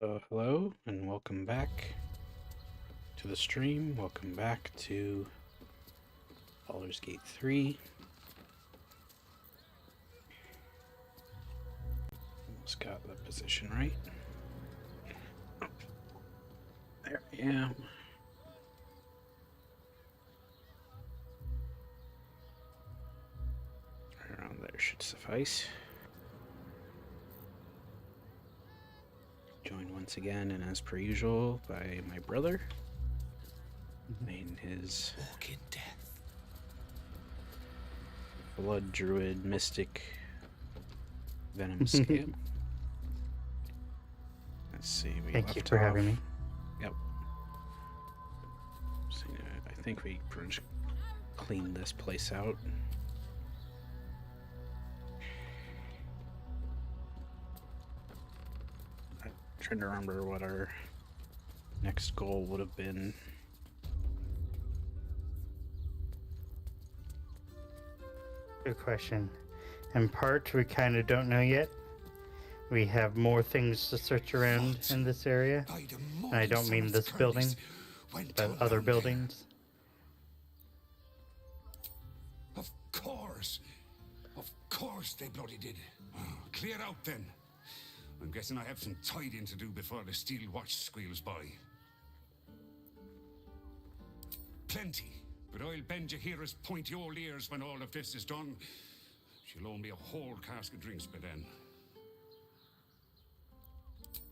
Hello and welcome back to the stream. Welcome back to Baldur's Gate 3. Almost got the position right. There I am. Right around there should suffice. Joined once again, and as per usual, by my brother. In his walk in death. Blood druid mystic venom scale. Let's see. Thank you for having me. Yep. So, I think we pretty much cleaned this place out. I'm trying to remember what our next goal would have been. Good question. In part, we kind of don't know yet. We have more things to search around in this area. And I don't mean this building, but other buildings. Of course they bloody did. Clear out then. I'm guessing I have some tidying to do before the steel watch squeals by. Plenty. But I'll bend Jahira's pointy old ears when all of this is done. She'll owe me a whole cask of drinks by then.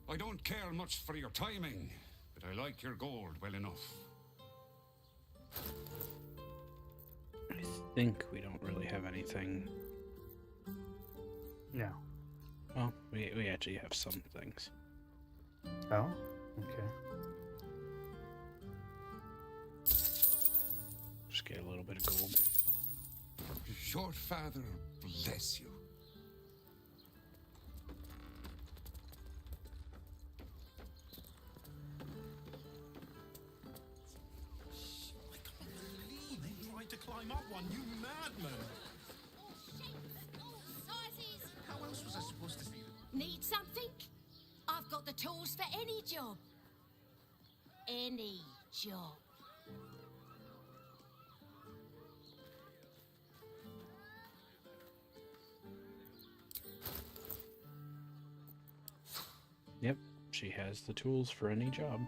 I don't care much for your timing, but I like your gold well enough. I think we don't really have anything. No. Well, we actually have some things. Oh? Okay. Just get a little bit of gold. Your father bless you. I can't believe they tried to climb up one, you madman! Sizes. How else was I supposed to see them? Need something? I've got the tools for any job. Any job. Yep, she has the tools for any job.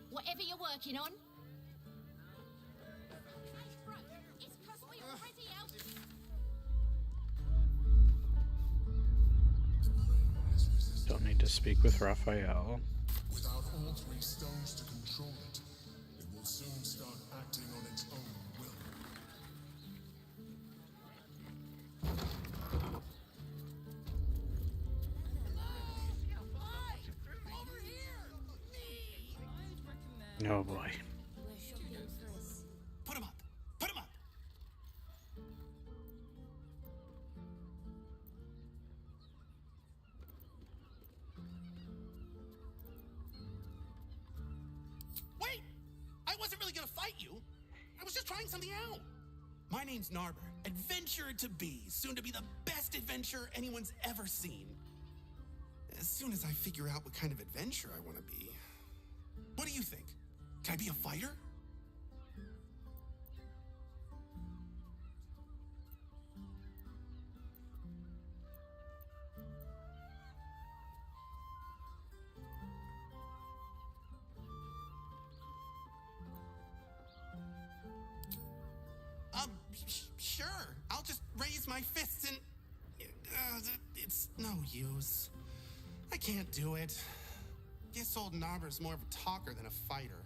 Whatever you're working on. It's 'cause we already out. Don't need to speak with Raphael. Without all three stones to control it, it will soon start acting on its own will. Oh boy. Put him up! Put him up! Wait! I wasn't really gonna fight you. I was just trying something out. My name's Narber, adventurer to be, soon to be the best adventurer anyone's ever seen. As soon as I figure out what kind of adventurer I want to be. What do you think? Can I be a fighter? Sure. I'll just raise my fists and... it's no use. I can't do it. Guess old Narber's more of a talker than a fighter.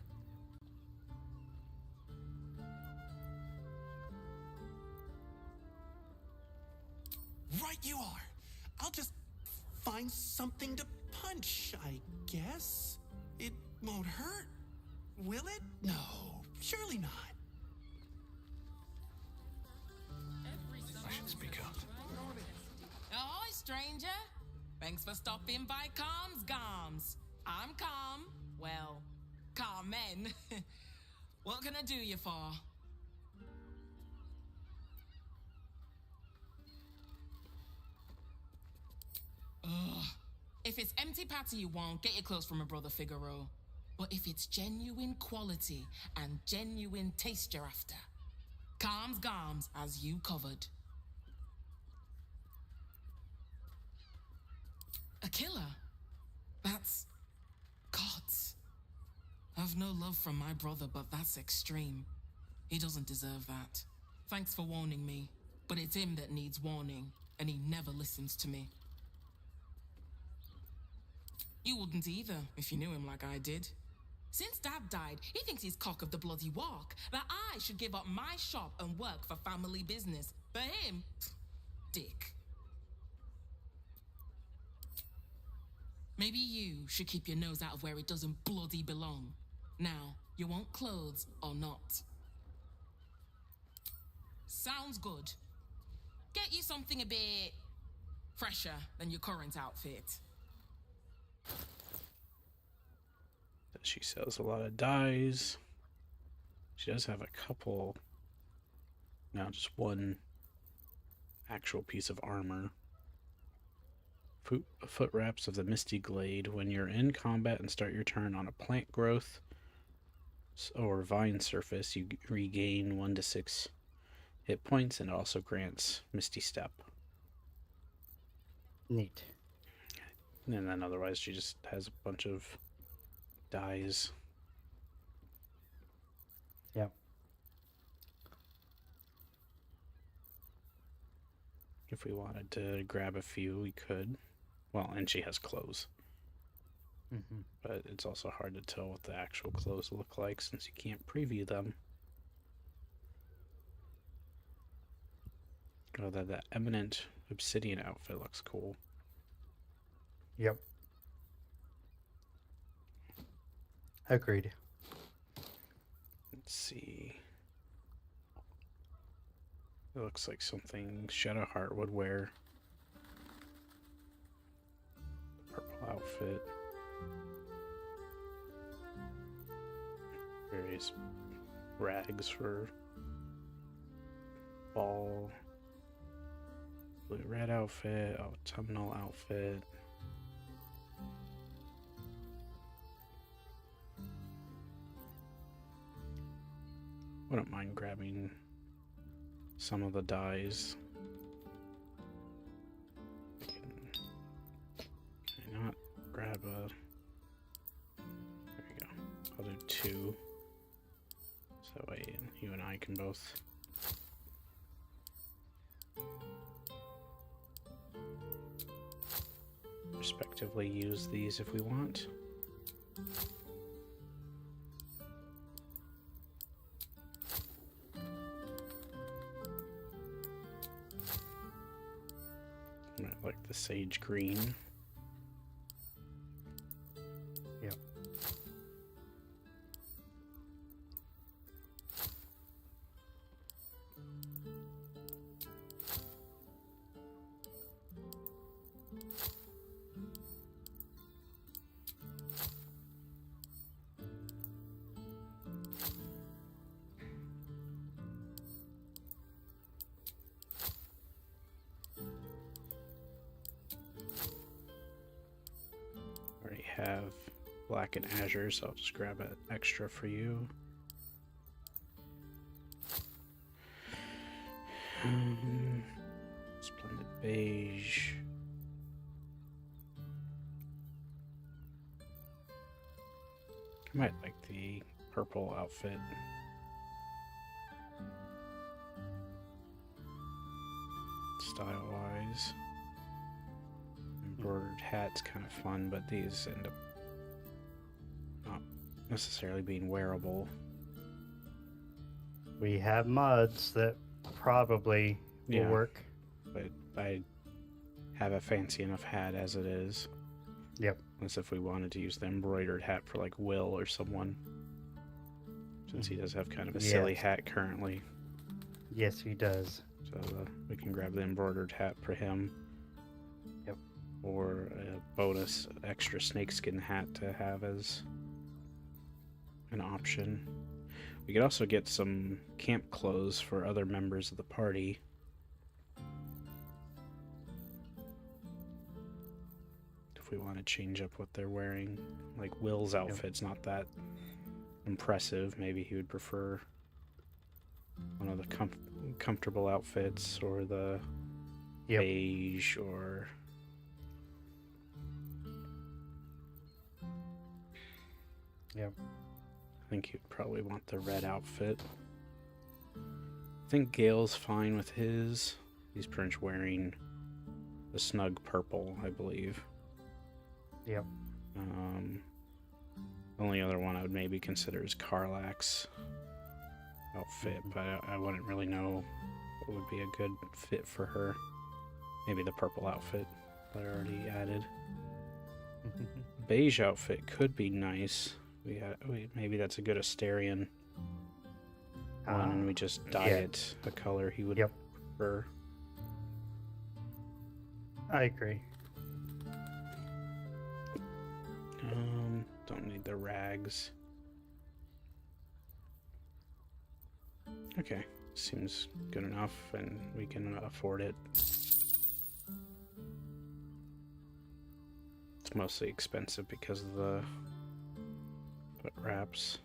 Right you are. I'll just find something to punch, I guess. It won't hurt, will it? No, surely not. I should speak up. Ahoy, stranger. Thanks for stopping by Calm's Gums. I'm Calm. Well, Carmen. What can I do you for? Ugh. If it's empty patty you want, get your clothes from a brother Figaro. But if it's genuine quality and genuine taste you're after, Calm's Gums has you covered. A killer? That's... gods. I've no love from my brother, but that's extreme. He doesn't deserve that. Thanks for warning me, but it's him that needs warning, and he never listens to me. You wouldn't either, if you knew him like I did. Since Dad died, he thinks he's cock of the bloody walk, that I should give up my shop and work for family business. For him, dick. Maybe you should keep your nose out of where it doesn't bloody belong. Now, you want clothes or not? Sounds good. Get you something a bit fresher than your current outfit. She sells a lot of dyes. She does have a couple, now just one actual piece of armor. Foot wraps of the Misty Glade. When you're in combat and start your turn on a plant growth or vine surface, you regain 1 to 6 hit points, and it also grants Misty Step. Neat. And then otherwise she just has a bunch of dyes. Yep. If we wanted to grab a few, we could. Well, and she has clothes. Mm-hmm. But it's also hard to tell what the actual clothes look like since you can't preview them. Oh, that Eminent Obsidian outfit looks cool. Yep. Agreed. Let's see. It looks like something Shadowheart would wear. Purple outfit. Various rags for ball. Blue-red outfit, autumnal outfit. Wouldn't mind grabbing some of the dyes. Can I not grab a... There we go. I'll do 2. So that way you and I can both... respectively use these if we want. I like the sage green. Yep. Already have black and azure, so I'll just grab an extra for you. Splendid beige. I might like the purple outfit. Style-wise. Embroidered hat's kind of fun, but these end up not necessarily being wearable. We have mods that probably will work. But I have a fancy enough hat as it is. Yep. Unless if we wanted to use the embroidered hat for like Will or someone. Since he does have kind of a silly hat currently. Yes, he does. So we can grab the embroidered hat for him. Yep. Or a bonus extra snakeskin hat to have as an option. We could also get some camp clothes for other members of the party. If we want to change up what they're wearing. Like Will's outfit's not that impressive. Maybe he would prefer one of the comfortable outfits, or the beige, or I think he'd probably want the red outfit. I think Gale's fine with his. He's pretty much wearing the snug purple, I believe. Yep. Only other one I would maybe consider is Karlak's outfit, but I wouldn't really know what would be a good fit for her. Maybe the purple outfit that I already added. Beige outfit could be nice. Maybe that's a good Asterion one, and we just dye it a color he would prefer. I agree. Don't need the rags. Okay, seems good enough, and we can afford it. It's mostly expensive because of the foot wraps.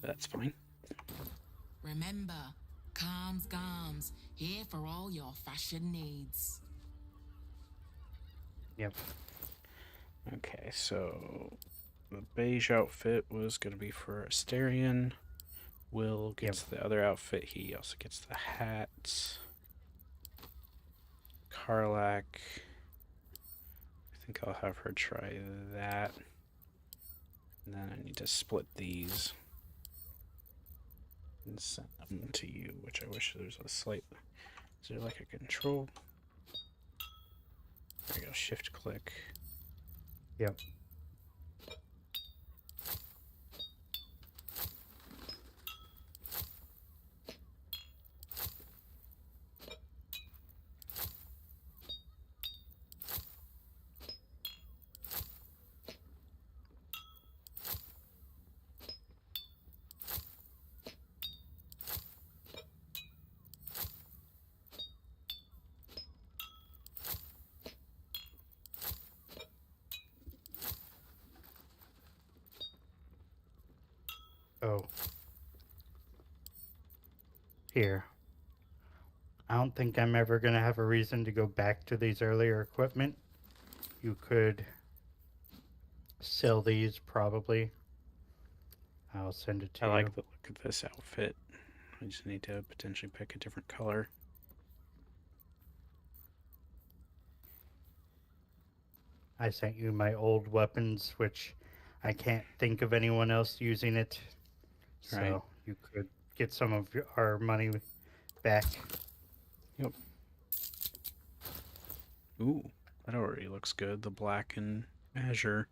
That's fine. Remember, Calms Garms, here for all your fashion needs. Yep. Okay, so the beige outfit was going to be for Asterion. Will gets the other outfit. He also gets the hat. Karlak, I think I'll have her try that. And then I need to split these and send them to you, which I wish there's a slight... Is there like a control? There we go, shift click. Yep. Oh. Here. I don't think I'm ever going to have a reason to go back to these earlier equipment. You could sell these, probably. I'll send it to you. I like the look of this outfit. I just need to potentially pick a different color. I sent you my old weapons, which I can't think of anyone else using it. So Right. you could get some of our money back. Yep. Ooh, that already looks good. The black and azure.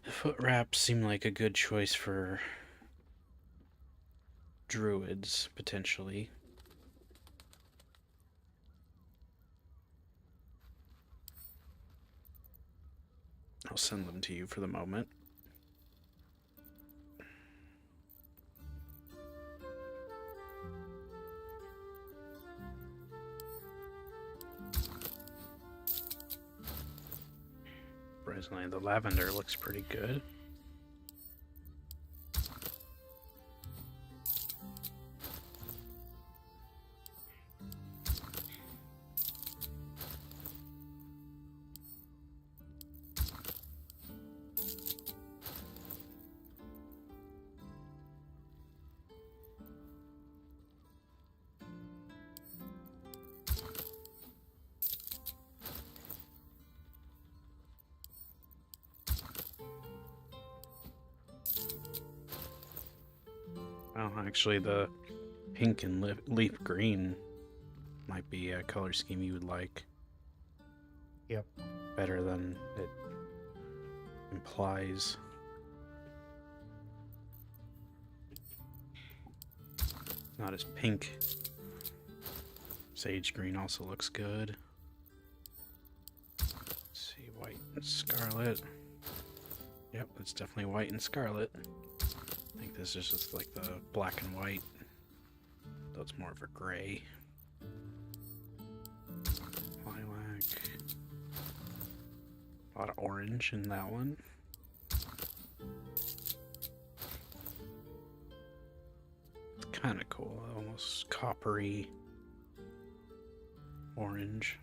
The foot wraps seem like a good choice for druids, potentially. I'll send them to you for the moment. Surprisingly, the lavender looks pretty good. Well, actually, the pink and leaf green might be a color scheme you would like. Yep. Better than it implies. Not as pink. Sage green also looks good. Let's see, white and scarlet. Yep, it's definitely white and scarlet. I think this is just like the black and white. Though it's more of a gray. Lilac. A lot of orange in that one. It's kind of cool, almost coppery orange.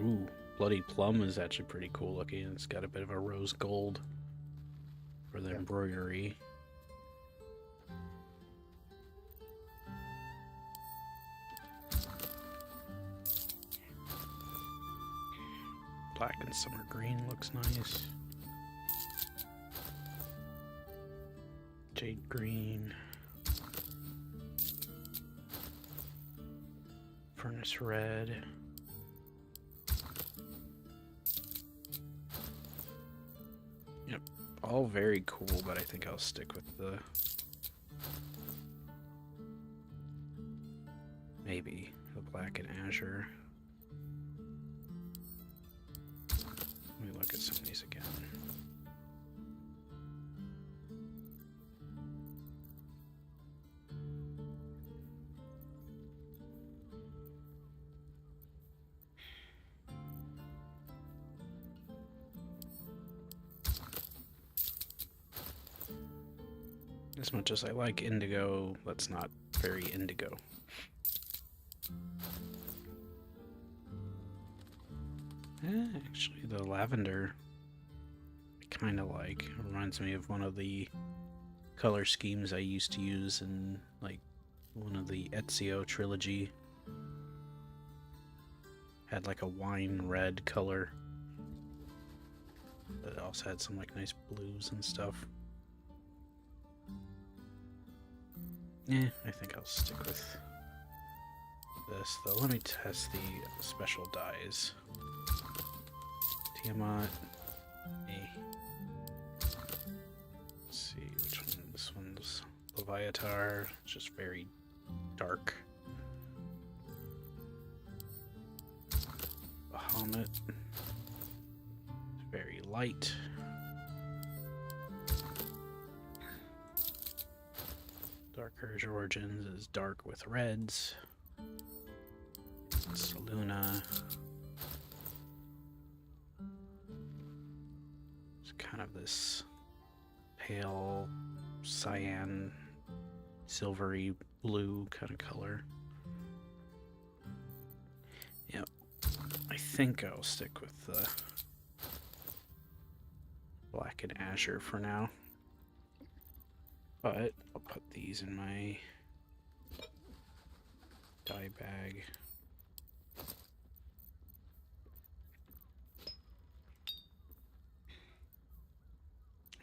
Ooh, Bloody Plum is actually pretty cool looking. It's got a bit of a rose gold for the embroidery. Black and summer green looks nice. Jade green. Furnace red. Yep, all very cool, but I think I'll stick with the... maybe the black and azure. Let me look at some of these again. As much as I like indigo, that's not very indigo. Actually, the lavender I kind of like. It reminds me of one of the color schemes I used to use in like one of the Ezio trilogy. Had like a wine red color, but it also had some like nice blues and stuff. Yeah, I think I'll stick with this, though. Let me test the special dyes. Tiamat. Let's see which one. This one's Leviatar. It's just very dark. Bahamut. Very light. Dark Urge Origins is dark with reds. Saluna. It's kind of this pale cyan, silvery blue kind of color. Yep. I think I'll stick with the black and azure for now. But I'll put these in my dye bag.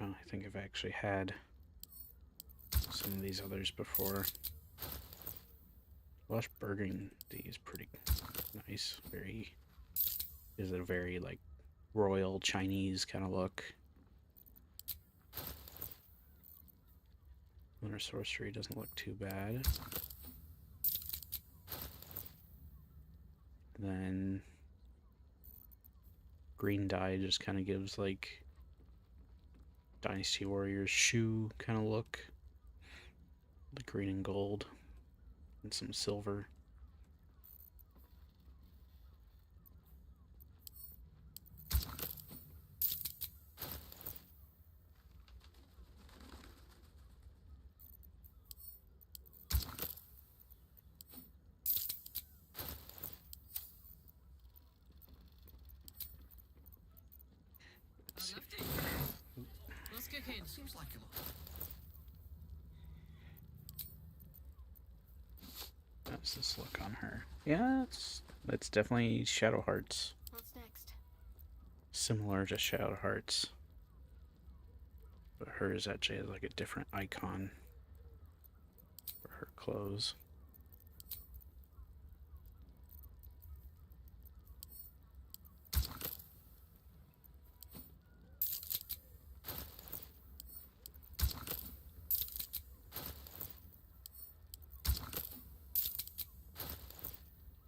Oh, I think I've actually had some of these others before. Lush Burgundy is pretty nice. Is a very like royal Chinese kind of look. Lunar Sorcery doesn't look too bad. Then green dye just kind of gives like Dynasty Warriors shoe kind of look. The green and gold and some silver. Seems like a lot. How's this look on her? Yeah, it's definitely Shadow Hearts. What's next? Similar to Shadow Hearts. But hers actually has like a different icon for her clothes.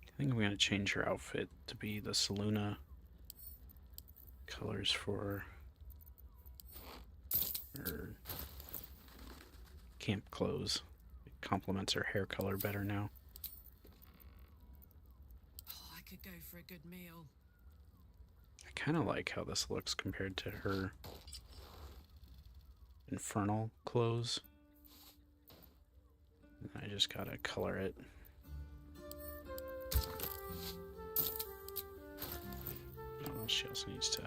I think I'm going to change her outfit to be the Saluna colors for her camp clothes. It complements her hair color better now. Oh, I could go for a good meal. I kind of like how this looks compared to her infernal clothes. I just gotta color it. Oh, she also needs to.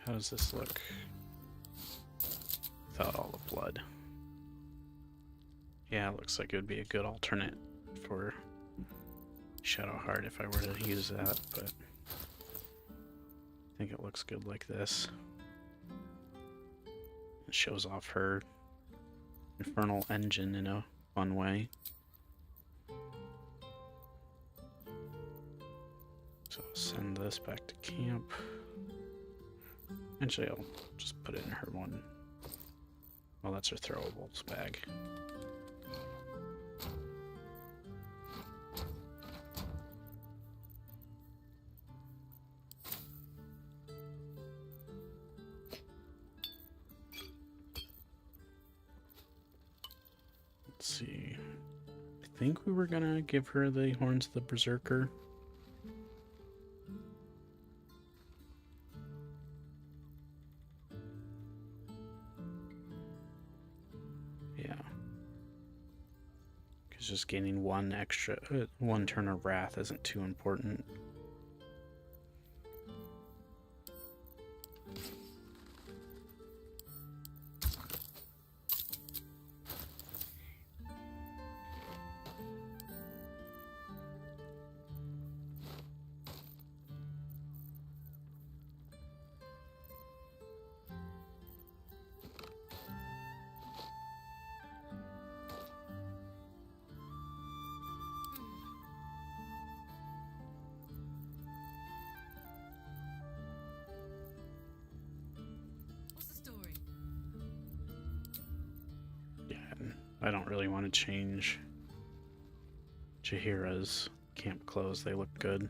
How does this look without all the blood? Yeah, it looks like it would be a good alternate for Shadowheart if I were to use that, but I think it looks good like this. It shows off her infernal engine in a fun way. So I'll send this back to camp. Actually, I'll just put it in her one. Well, that's her throwables bag. Let's see. I think we were gonna give her the Horns of the Berserker. Yeah. Because just gaining one turn of wrath isn't too important. What's the story? Yeah, I don't really want to change Jaheira's camp clothes. They look good.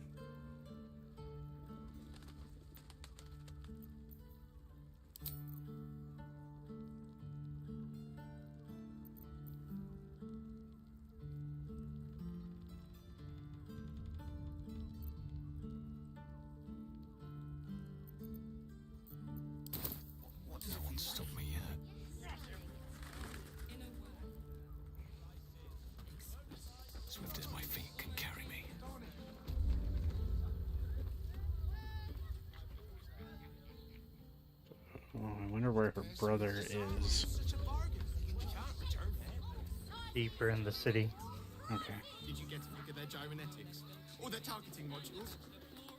No one stop me yet. Swift as my feet can carry me. Oh, I wonder where her brother is. Deeper in the city. Okay. Did you get to look at their gyrometics? Or their targeting modules?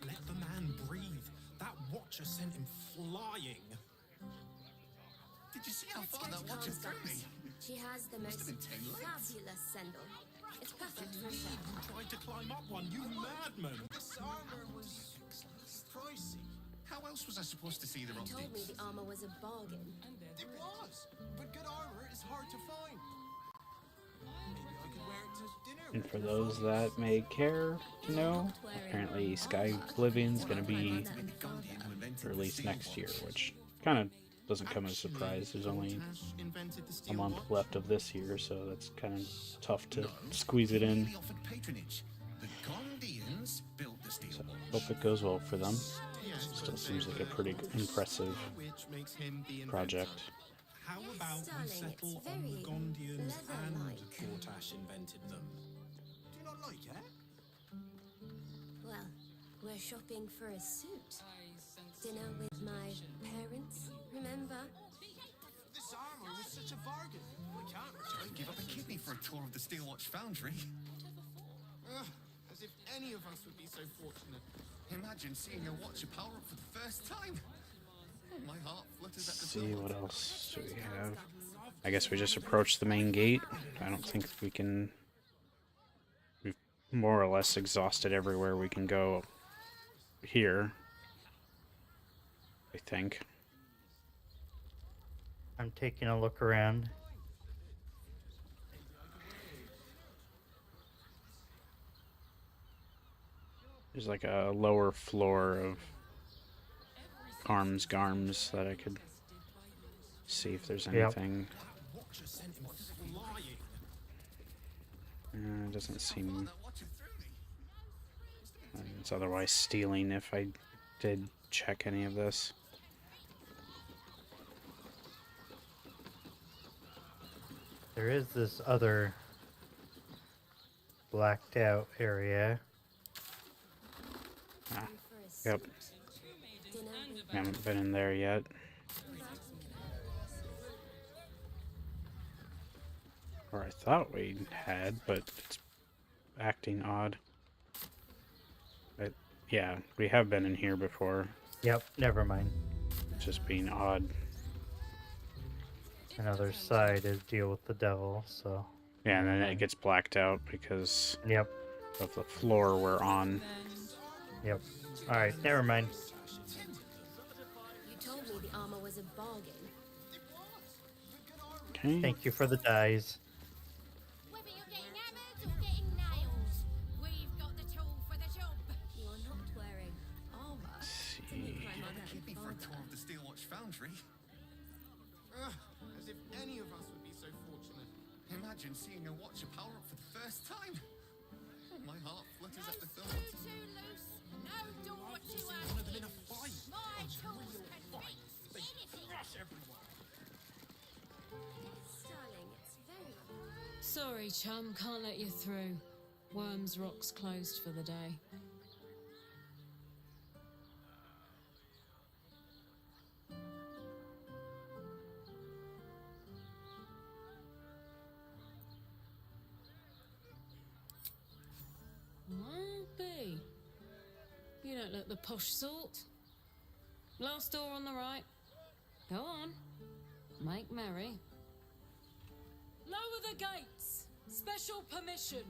Let the man breathe. That watcher sent him flying. Did you see how far that watcher threw me? She has the most fabulous sendal. It's perfect for a show. Tried to climb up one, you madman! This armor was pricey. How else was I supposed to see the You told me the armor was a bargain. It was, but good armor is hard to find. Maybe I could wear it to dinner. And for those that may care to know, apparently Sky Oblivion's going to be released next year, which kind of doesn't come as a surprise. There's only a month left of this year, so that's kind of tough to squeeze it in. So hope it goes well for them. Still seems like a pretty impressive project. How about we Darling, settle it's on the very Gondians and leather-like. Gortash invented them? Do you not like it? Well, we're shopping for a suit. Dinner with my parents, remember? This armor was such such a bargain. We can't return. Give up a kidney for a tour of the Steelwatch Foundry. As if any of us would be so fortunate. Imagine seeing your watcher power up for the first time. Oh, my heart flutters at the See thought. what else do we have. I guess we just approach the main gate. I don't think we can... We've more or less exhausted everywhere we can go here. I think. I'm taking a look around. There's like a lower floor of Garms that I could see if there's anything. Watcher sent him flying. It doesn't seem... It's otherwise stealing if I did check any of this. There is this other blacked out area. Ah, yep. Haven't been in there yet. Or I thought we had, but it's acting odd. But yeah, we have been in here before. Yep, never mind. It's just being odd. Another side is deal with the devil, so... Yeah, and then it gets blacked out because Yep, of the floor we're on. yep. Alright, never mind. You told me the armor was a bargain. Okay. Thank you for the dies. Whether you're getting hammered or getting nails, we've got the tool for the job. You're not wearing armor. See. Kidney for a tour of the Steelwatch Foundry. As if any of us would be so fortunate. Imagine seeing your watcher power up for the first time. Oh, my heart flutters No at the screw thought. too loose, no door too One of them in a open. fight. My tools can fix anything. Everyone. Darling, it's very... Sorry, chum, can't let you through. Worms Rock's closed for the day. Might be. You don't look the posh sort. Last door on the right. Go on. Make merry. Lower the gates! Special permission!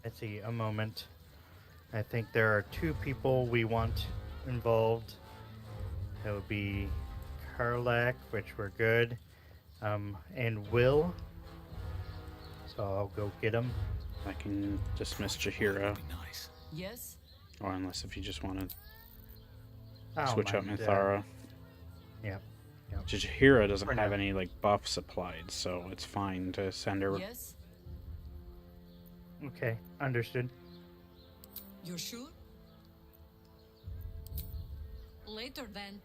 Let's see, a moment. I think there are two people we want involved. That would be Karlak, which we're good, and Will. So I'll go get him. I can dismiss Jahira. Nice. Yes? Or unless if you just want to I don't switch out mind, Minthara. Yep. Jahira doesn't For have now. any like buffs applied, so it's fine to send her. Yes? Okay, understood. You're sure? Later then.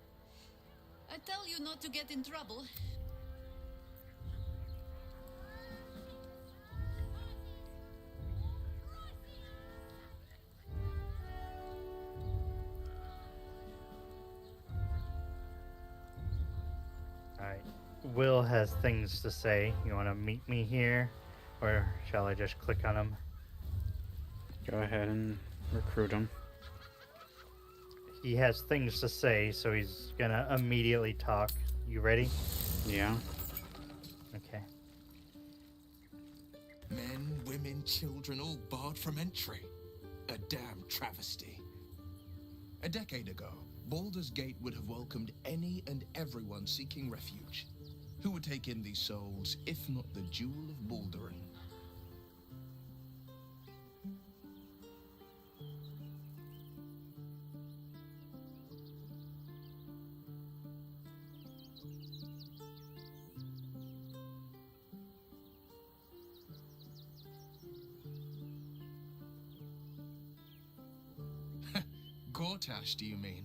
I tell you not to get in trouble. Alright. Will has things to say. You want to meet me here? Or shall I just click on him? Go ahead and recruit him. He has things to say, so he's gonna immediately talk. You ready? Yeah. Okay. Men, women, children, all barred from entry. A damn travesty. A decade ago, Baldur's Gate would have welcomed any and everyone seeking refuge. Who would take in these souls, if not the Jewel of Baldurin? Gortash, do you mean?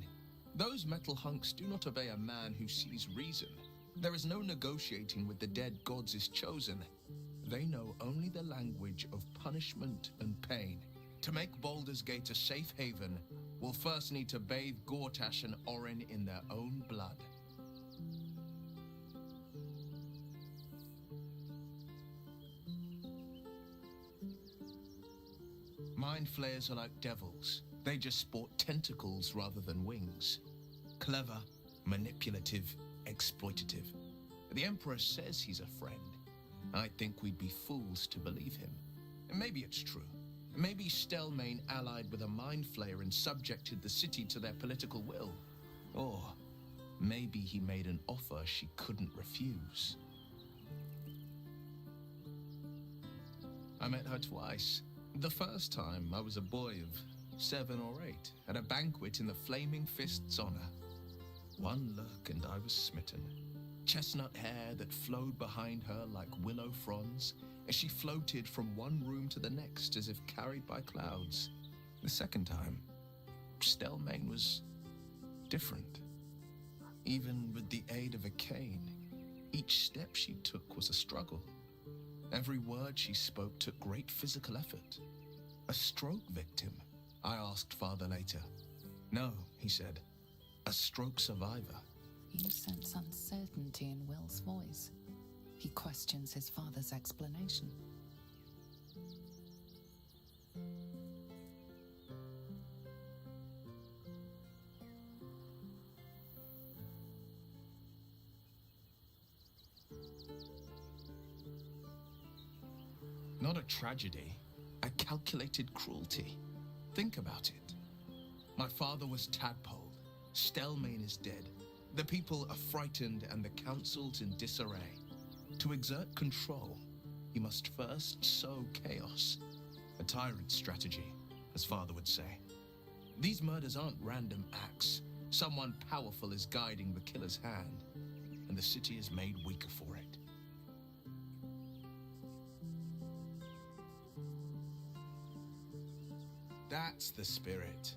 Those metal hunks do not obey a man who sees reason. There is no negotiating with the dead gods is chosen. They know only the language of punishment and pain. To make Baldur's Gate a safe haven, we'll first need to bathe Gortash and Orin in their own blood. Mind flayers are like devils. They just sport tentacles rather than wings. Clever, manipulative, exploitative. The Emperor says he's a friend. I think we'd be fools to believe him. And maybe it's true. Maybe Stelmane allied with a mind flayer and subjected the city to their political will. Or maybe he made an offer she couldn't refuse. I met her twice. The first time, I was a boy of 7 or 8, at a banquet in the Flaming Fist's honor. One look and I was smitten. Chestnut hair that flowed behind her like willow fronds as she floated from one room to the next as if carried by clouds. The second time, Stelmane was different. Even with the aid of a cane, each step she took was a struggle. Every word she spoke took great physical effort. A stroke victim, I asked father later. No, he said, a stroke survivor. You sense uncertainty in Will's voice. He questions his father's explanation. Not a tragedy, a calculated cruelty. Think about it. My father was tadpoled. Stelmane is dead. The people are frightened and the council's in disarray. To exert control, he must first sow chaos. A tyrant's strategy, as father would say. These murders aren't random acts. Someone powerful is guiding the killer's hand, and the city is made weaker for it. That's the spirit.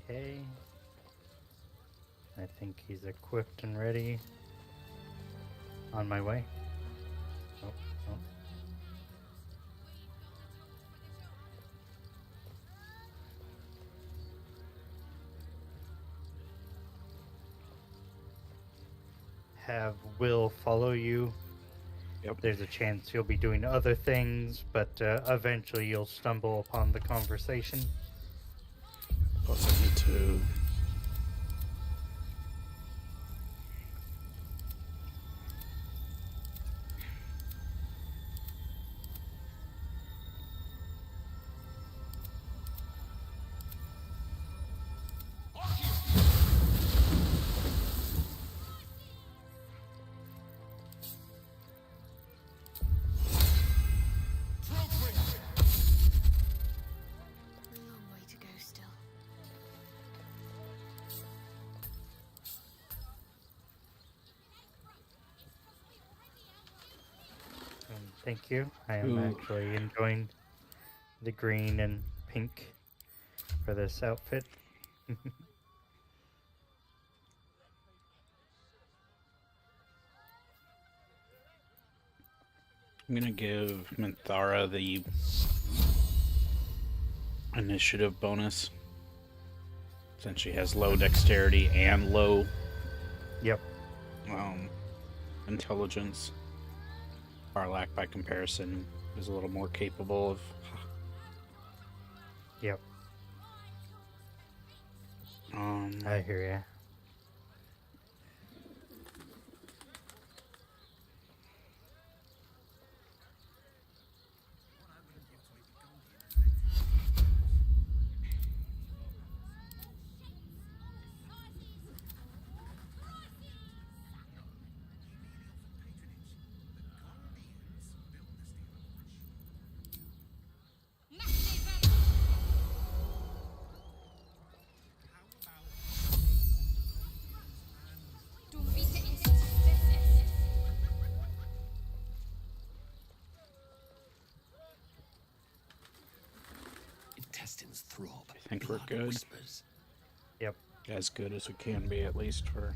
Okay. I think he's equipped and ready. On my way. Oh, oh. Have Will follow you. Yep. There's a chance you'll be doing other things, but eventually you'll stumble upon the conversation. Also need to Long way to go still. Thank you. I am actually enjoying the green and pink for this outfit. I'm gonna give Minthara the initiative bonus. Since she has low dexterity and low Yep. Intelligence, Karlak, by comparison, is a little more capable of. Yep. Um, I hear ya. Intestines throb. I think we're good. Whispers. Yep. As good as we can be, at least, for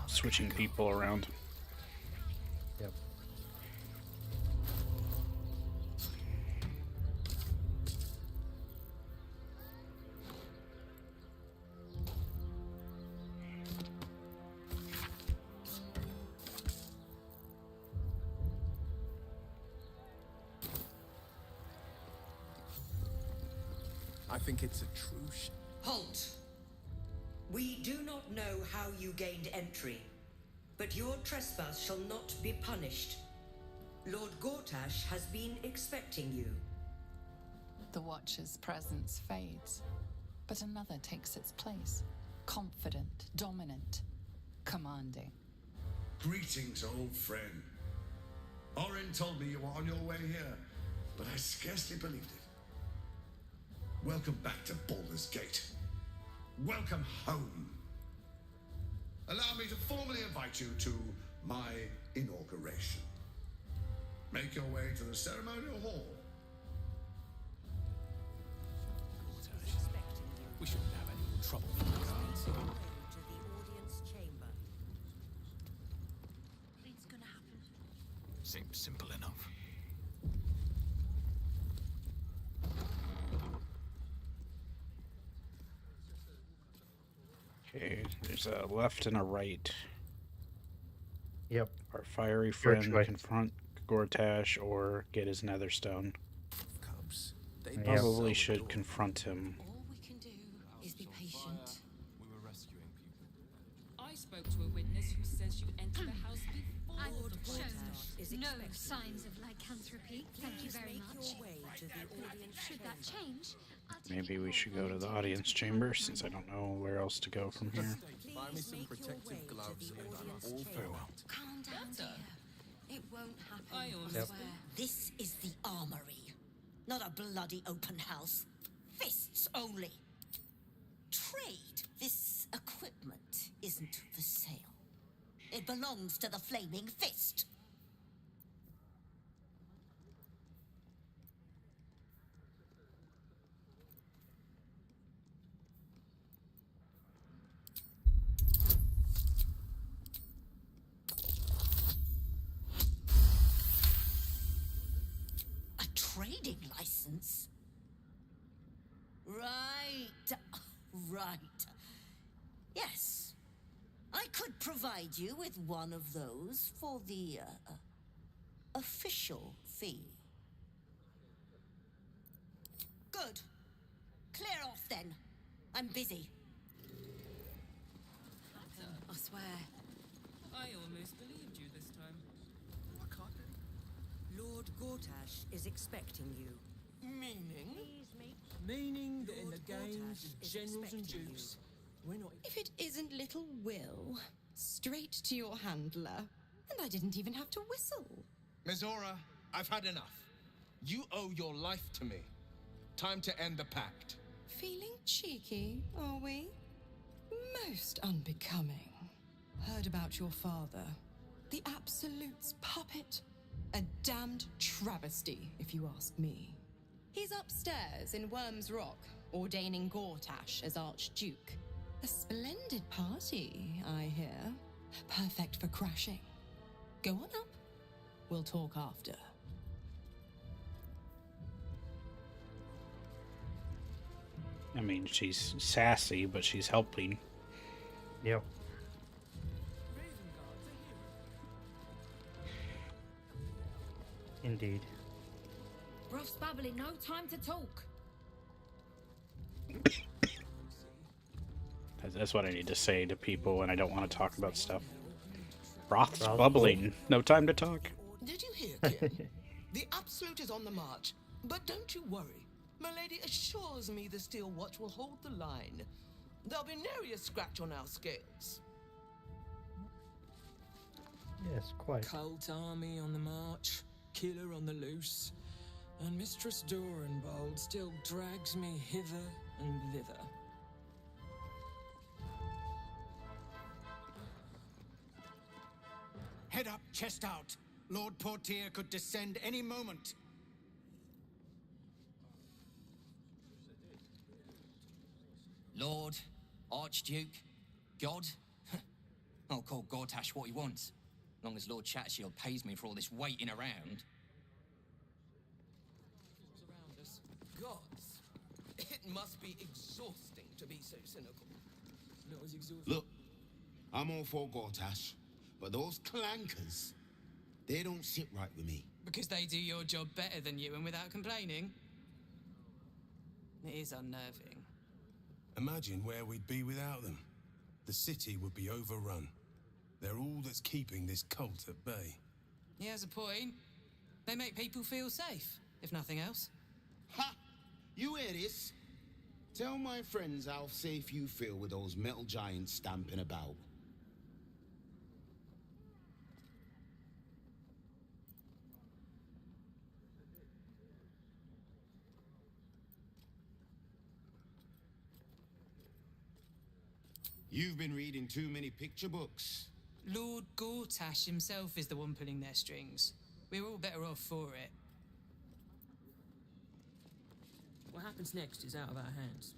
switching people around. Yep. I think it's a true Halt! We do not know how you gained entry, but your trespass shall not be punished. Lord Gortash has been expecting you. The Watcher's presence fades, but another takes its place. Confident, dominant, commanding. Greetings, old friend. Orin told me you were on your way here, but I scarcely believed it. Welcome back to Baldur's Gate. Welcome home. Allow me to formally invite you to my inauguration. Make your way to the ceremonial hall. We shouldn't have any trouble with these To the audience chamber. It's gonna happen. Seems simple enough. Okay, there's a left and a right. Yep. Our fiery Your friend choice. confront Gortash or get his netherstone. Cubs. They Yep. Probably should confront him. All we can do is be patient. We were rescuing people. I spoke to a witness who says you entered the house before I've Lord shown Gortash is no expecting signs of lycanthropy. Thank you very Make much. your way to the audience Should that chamber. change, I'll take Maybe it we all should go to the voluntarily. audience chamber since I don't know where else to go from here. Buy me Please some make your protective way to gloves the and I'm audience all chamber. farewell. Calm down, dear. It won't happen. I I always swear. This is the armory, not a bloody open house. Fists only. Trade. This equipment isn't for sale. It belongs to the Flaming Fist. A trading license? Right. Right. Yes. I could provide you with one of those for the official fee. Good. Clear off then. I'm busy. I swear. I almost believed you this time. Lord Gortash is expecting you. Meaning? Meaning that in the Lord games Gortash of is generals and expecting dukes, we're not. If it isn't little Will, straight to your handler. And I didn't even have to whistle. Mizora, I've had enough. You owe your life to me. Time to end the pact. Feeling cheeky, are we? Most unbecoming. Heard about your father. The Absolute's puppet. A damned travesty, if you ask me. He's upstairs in Worm's Rock, ordaining Gortash as Archduke. A splendid party, I hear. Perfect for crashing. Go on up. We'll talk after. I mean, she's sassy, but she's helping. Yep. Indeed. Ruff's babbling, no time to talk. That's what I need to say to people when I don't want to talk about stuff. Broth's bubbling. No time to talk. Did you hear, kid? The Absolute is on the march. But don't you worry. Milady assures me the Steel Watch will hold the line. There'll be nary a scratch on our scales. Yes, quite. Cult army on the march, killer on the loose, and Mistress Dorenbold still drags me hither and thither. Head up, chest out. Lord Portier could descend any moment. Lord, Archduke, God. I'll call Gortash what he wants. As long as Lord Chatshield pays me for all this waiting around. Gods, it must be exhausting to be so cynical. Not as exhausting. Look, I'm all for Gortash, but those clankers, they don't sit right with me. Because they do your job better than you and without complaining? It is unnerving. Imagine where we'd be without them. The city would be overrun. They're all that's keeping this cult at bay. He has a point. They make people feel safe, if nothing else. Ha! You hear this? Tell my friends how safe you feel with those metal giants stamping about. You've been reading too many picture books. Lord Gortash himself is the one pulling their strings. We're all better off for it. What happens next is out of our hands.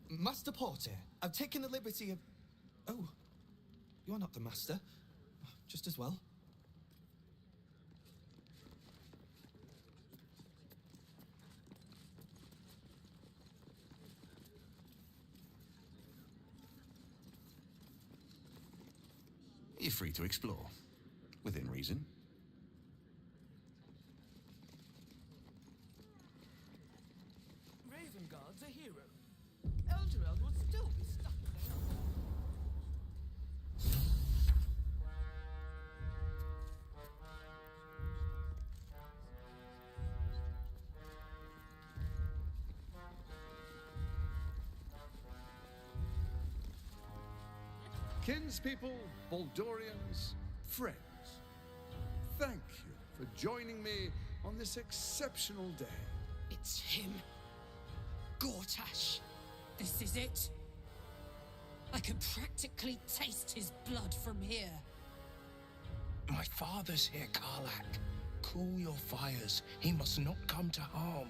Master Porter, I've taken the liberty of... Oh, you're not the master. Just as well. You're free to explore, within reason. Ravengard's a hero. Eltureld would still be stuck there. Kinspeople, Baldurians, friends, thank you for joining me on this exceptional day. It's him. Gortash. This is it. I can practically taste his blood from here. My father's here, Karlak. Cool your fires. He must not come to harm.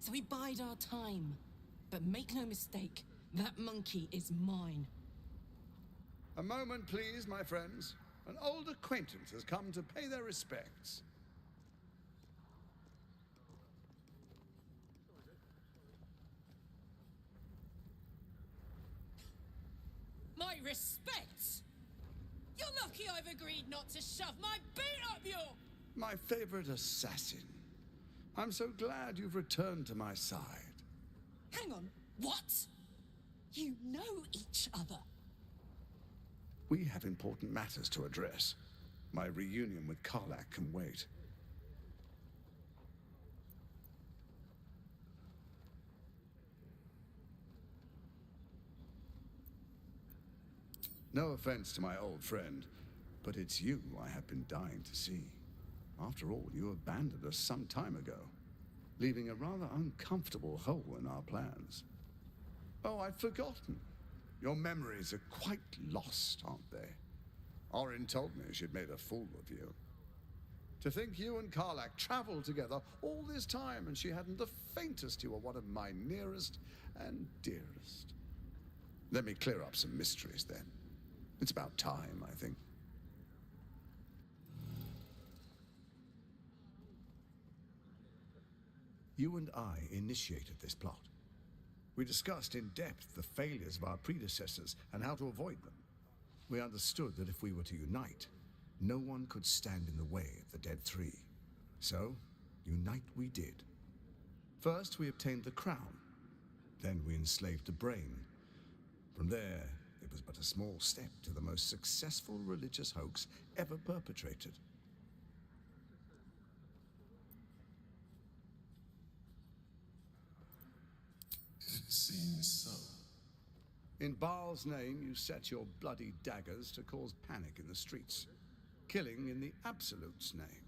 So we bide our time. But make no mistake, that monkey is mine. A moment, please, my friends. An old acquaintance has come to pay their respects. My respects? You're lucky I've agreed not to shove my boot up your... My favorite assassin. I'm so glad you've returned to my side. Hang on, what? You know each other? We have important matters to address. My reunion with Karlak can wait. No offense to my old friend, but it's you I have been dying to see. After all, you abandoned us some time ago, leaving a rather uncomfortable hole in our plans. Oh, I'd forgotten. Your memories are quite lost, aren't they? Orin told me she'd made a fool of you. To think you and Karlach traveled together all this time and she hadn't the faintest you were one of my nearest and dearest. Let me clear up some mysteries then. It's about time, I think. You and I initiated this plot. We discussed in depth the failures of our predecessors and how to avoid them. We understood that if we were to unite, no one could stand in the way of the Dead Three. So, unite we did. First, we obtained the crown. Then we enslaved the brain. From there, it was but a small step to the most successful religious hoax ever perpetrated. It seems so. In Baal's name, you set your bloody daggers to cause panic in the streets, killing in the Absolute's name.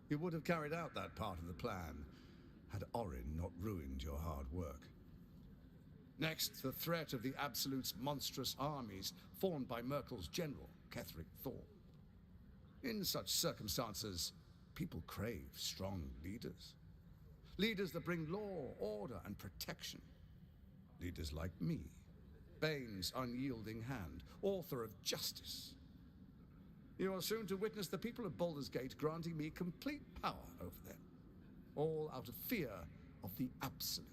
You would have carried out that part of the plan had Orin not ruined your hard work. Next, the threat of the Absolute's monstrous armies formed by Merkel's general, Ketheric Thorn. In such circumstances, people crave strong leaders. Leaders that bring law, order, and protection. Leaders like me, Bane's unyielding hand, author of justice. You are soon to witness the people of Baldur's Gate granting me complete power over them, all out of fear of the Absolute.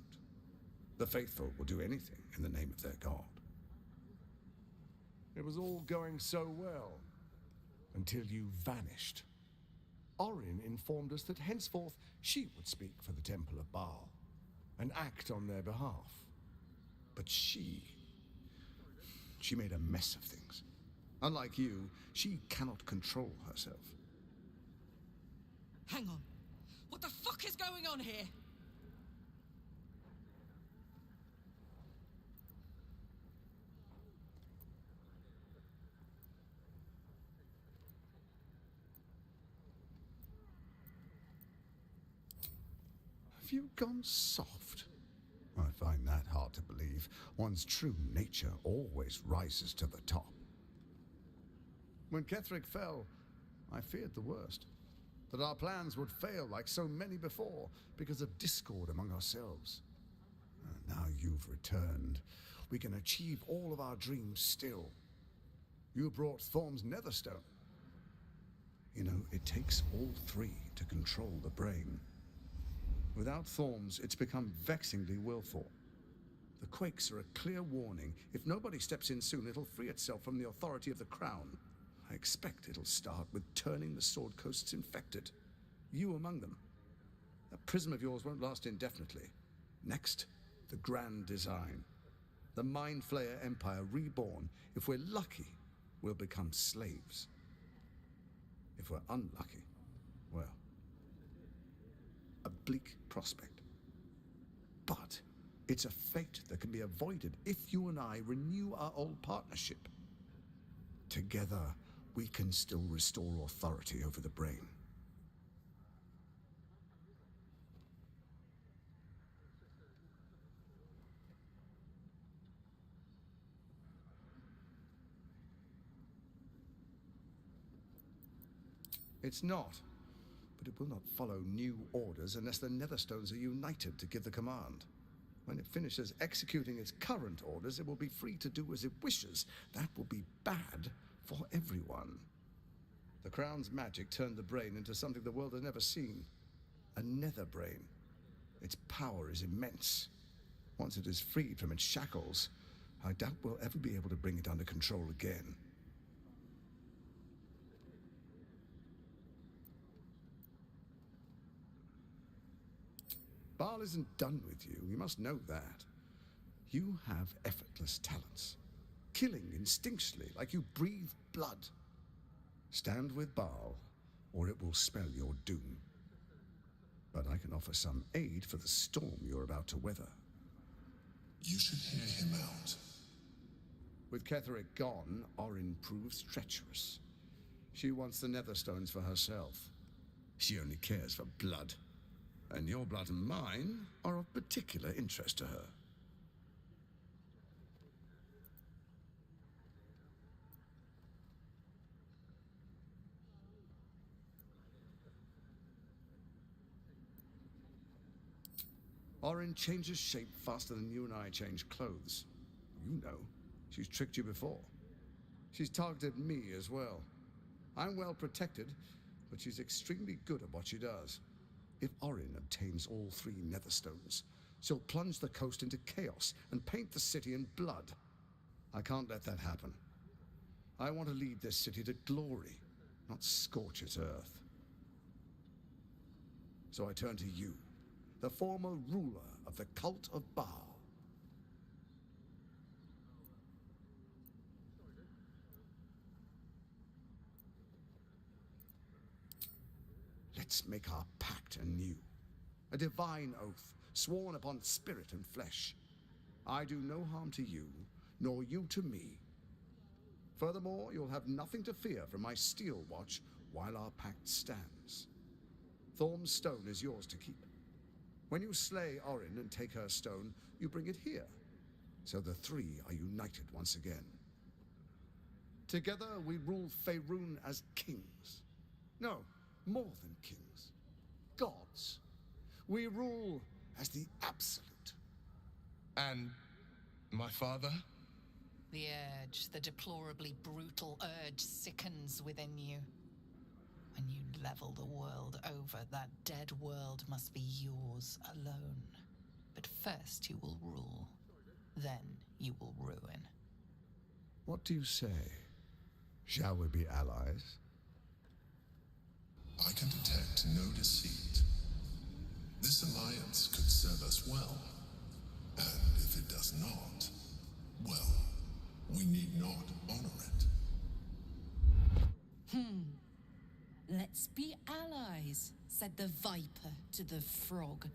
The faithful will do anything in the name of their god. It was all going so well, until you vanished. Orin informed us that henceforth she would speak for the Temple of Baal, and act on their behalf. But she made a mess of things. Unlike you, she cannot control herself. Hang on. What the fuck is going on here? Have you gone soft? I find that hard to believe. One's true nature always rises to the top. When Ketheric fell, I feared the worst. That our plans would fail like so many before because of discord among ourselves. Now you've returned. We can achieve all of our dreams still. You brought Thorm's Netherstone. You know, it takes all three to control the brain. Without Thorm's, it's become vexingly willful. The quakes are a clear warning. If nobody steps in soon, it'll free itself from the authority of the crown. I expect it'll start with turning the Sword Coasts infected. You among them. That prism of yours won't last indefinitely. Next, the grand design. The Mind Flayer Empire reborn. If we're lucky, we'll become slaves. If we're unlucky, well, a bleak prospect. But it's a fate that can be avoided if you and I renew our old partnership. Together, we can still restore authority over the brain. It's not. But it will not follow new orders unless the Netherstones are united to give the command. When it finishes executing its current orders, it will be free to do as it wishes. That will be bad for everyone. The Crown's magic turned the brain into something the world has never seen. A nether brain. Its power is immense. Once it is freed from its shackles, I doubt we'll ever be able to bring it under control again. Baal isn't done with you, you must know that. You have effortless talents. Killing instinctually, like you breathe blood. Stand with Baal, or it will spell your doom. But I can offer some aid for the storm you're about to weather. You should hear him out. With Ketheric gone, Orin proves treacherous. She wants the Netherstones for herself. She only cares for blood. And your blood and mine are of particular interest to her. Orin changes shape faster than you and I change clothes. You know, she's tricked you before. She's targeted me as well. I'm well protected, but she's extremely good at what she does. If Orin obtains all 3 Netherstones, she'll plunge the coast into chaos and paint the city in blood. I can't let that happen. I want to lead this city to glory, not scorch its earth. So I turn to you, the former ruler of the cult of Baal. Let's make our pact anew. A divine oath, sworn upon spirit and flesh. I do no harm to you, nor you to me. Furthermore, you'll have nothing to fear from my steel watch while our pact stands. Thorm's stone is yours to keep. When you slay Orin and take her stone, you bring it here, so the 3 are united once again. Together we rule Faerun as kings. No, more than kings. Gods. We rule as the absolute. And my father? The urge, the deplorably brutal urge sickens within you. When you level the world over, that dead world must be yours alone. But first you will rule. Then you will ruin. What do you say? Shall we be allies? I can detect no deceit. This alliance could serve us well. And if it does not, well, we need not honor it. Let's be allies, said the viper to the frog.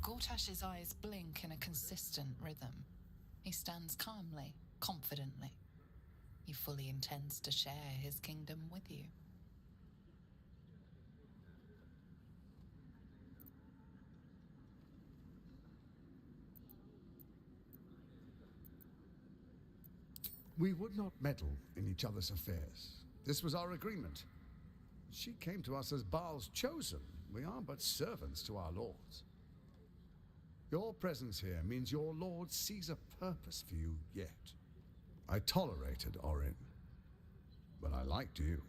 Gortash's eyes blink in a consistent rhythm. He stands calmly, confidently. He fully intends to share his kingdom with you. We would not meddle in each other's affairs. This was our agreement. She came to us as Baal's chosen. We are but servants to our lords. Your presence here means your lord sees a purpose for you yet. I tolerated Orin, but I liked you.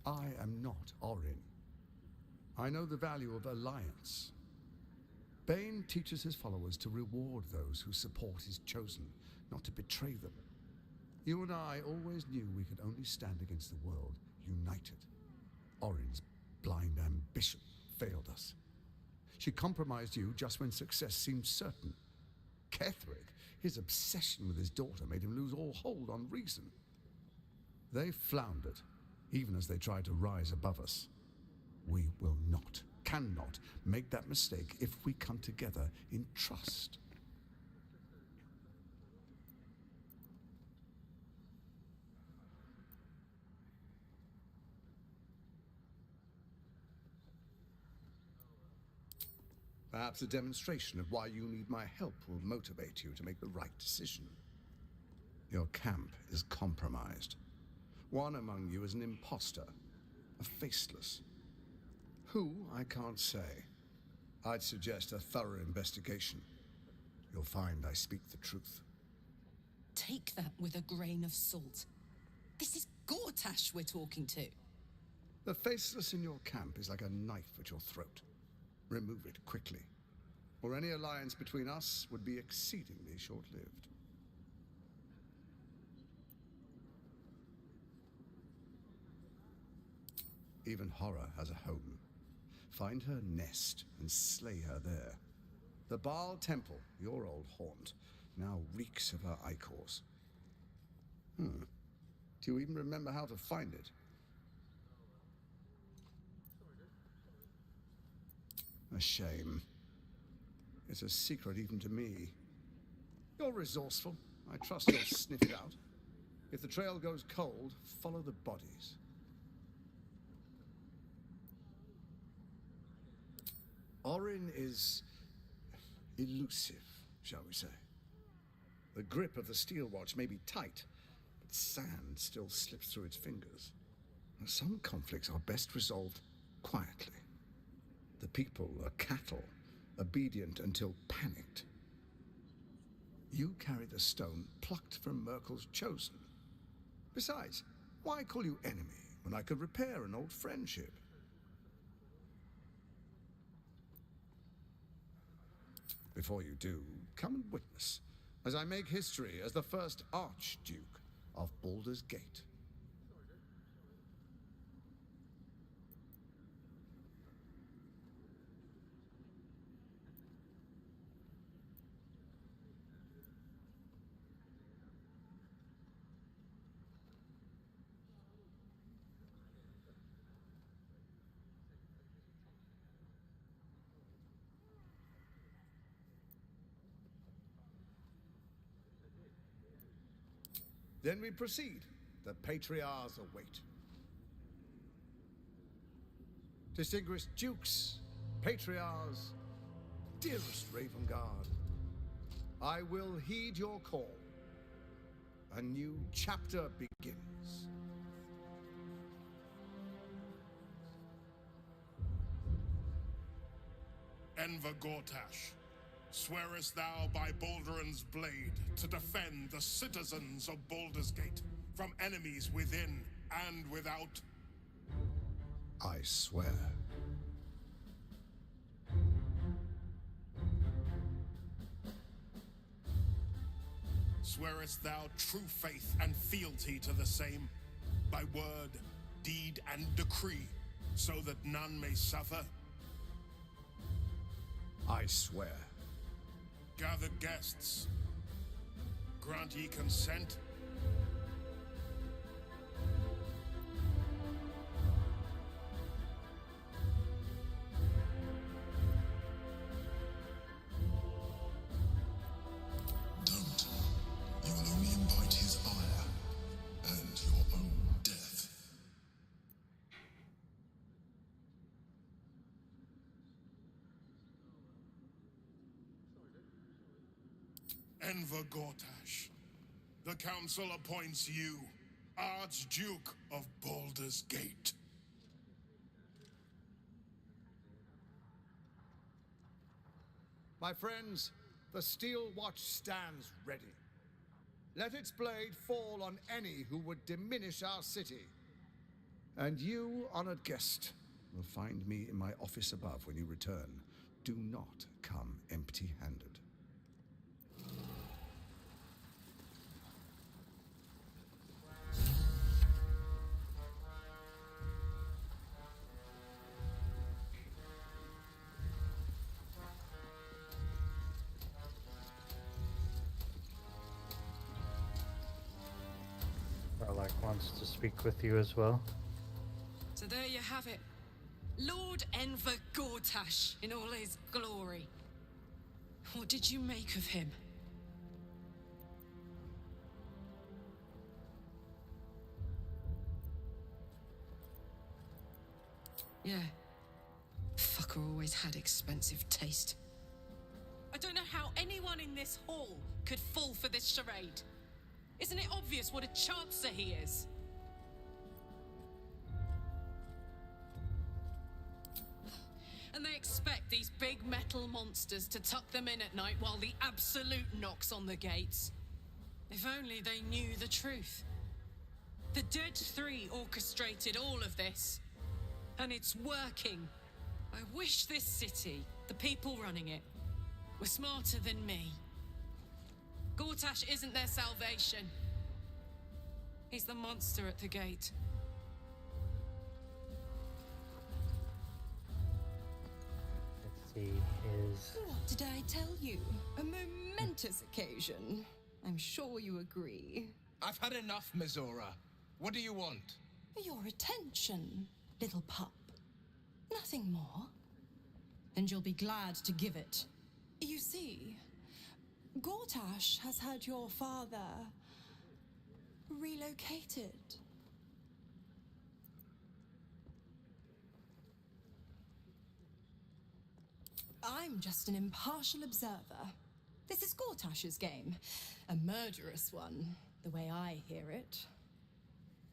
I am not Orin. I know the value of alliance. Bane teaches his followers to reward those who support his chosen, not to betray them. You and I always knew we could only stand against the world united. Orin's blind ambition failed us. She compromised you just when success seemed certain. Ketherick, his obsession with his daughter made him lose all hold on reason. They floundered, even as they tried to rise above us. We will not, cannot, make that mistake if we come together in trust. Perhaps a demonstration of why you need my help will motivate you to make the right decision. Your camp is compromised. One among you is an imposter, a faceless. Who, I can't say. I'd suggest a thorough investigation. You'll find I speak the truth. take that with a grain of salt. This is Gortash we're talking to. The faceless in your camp is like a knife at your throat. Remove it quickly, or any alliance between us would be exceedingly short-lived. Even horror has a home. Find her nest and slay her there. The Baal Temple, your old haunt, now reeks of her ichors. Do you even remember how to find it? A shame. It's a secret even to me. You're resourceful. I trust you'll sniff it out. If the trail goes cold, follow the bodies. Orin is elusive, shall we say. The grip of the steel watch may be tight, but sand still slips through its fingers. Some conflicts are best resolved quietly. The people are cattle, obedient until panicked. You carry the stone plucked from Merkel's chosen. Besides, why call you enemy when I could repair an old friendship? Before you do, come and witness, as I make history as the first Archduke of Baldur's Gate. Then we proceed. The patriarchs await. Distinguished dukes, patriarchs, dearest Raven Guard, I will heed your call. A new chapter begins. Enver Gortash, swearest thou by Balduran's blade to defend the citizens of Baldur's Gate from enemies within and without? I swear. Swearest thou true faith and fealty to the same, by word, deed, and decree, so that none may suffer? I swear. Gather guests. Grant ye consent? Don't. You will only invite his ire and your own death. Enver Gortash, the council appoints you Archduke of Baldur's Gate. My friends, the steel watch stands ready. Let its blade fall on any who would diminish our city. And you, honored guest, will find me in my office above when you return. Do not come empty-handed. Varlak wants to speak with you as well. So there you have it. Lord Enver Gortash in all his glory. What did you make of him? Yeah. Fucker always had expensive taste. I don't know how anyone in this hall could fall for this charade. Isn't it obvious what a chancer he is? And they expect these big metal monsters to tuck them in at night while the Absolute knocks on the gates. If only they knew the truth. The Dead Three orchestrated all of this. And it's working. I wish this city, the people running it, were smarter than me. Gortash isn't their salvation. He's the monster at the gate. Let's see his... What did I tell you? A momentous occasion. I'm sure you agree. I've had enough, Mizora. What do you want? Your attention, little pup. Nothing more. And you'll be glad to give it. You see, Gortash has had your father relocated. I'm just an impartial observer. This is Gortash's game. A murderous one, the way I hear it.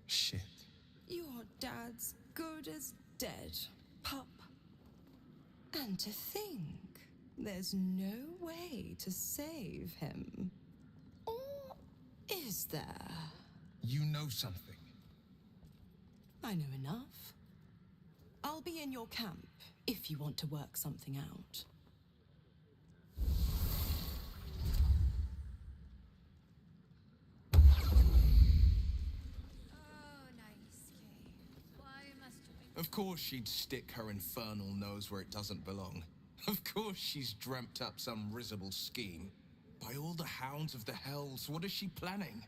Shit. Your dad's good as dead, pup. And to think, there's no way to save him. Or is there? You know something. I know enough. I'll be in your camp if you want to work something out. Of course she'd stick her infernal nose where it doesn't belong. Of course she's dreamt up some risible scheme. By all the hounds of the hells, what is she planning?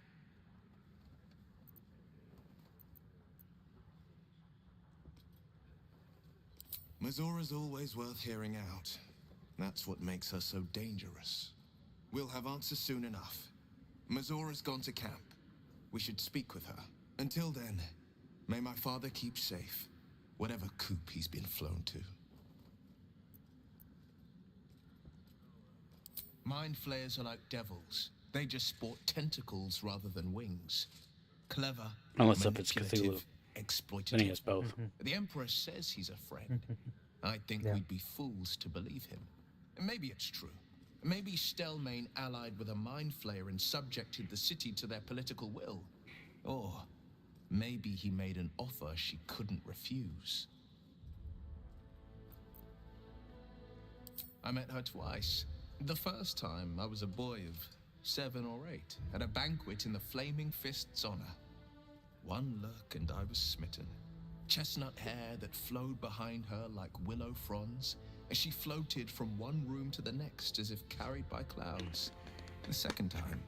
Mizora's always worth hearing out. That's what makes her so dangerous. We'll have answers soon enough. Mizora's gone to camp. We should speak with her. Until then, may my father keep safe. Whatever coop he's been flown to. Mind flayers are like devils. They just sport tentacles rather than wings. Clever, Unless if it's Cthulhu. exploitative. Then he has both. The Emperor says he's a friend. I think we'd be fools to believe him. Maybe it's true. Maybe Stelmane allied with a mind flayer and subjected the city to their political will. Or maybe he made an offer she couldn't refuse. I met her twice. The first time, I was a boy of 7 or 8, at a banquet in the Flaming Fist's honor. One look and I was smitten. Chestnut hair that flowed behind her like willow fronds, as she floated from one room to the next as if carried by clouds. The second time,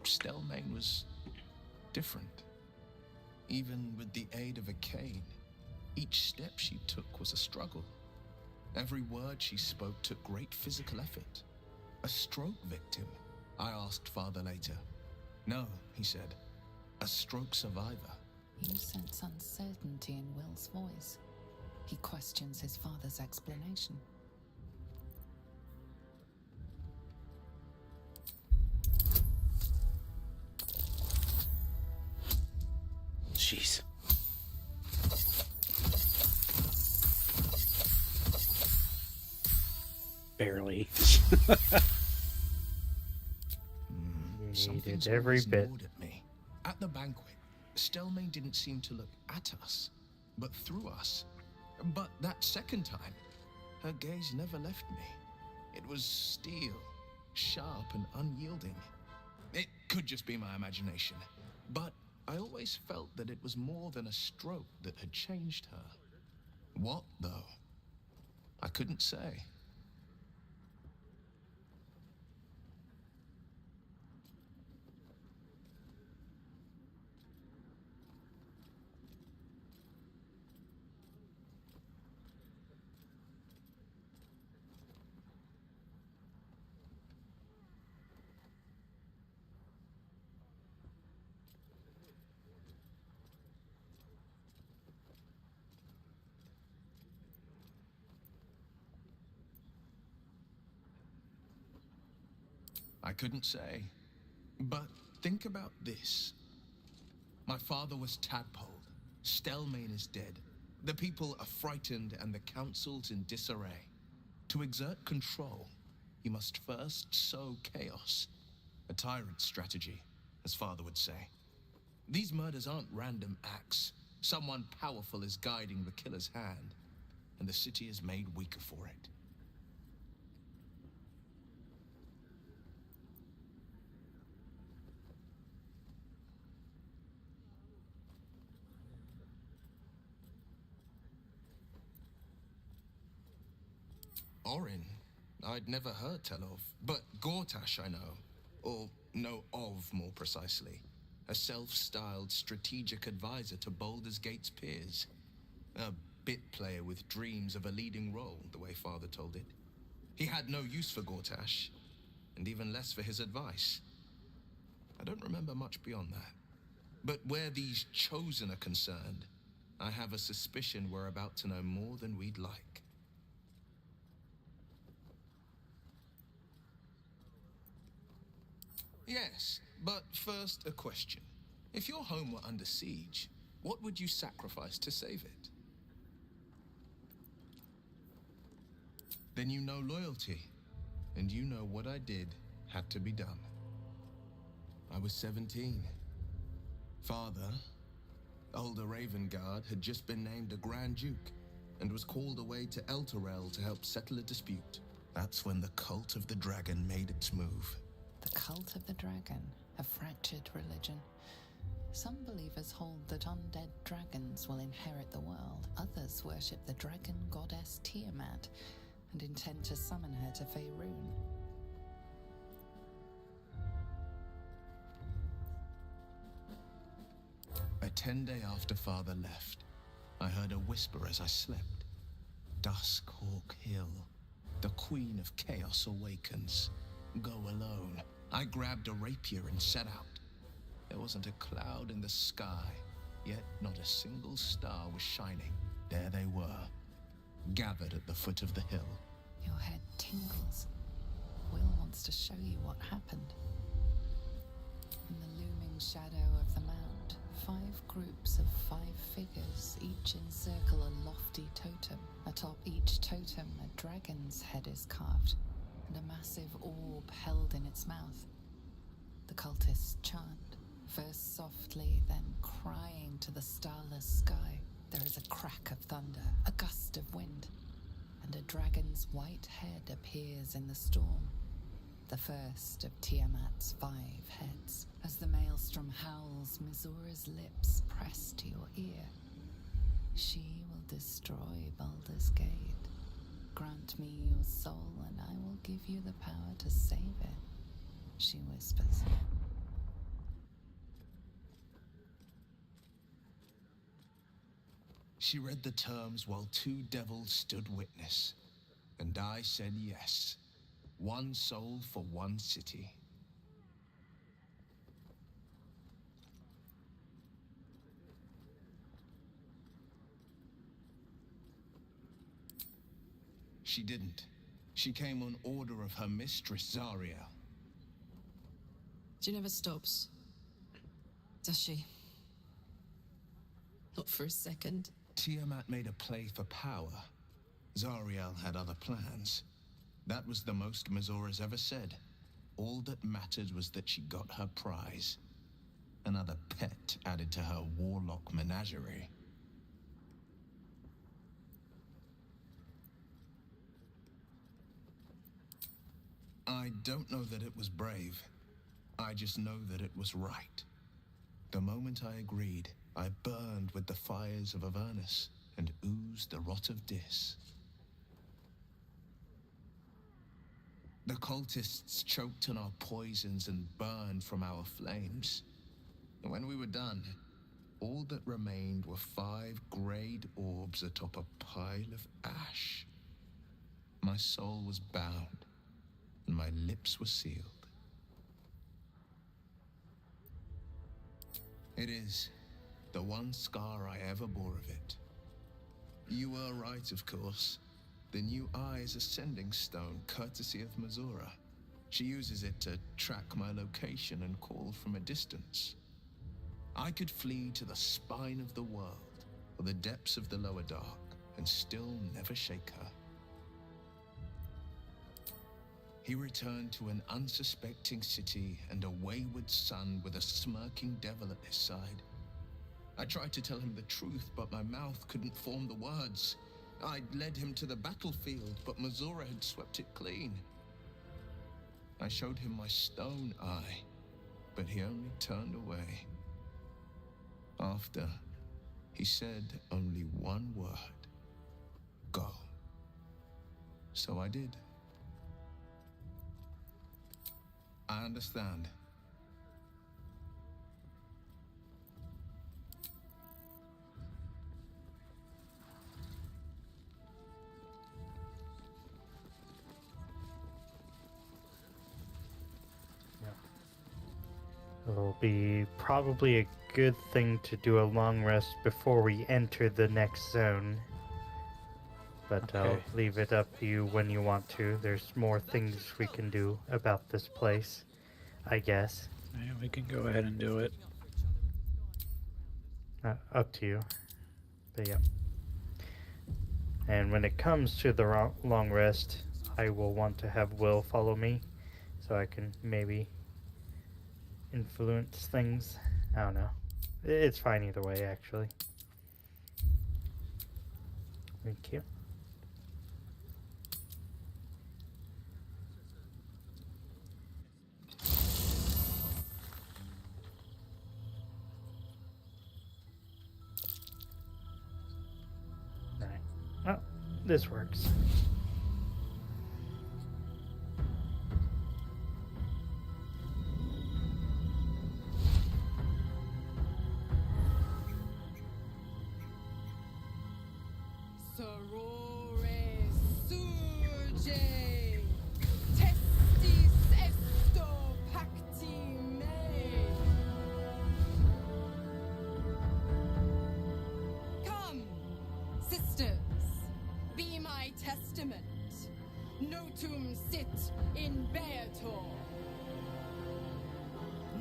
Stelmane was different. Even with the aid of a cane, each step she took was a struggle. Every word she spoke took great physical effort. A stroke victim? I asked father later. No, he said. A stroke survivor. You sense uncertainty in Will's voice. He questions his father's explanation. Jeez. Barely. He did every bit. At me. At the banquet, Stelmane didn't seem to look at us, but through us. But that second time, her gaze never left me. It was steel, sharp and unyielding. It could just be my imagination, but I always felt that it was more than a stroke that had changed her. What, though? I couldn't say. I couldn't say. But think about this. My father was tadpoled. Stelmane is dead. The people are frightened and the council's in disarray. To exert control, you must first sow chaos. A tyrant's strategy. as Father would say. These murders aren't random acts. Someone powerful is guiding the killer's hand, and the city is made weaker for it. Orin, I'd never heard tell of, but Gortash I know, or know of more precisely. A self-styled strategic advisor to Baldur's Gate's peers. A bit player with dreams of a leading role, the way Father told it. He had no use for Gortash, and even less for his advice. I don't remember much beyond that. But where these Chosen are concerned, I have a suspicion we're about to know more than we'd like. Yes, but first a question. If your home were under siege, what would you sacrifice to save it? Then you know loyalty, and you know what I did had to be done. I was 17. Father, older Ravengard, had just been named a Grand Duke and was called away to Elturel to help settle a dispute. That's when the cult of the dragon made its move. The cult of the dragon, a fractured religion. Some believers hold that undead dragons will inherit the world. Others worship the dragon goddess Tiamat and intend to summon her to Faerun. A 10-day after Father left, I heard a whisper as I slept. Duskhawk Hill. The Queen of Chaos awakens. Go alone. I grabbed a rapier and set out. There wasn't a cloud in the sky, yet not a single star was shining. There they were, gathered at the foot of the hill. Your head tingles. Will wants to show you what happened. In the looming shadow of the mound, 5 groups of 5 figures each encircle a lofty totem. Atop each totem, a dragon's head is carved, and a massive orb held in its mouth. The cultists chant, first softly, then crying to the starless sky. There is a crack of thunder, a gust of wind, and a dragon's white head appears in the storm. The first of Tiamat's 5 heads. As the maelstrom howls, Mizura's lips press to your ear. She will destroy Baldur's Gate. Grant me your soul, and I will give you the power to save it, she whispers. She read the terms while 2 devils stood witness, and I said yes. 1 soul for 1 city. She didn't. She came on order of her mistress, Zariel. She never stops, does she? Not for a second. Tiamat made a play for power. Zariel had other plans. That was the most Mizura's ever said. All that mattered was that she got her prize. Another pet added to her warlock menagerie. I don't know that it was brave. I just know that it was right. The moment I agreed, I burned with the fires of Avernus and oozed the rot of Dis. The cultists choked on our poisons and burned from our flames. And when we were done, all that remained were 5 greyed orbs atop a pile of ash. My soul was bound, and my lips were sealed. It is the one scar I ever bore of it. You were right, of course. The new eye is a sending stone, courtesy of Mizura. She uses it to track my location and call from a distance. I could flee to the spine of the world, or the depths of the lower dark, and still never shake her. He returned to an unsuspecting city and a wayward son with a smirking devil at his side. I tried to tell him the truth, but my mouth couldn't form the words. I'd led him to the battlefield, but Mazora had swept it clean. I showed him my stone eye, but he only turned away. After, he said only one word: go. So I did. I understand. It'll be probably a good thing to do a long rest before we enter the next zone. But I'll leave it up to you when you want to. There's more things we can do about this place, I guess. Yeah, we can go ahead and do it. Up to you. But yeah. And when it comes to the long rest, I will want to have Will follow me, so I can maybe influence things. I don't know. It's fine either way, actually. Thank you. Right. Oh, this works. Come, sisters, be my testament. Notum sit in Beator.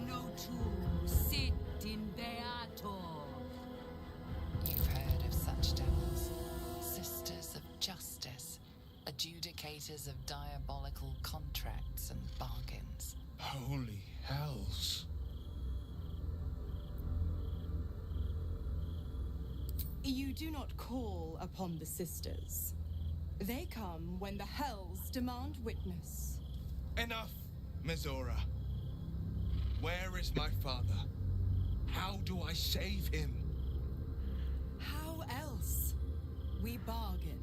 Notum sit in Beator. You've heard of such devils. Sisters of justice. Adjudicators of diabolical contracts and bargains. Holy hells. You do not call upon the sisters. They come when the hells demand witness. Enough, Mazora. Where is my father? How do I save him? How else? We bargain.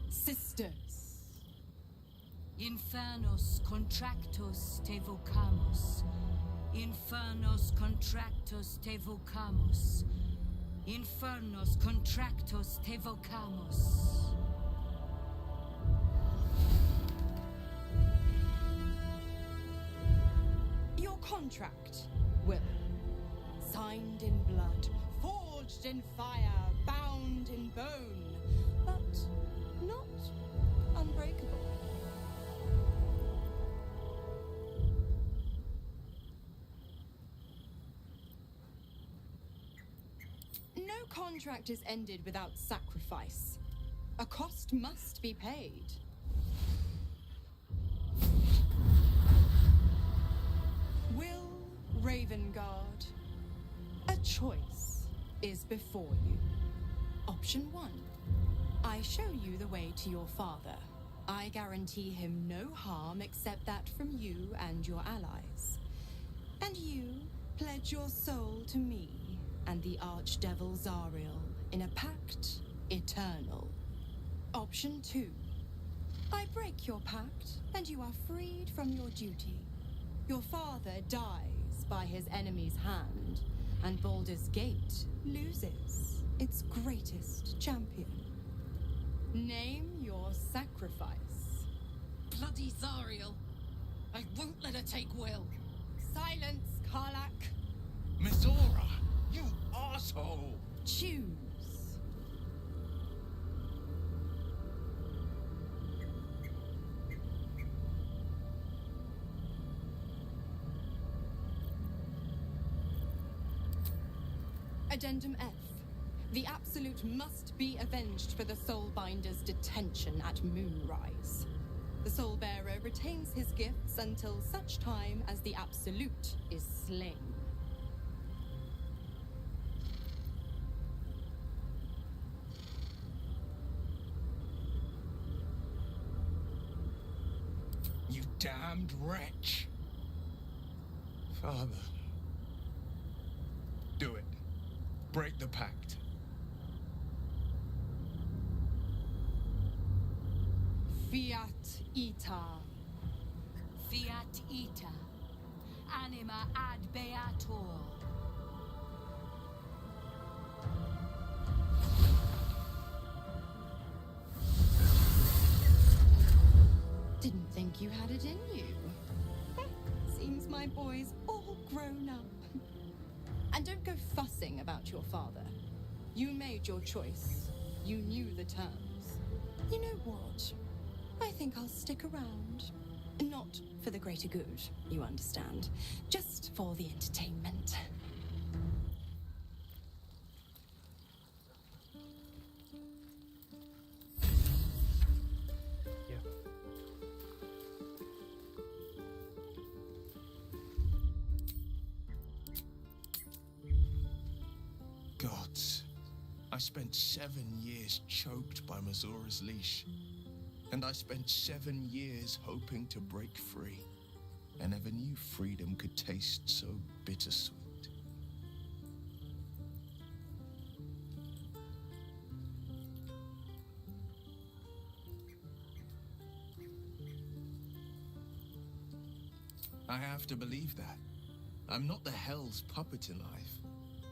Sisters. Infernos contractos te vocamos. Infernos contractos te vocamos. Infernos contractos te vocamos. Your contract, Will. Signed in blood, forged in fire, bound in bone, but not unbreakable. No contract is ended without sacrifice. A cost must be paid. Will Ravengard, a choice is before you. Option 1. I show you the way to your father. I guarantee him no harm except that from you and your allies. And you pledge your soul to me and the archdevil Zariel in a pact eternal. Option 2. I break your pact and you are freed from your duty. Your father dies by his enemy's hand, and Baldur's Gate loses its greatest champion. Name your sacrifice. Bloody Zariel. I won't let her take Will. Silence, Karlak. Mazora, you asshole! Choose. Addendum F. The Absolute must be avenged for the Soulbinder's detention at Moonrise. The Soul Bearer retains his gifts until such time as the Absolute is slain. You damned wretch. Father. Do it. Break the pact. Fiat Ita. Fiat Ita. Anima ad beator. Didn't think you had it in you. Seems my boy's all grown up. And don't go fussing about your father. You made your choice. You knew the terms. You know what? I think I'll stick around. Not for the greater good, you understand. Just for the entertainment. Gods, I spent 7 years choked by Mazora's leash. And I spent 7 years hoping to break free. I never knew freedom could taste so bittersweet. I have to believe that. I'm not the Hell's puppet in life,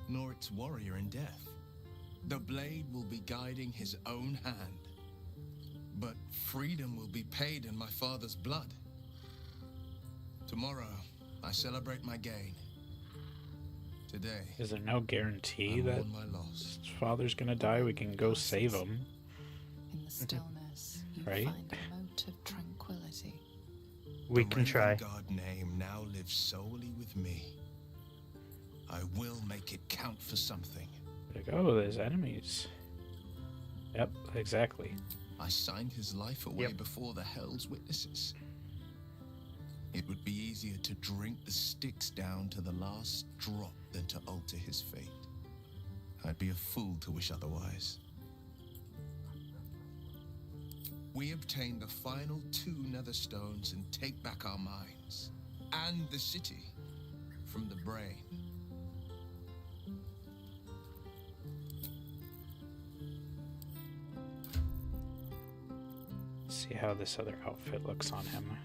nor its warrior in death. The blade will be guiding his own hand. But freedom will be paid in my father's blood. Tomorrow, I celebrate my gain. Today, Is there no guarantee I that mourn my loss. his father's gonna die? We can go save him. In the stillness, you Right? find a mote of tranquility. We can try. The God name now lives solely with me. I will make it count for something. Like, oh, there's enemies. Yep, exactly. I signed his life away before the Hell's witnesses. It would be easier to drink the sticks down to the last drop than to alter his fate. I'd be a fool to wish otherwise. We obtain the final 2 nether stones and take back our minds and the city from the brain. See how this other outfit looks on him.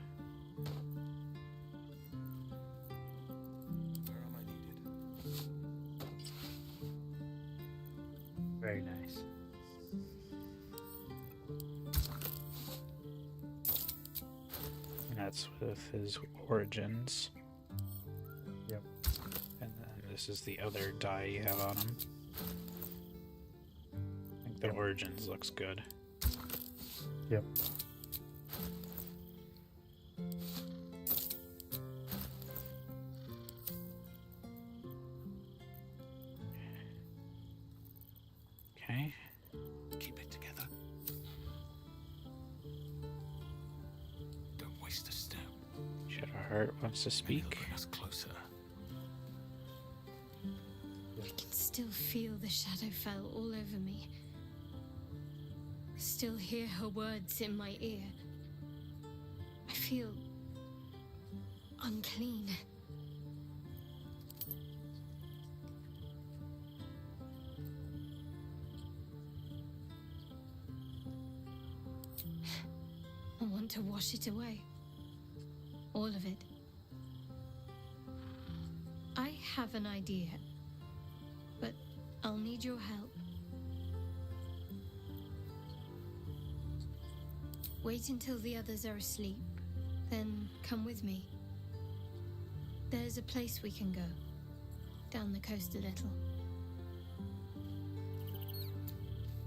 Very nice. And that's with his origins. Yep. And then this is the other dye you have on him. I think the origins looks good. Yep. Okay. Keep it together. Don't waste a step. Shadowheart wants to speak. Bring us closer. I can still feel the Shadowfell all over me. Still hear her words in my ear. I feel unclean. I want to wash it away. All of it. I have an idea, but I'll need your help. Wait until the others are asleep, then come with me. There's a place we can go. Down the coast a little.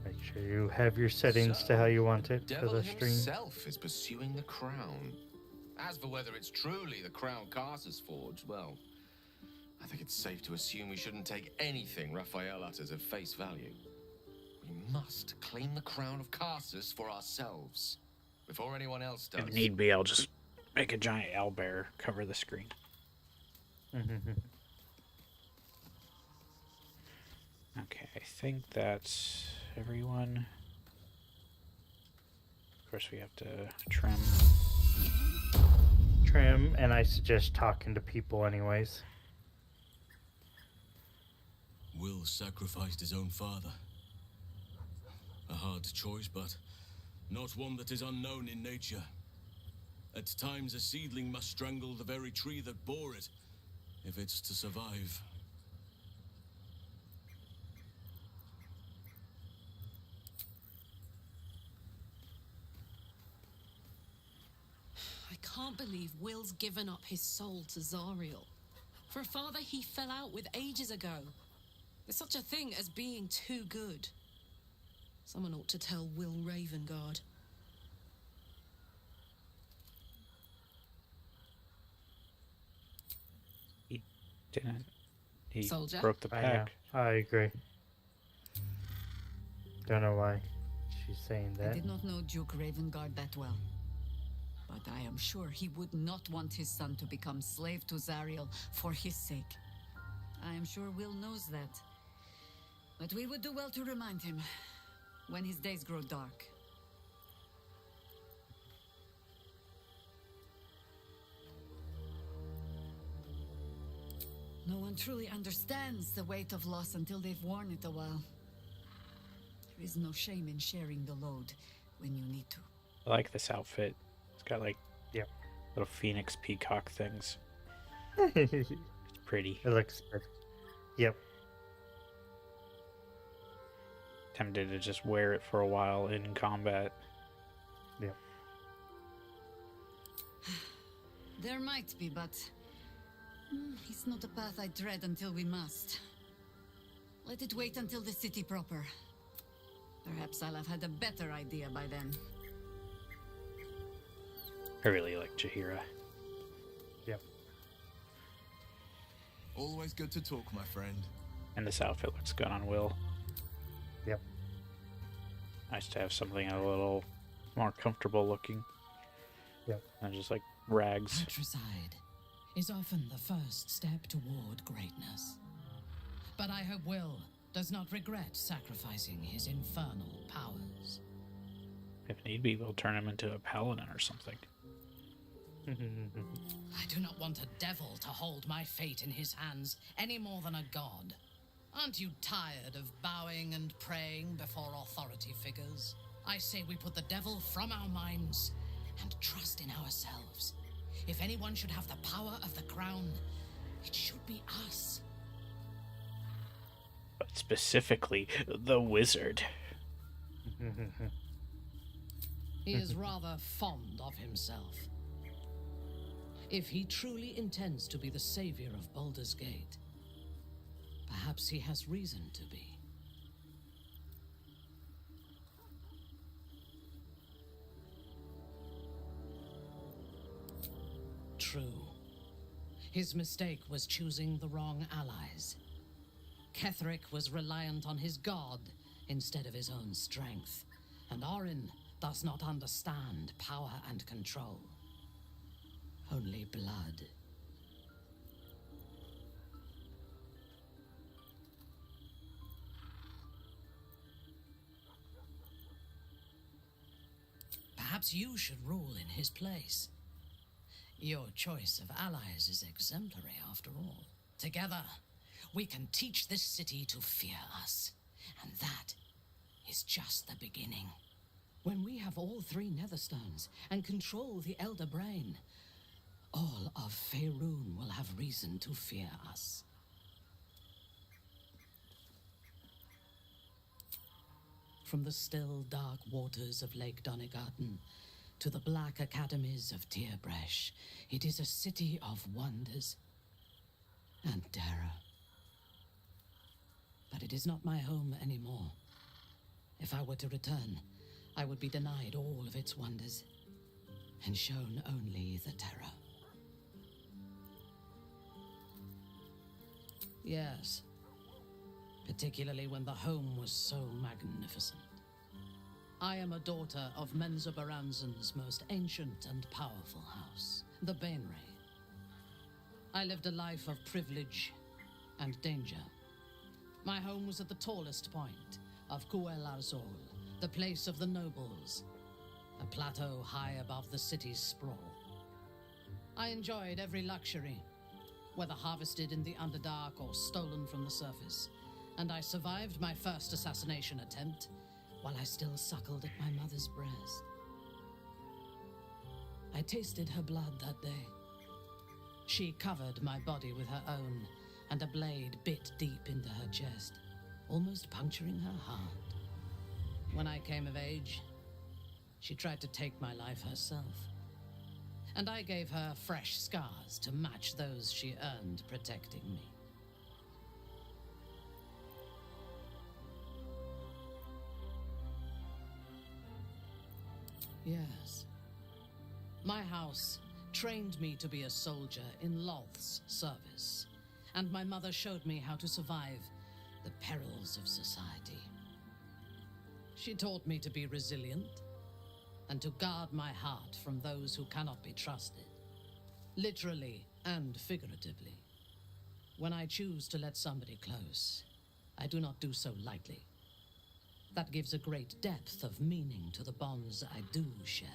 Make sure you have your settings to how you want it for Devil the stream. himself is pursuing the crown. As for whether it's truly the crown Carter's forged, well, I think it's safe to assume we shouldn't take anything Raphael utters at face value. We must claim the crown of Carsus for ourselves. before anyone else does. If need be, I'll just make a giant owlbear cover the screen. Okay, I think that's everyone. Of course, we have to trim. Trim, and I suggest talking to people anyways. Will sacrificed his own father. A hard choice, but not one that is unknown in nature. At times, a seedling must strangle the very tree that bore it, if it's to survive. I can't believe Will's given up his soul to Zariel. For a father he fell out with ages ago. There's such a thing as being too good. Someone ought to tell Will Ravengard. He didn't. He Soldier? broke the pact. I agree. Don't know why she's saying I that. did not know Duke Ravengard that well. But I am sure he would not want his son to become slave to Zariel for his sake. I am sure Will knows that. But we would do well to remind him when his days grow dark. No one truly understands the weight of loss until they've worn it a while. There is no shame in sharing the load when you need to. I like this outfit. It's got like little phoenix peacock things. It's pretty. It looks good. Yep. Tempted to just wear it for a while in combat. Yep. There might be, but it's not a path I tread until we must. Let it wait until the city proper. Perhaps I'll have had a better idea by then. I really like Jaheira. Yep. Always good to talk, my friend. And this outfit looks good on Will. Yep. Nice to have something a little more comfortable looking. Yep. And just like rags. Patricide is often the first step toward greatness. But I hope Will does not regret sacrificing his infernal powers. If need be, we'll turn him into a paladin or something. I do not want a devil to hold my fate in his hands any more than a god. Aren't you tired of bowing and praying before authority figures? I say we put the devil from our minds and trust in ourselves. If anyone should have the power of the crown, it should be us. But specifically, the wizard. He is rather fond of himself. If he truly intends to be the savior of Baldur's Gate, perhaps he has reason to be. True. His mistake was choosing the wrong allies. Ketheric was reliant on his god instead of his own strength, and Orin does not understand power and control. Only blood. Perhaps you should rule in his place. Your choice of allies is exemplary, after all. Together, we can teach this city to fear us. And that is just the beginning. When we have all three Netherstones and control the Elder Brain, all of Faerun will have reason to fear us. From the still, dark waters of Lake Donegarten to the black academies of Tierbresh, it is a city of wonders and terror. But it is not my home anymore. If I were to return, I would be denied all of its wonders and shown only the terror. Yes, particularly when the home was so magnificent. I am a daughter of Menza Baranzan's most ancient and powerful house, the Bainray. I lived a life of privilege and danger. My home was at the tallest point of Kuel Arzol, the place of the nobles, a plateau high above the city's sprawl. I enjoyed every luxury, whether harvested in the Underdark or stolen from the surface, and I survived my first assassination attempt while I still suckled at my mother's breast. I tasted her blood that day. She covered my body with her own, and a blade bit deep into her chest, almost puncturing her heart. When I came of age, she tried to take my life herself, and I gave her fresh scars to match those she earned protecting me. Yes. My house trained me to be a soldier in Loth's service, and my mother showed me how to survive the perils of society. She taught me to be resilient and to guard my heart from those who cannot be trusted, literally and figuratively. When I choose to let somebody close, I do not do so lightly. That gives a great depth of meaning to the bonds I do share.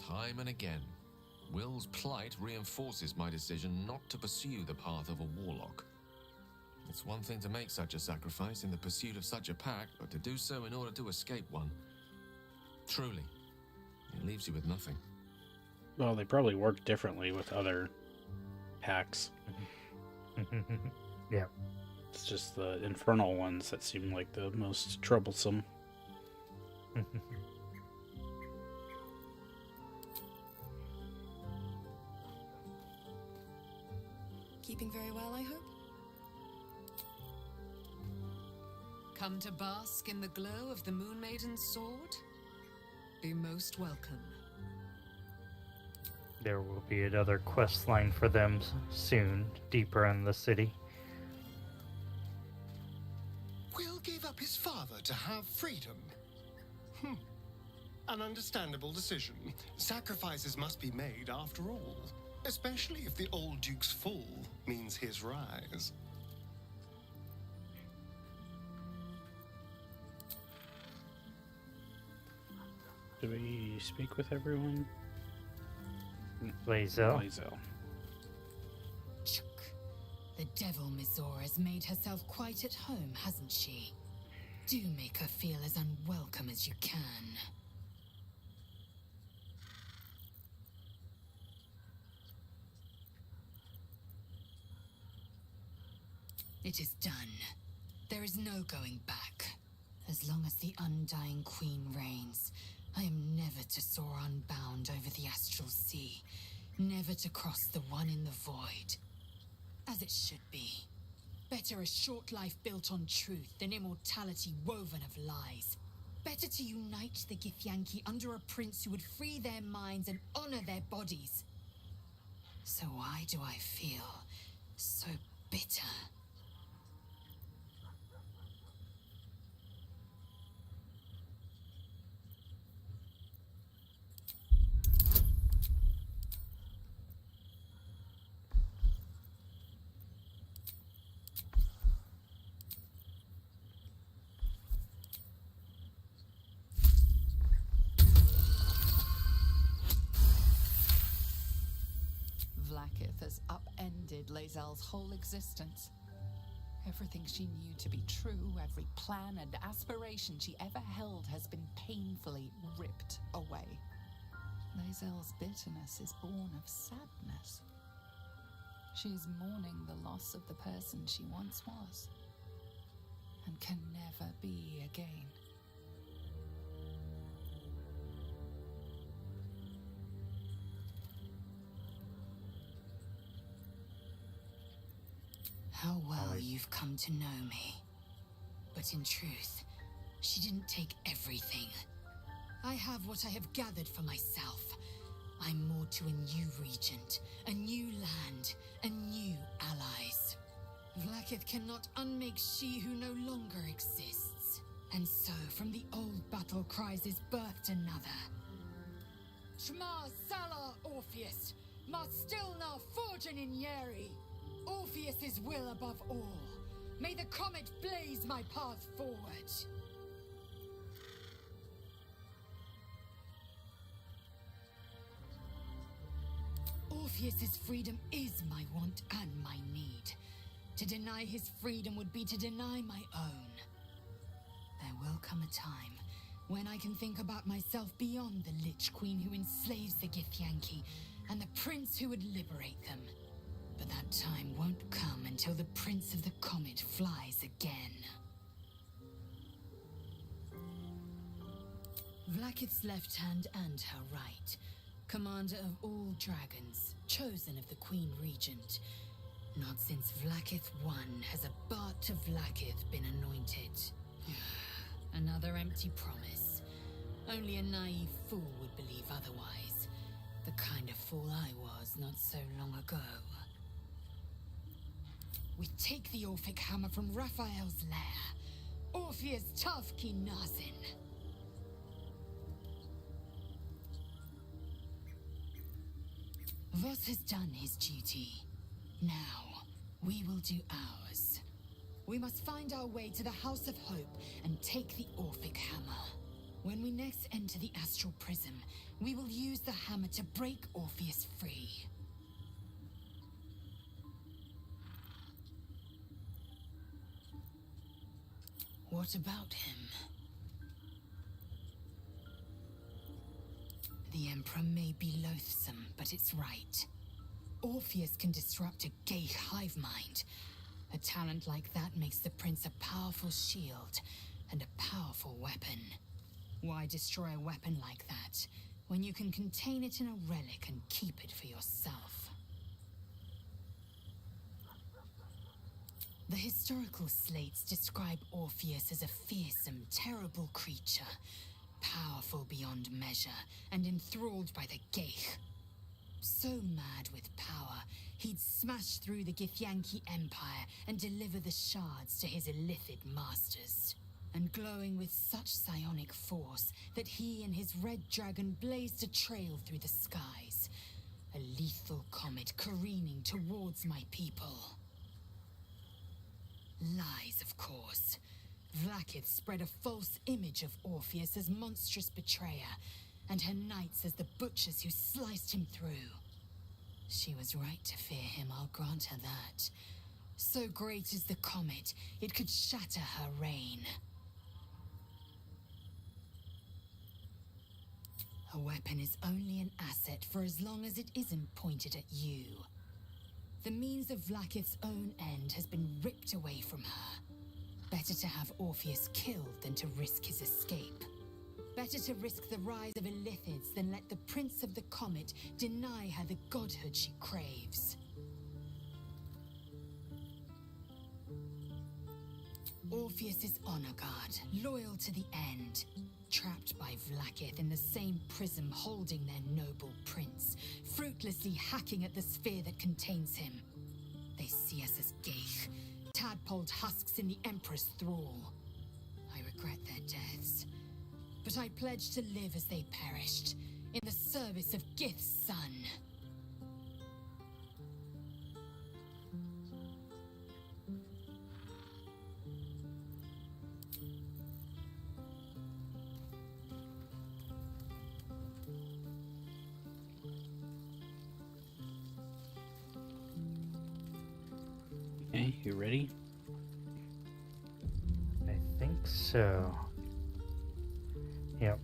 Time and again, Will's plight reinforces my decision not to pursue the path of a warlock. It's one thing to make such a sacrifice in the pursuit of such a pact, but to do so in order to escape one. Truly, it leaves you with nothing. Well, they probably work differently with other packs. Yeah. It's just the infernal ones that seem like the most troublesome. Keeping very well, I hope? Come to bask in the glow of the Moon Maiden's sword? Be most welcome. There will be another quest line for them soon, deeper in the city. Will gave up his father to have freedom. An understandable decision. Sacrifices must be made after all, especially if the old Duke's fall means his rise. Do we speak with everyone? Lae'zel. The devil Mizora has made herself quite at home, hasn't she? Do make her feel as unwelcome as you can. It is done. There is no going back. As long as the Undying Queen reigns, I am never to soar unbound over the astral sea, never to cross the one in the void. As it should be. Better a short life built on truth than immortality woven of lies. Better to unite the Githyanki under a prince who would free their minds and honor their bodies. So why do I feel so bitter? Vlaakith has upended Lae'zel's whole existence. Everything she knew to be true, every plan and aspiration she ever held has been painfully ripped away. Lae'zel's bitterness is born of sadness. She is mourning the loss of the person she once was, and can never be again. How well you've come to know me. But in truth, she didn't take everything. I have what I have gathered for myself. I'm moored to a new regent, a new land, and new allies. Vlaakith cannot unmake she who no longer exists. And so, from the old battle cries is birthed another. Shema Salah Orpheus, Ma Stilna Forgin in Yeri. Orpheus's will above all. May the comet blaze my path forward. Orpheus's freedom is my want and my need. To deny his freedom would be to deny my own. There will come a time when I can think about myself beyond the Lich Queen who enslaves the Githyanki and the prince who would liberate them. But that time won't come until the Prince of the Comet flies again. Vlaakith's left hand and her right. Commander of all dragons, chosen of the Queen Regent. Not since Vlaakith I has a Bart of Vlaakith been anointed. Another empty promise. Only a naive fool would believe otherwise. The kind of fool I was not so long ago. We take the Orphic hammer from Raphael's lair. Orpheus Tavki Nazin. Voss has done his duty. Now, we will do ours. We must find our way to the House of Hope and take the Orphic hammer. When we next enter the Astral Prism, we will use the hammer to break Orpheus free. What about him? The Emperor may be loathsome, but it's right. Orpheus can disrupt a gay hive mind. A talent like that makes the Prince a powerful shield and a powerful weapon. Why destroy a weapon like that when you can contain it in a relic and keep it for yourself? The historical slates describe Orpheus as a fearsome, terrible creature, powerful beyond measure and enthralled by the Geich. So mad with power, he'd smash through the Githyanki Empire and deliver the shards to his illithid masters. And glowing with such psionic force that he and his red dragon blazed a trail through the skies. A lethal comet careening towards my people. Lies, of course. Vlaakith spread a false image of Orpheus as monstrous betrayer, and her knights as the butchers who sliced him through. She was right to fear him, I'll grant her that. So great is the comet, it could shatter her reign. A weapon is only an asset for as long as it isn't pointed at you. The means of Vlaakith's own end has been ripped away from her. Better to have Orpheus killed than to risk his escape. Better to risk the rise of illithids than let the Prince of the Comet deny her the godhood she craves. Orpheus is honor guard, loyal to the end. Trapped by Vlaakith in the same prism holding their noble prince, fruitlessly hacking at the sphere that contains him. They see us as Geich, tadpoled husks in the Emperor's thrall. I regret their deaths, but I pledge to live as they perished, in the service of Gith's son. Okay, you ready? I think so. Yep.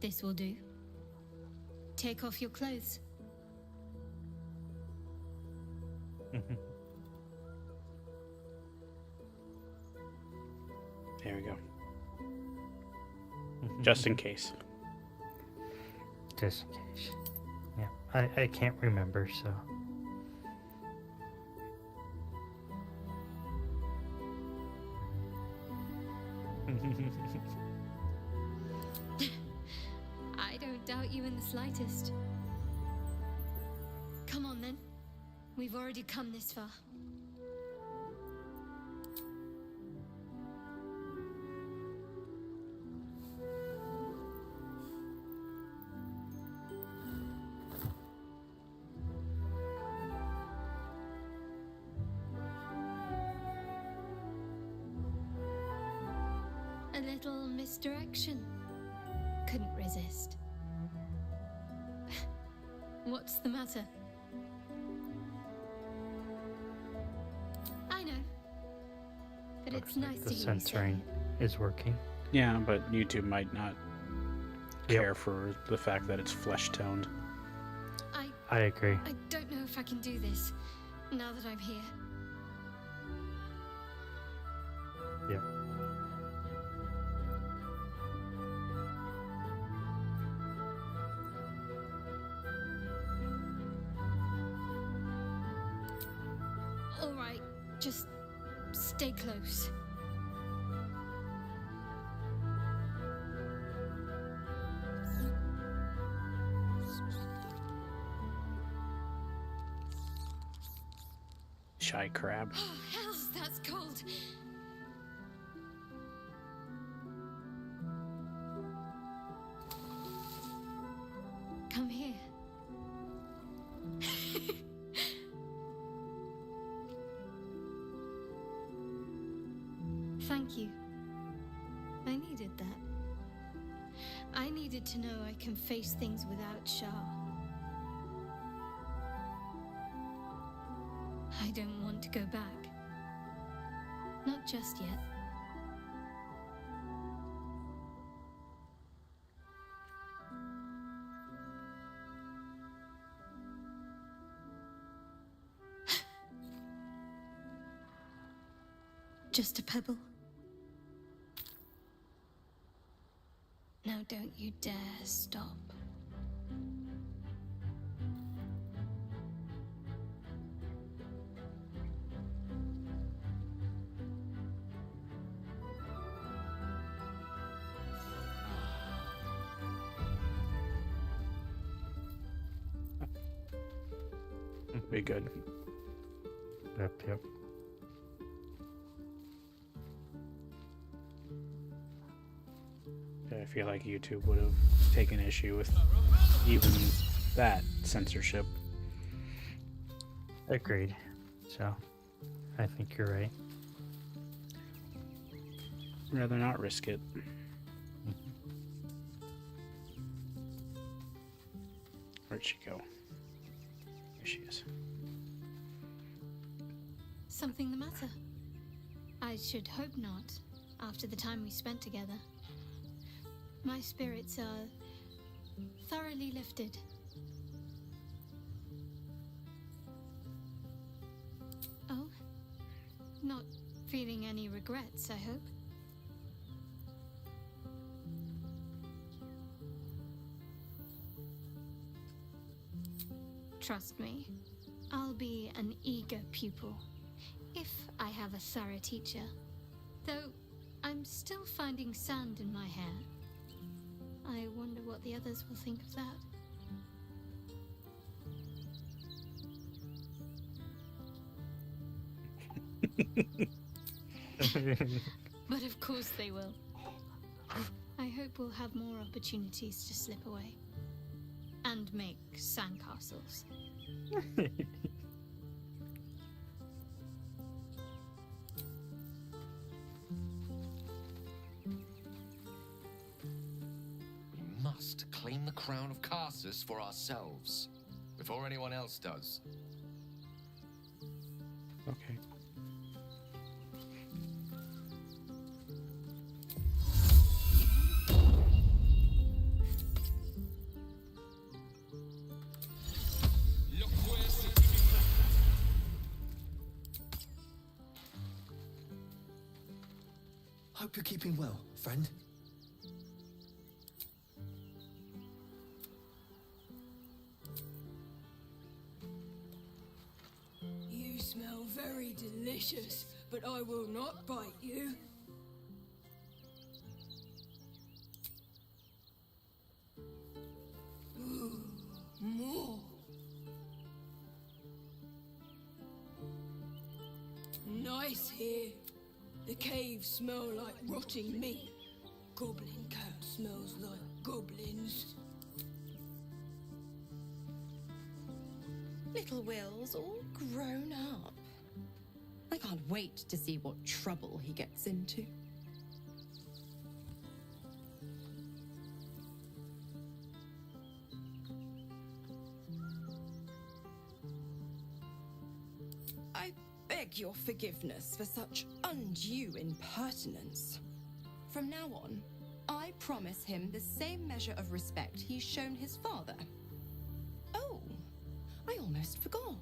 This will do. Take off your clothes. There we go. Just in case. Just in case. Yeah, I can't remember, so. I don't doubt you in the slightest. Come on then. We've already come this far. A little misdirection. Couldn't resist. What's the matter? I know. But Looks it's like nice the to hear you say censoring is working. Yeah, but YouTube might not care for the fact that it's flesh toned. I agree. I don't know if I can do this now that I'm here. Yep. All right, just stay close. Shy crab. Oh, hells, that's cold. Come here. Thank you. I needed that. I needed to know I can face things without Shah. I don't want to go back. Not just yet. Just a pebble. Now don't you dare stop. Be good. Yep. I feel like YouTube would have taken issue with even that censorship. Agreed. So, I think you're right. Rather not risk it. Where'd she go? There she is. Something the matter? I should hope not, after the time we spent together. My spirits are thoroughly lifted. Oh? Not feeling any regrets, I hope? Trust me, I'll be an eager pupil, if I have a thorough teacher. Though, I'm still finding sand in my hair. I wonder what the others will think of that. But of course they will. I hope we'll have more opportunities to slip away. And make sandcastles. We must claim the crown of Karsus for ourselves, before anyone else does. Okay. Hope you're keeping well, friend. You smell very delicious, but I will not bite you. Ooh, more. Nice here. The caves smell like rotting meat. Goblin cat smells like goblins. Little Will's all grown up. I can't wait to see what trouble he gets into. I beg your forgiveness for such undue impertinence. From now on, I promise him the same measure of respect he's shown his father. Oh, I almost forgot.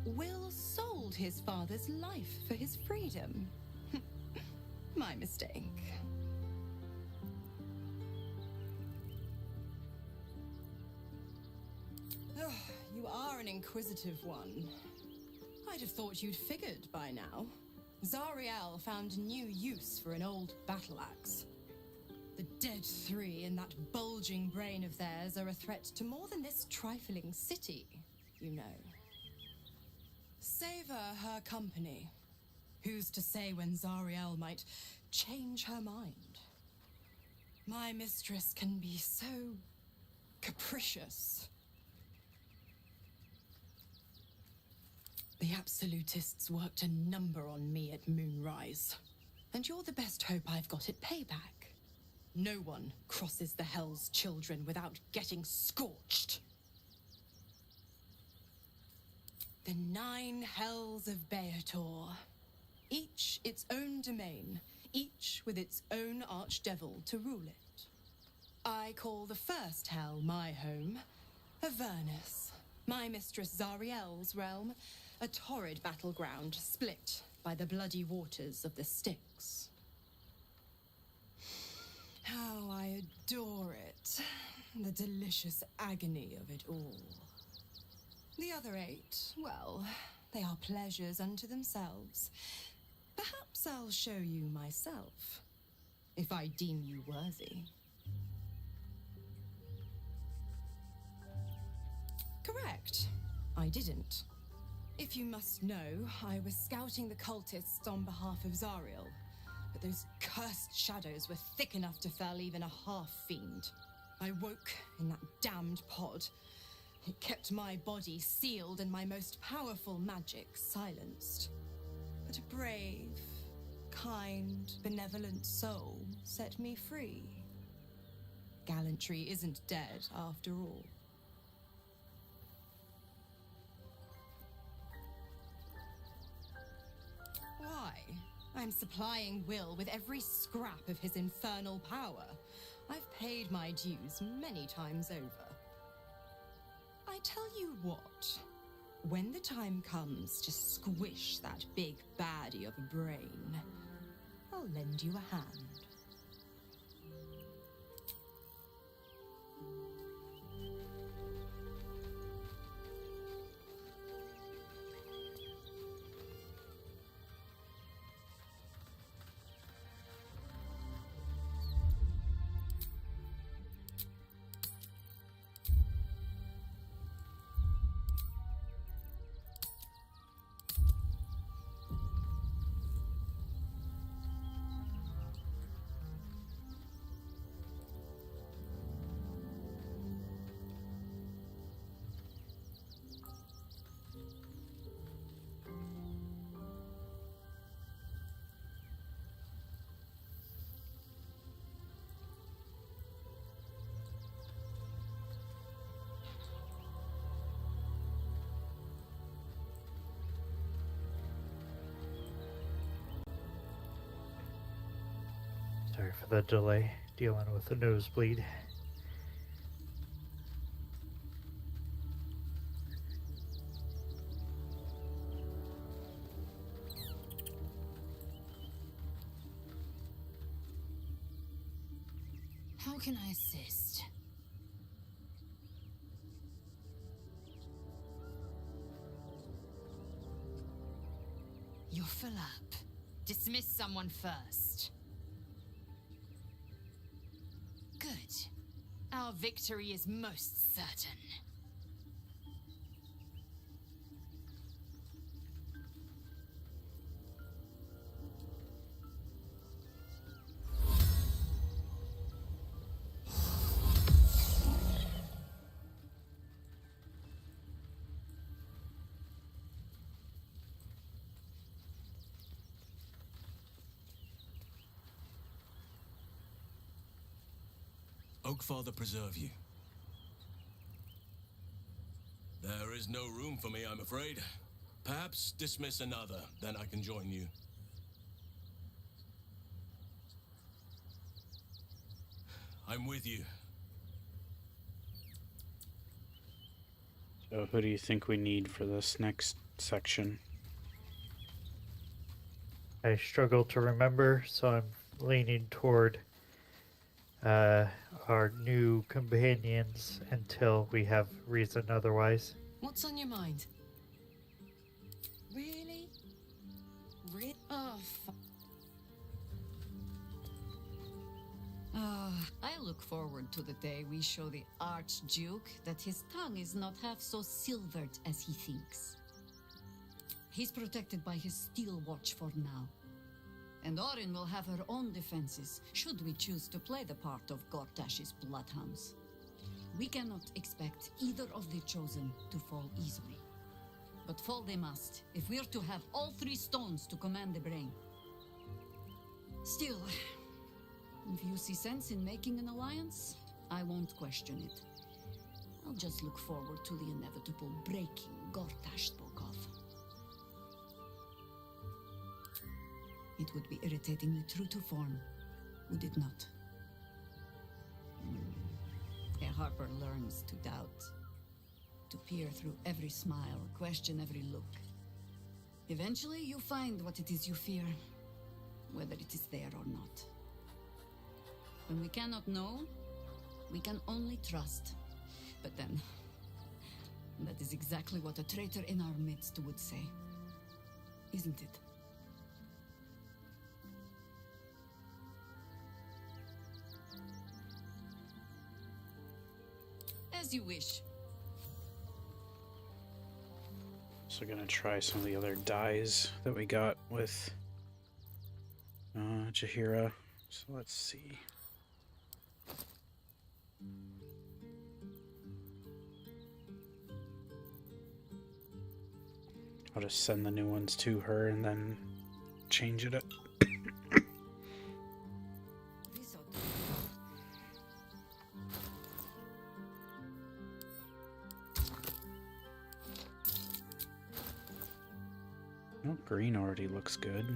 Will sold his father's life for his freedom. My mistake. Oh, you are an inquisitive one. I'd have thought you'd figured by now. Zariel found new use for an old battle axe. The dead three in that bulging brain of theirs are a threat to more than this trifling city, you know. Savor her company. Who's to say when Zariel might change her mind? My mistress can be so capricious. The Absolutists worked a number on me at Moonrise, and you're the best hope I've got at payback. No one crosses the Hell's Children without getting scorched. The 9 Hells of Beator, each its own domain, each with its own archdevil to rule it. I call the first hell my home, Avernus, my mistress Zariel's realm, a torrid battleground split by the bloody waters of the Styx. How I adore it, the delicious agony of it all. The other 8, well, they are pleasures unto themselves. Perhaps I'll show you myself, if I deem you worthy. Correct. I didn't. If you must know, I was scouting the cultists on behalf of Zariel, but those cursed shadows were thick enough to fell even a half-fiend. I woke in that damned pod. It kept my body sealed and my most powerful magic silenced. But a brave, kind, benevolent soul set me free. Gallantry isn't dead after all. Why? I'm supplying Will with every scrap of his infernal power. I've paid my dues many times over. I tell you what, when the time comes to squish that big baddie of a brain, I'll lend you a hand. Sorry for the delay, dealing with a nosebleed. How can I assist? You're full up. Dismiss someone first. Good. Our victory is most certain. Oakfather preserve you. There is no room for me, I'm afraid. Perhaps dismiss another, then I can join you. I'm with you. So who do you think we need for this next section? I struggle to remember, so I'm leaning toward our new companions until we have reason otherwise. What's on your mind? Really? Oh, I look forward to the day we show the Archduke that his tongue is not half so silvered as he thinks. He's protected by his steel watch for now. And Orin will have her own defenses, should we choose to play the part of Gortash's bloodhounds. We cannot expect either of the chosen to fall easily. But fall they must, if we're to have all three stones to command the brain. Still, if you see sense in making an alliance, I won't question it. I'll just look forward to the inevitable breaking Gortash spoke of. It would be irritatingly true to form, would it not? A Harper learns to doubt, to peer through every smile, question every look. Eventually, you find what it is you fear, whether it is there or not. When we cannot know, we can only trust. But then, that is exactly what a traitor in our midst would say, isn't it? As you wish. So gonna try some of the other dyes that we got with Jaheira. So let's see. I'll just send the new ones to her and then change it up. Oh, green already looks good.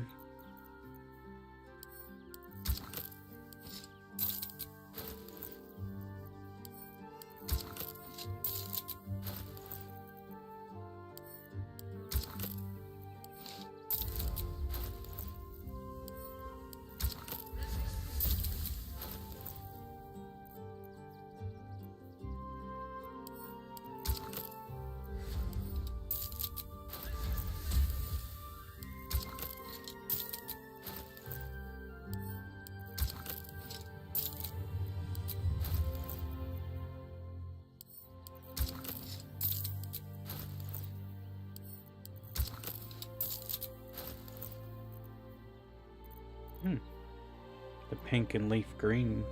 The pink and leaf green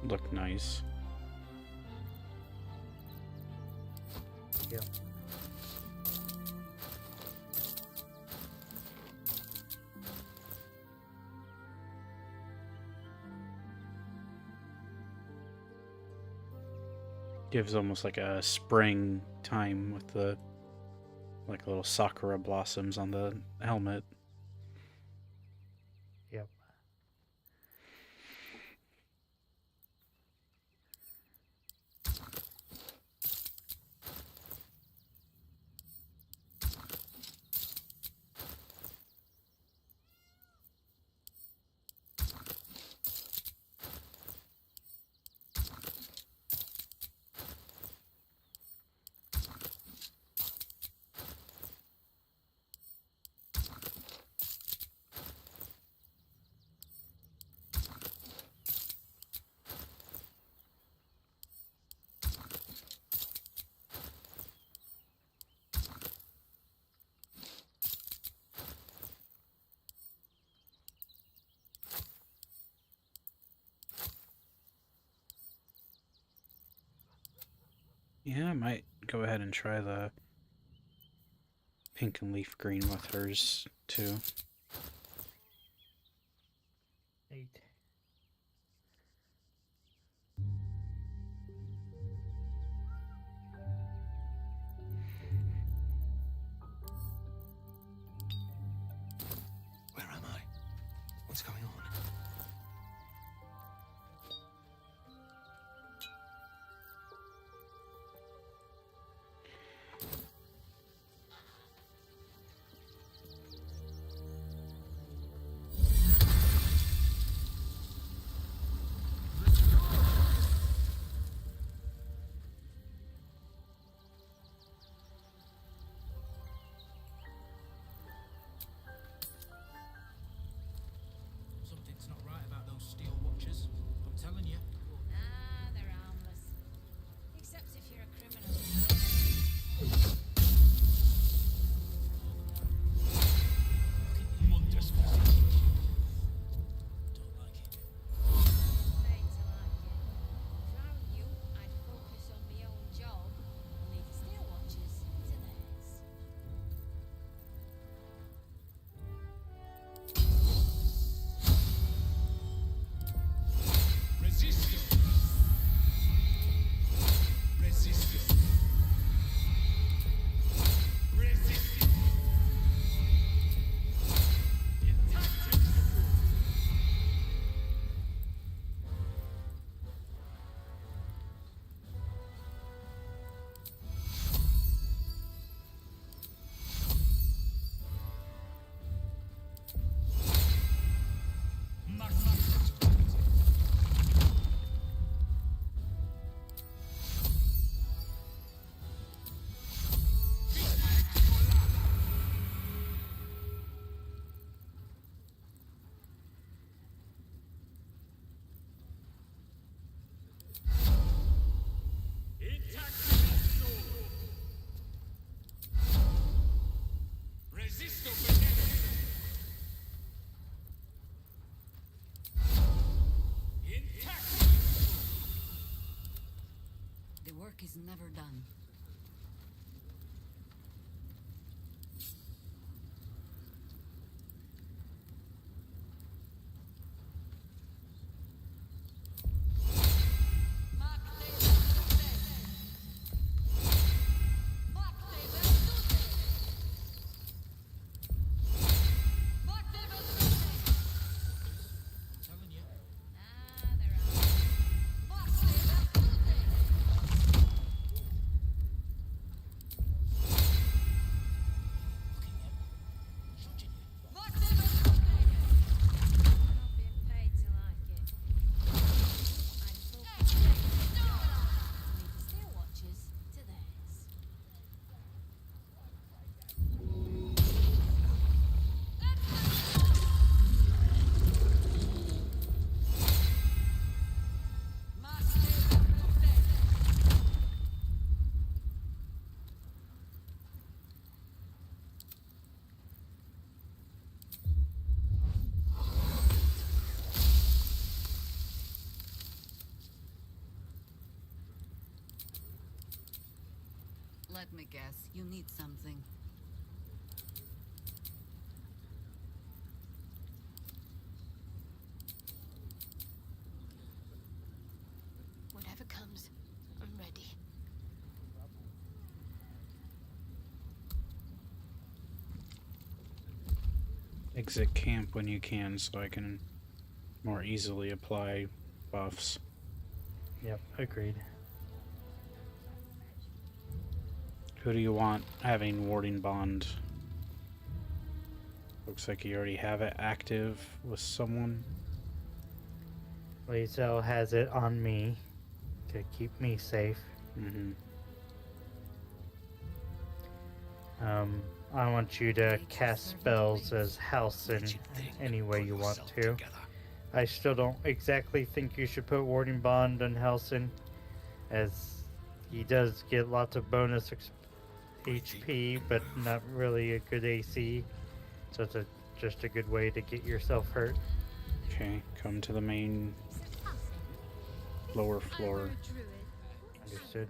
look nice. Yeah. Gives almost like a spring time with the like little sakura blossoms on the helmet. Yep. Yeah, I might go ahead and try the pink and leaf green with hers too. 8. Where am I? What's going on? Something's not right about those steel watchers. I'm telling you. Ah, they're harmless. Except if you're a criminal. Montes. Don't like it. Paid to like it. If I were you, I'd focus on my own job and leave the steel watchers to theirs. Resisto. Resisto. Resisto. Resisto. The work is never done. Telling you. Ah, they're harmless. Not being paid to like it. I'd focus on my job and leave the steel watchers to theirs. Let me guess, you need something. Whatever comes, I'm ready. Exit camp when you can so I can more easily apply buffs. Yep, agreed. Who do you want having warding bond? Looks like you already have it active with someone. Lazel has it on me to keep me safe. Mm-hmm. I want you to cast spells as Halcyon any way you want to. I still don't exactly think you should put Warding Bond on Halcyon, as he does get lots of bonus HP, but not really a good AC. So it's just a good way to get yourself hurt. Okay, come to the main lower floor. Understood.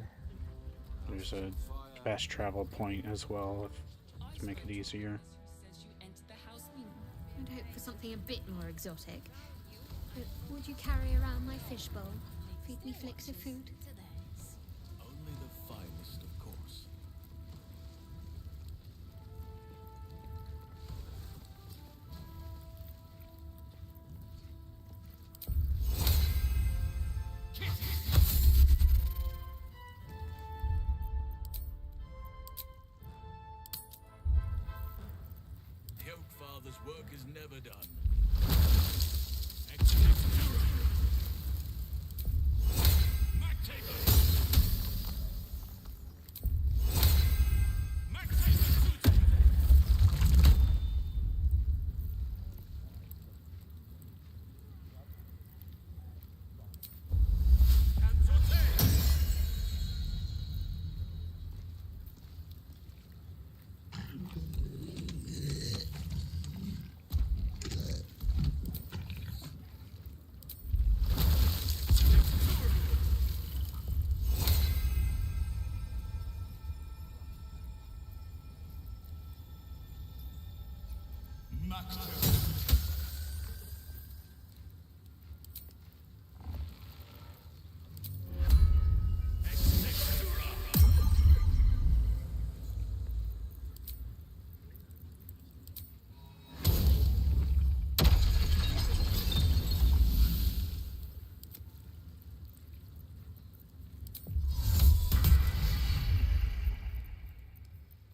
There's a fast travel point as well to make it easier. I'd hope for something a bit more exotic. But would you carry around my fishbowl? Feed me flicks of food? Only the finest, of course. The Oak Father's work is never done.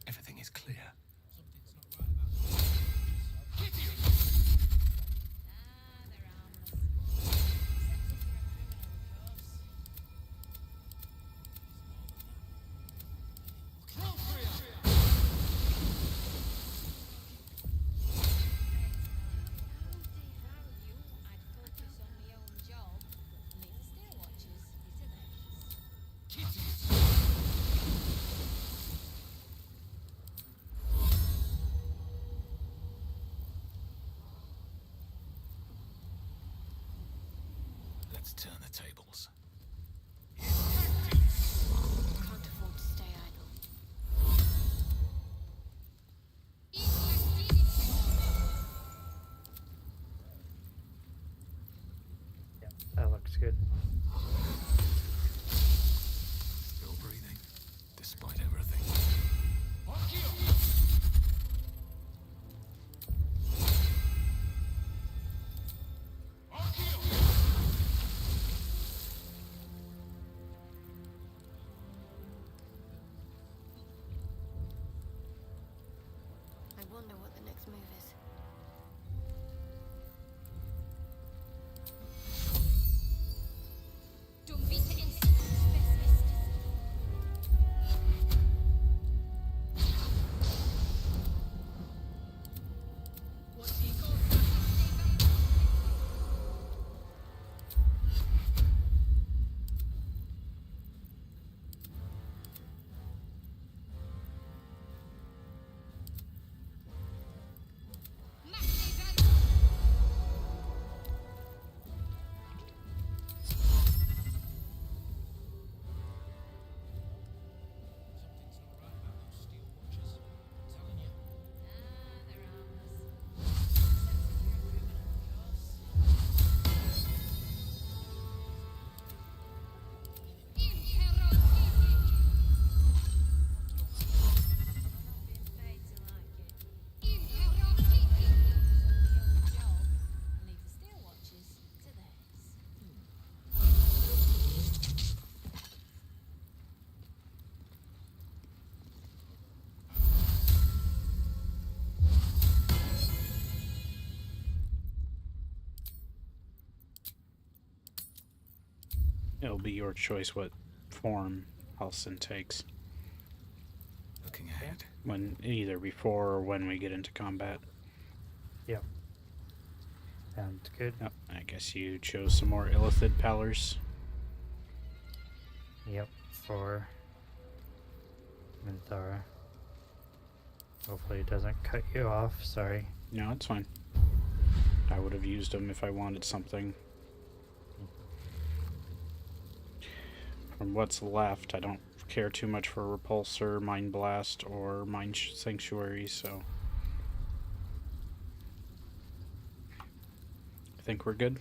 Everything is clear. Let's turn the tables. Can't afford to stay idle. Yeah, that looks good. Still breathing, despite everything. I wonder what the next move is. It'll be your choice what form Halsin takes. Looking ahead. When either before or when we get into combat. Yep. Sounds good. Yep. I guess you chose some more Illithid Pallors. Yep, for Minthara. Hopefully it doesn't cut you off, sorry. No, it's fine. I would have used them if I wanted something. From what's left, I don't care too much for Repulsor, Mind Blast, or Mind Sanctuary, so I think we're good.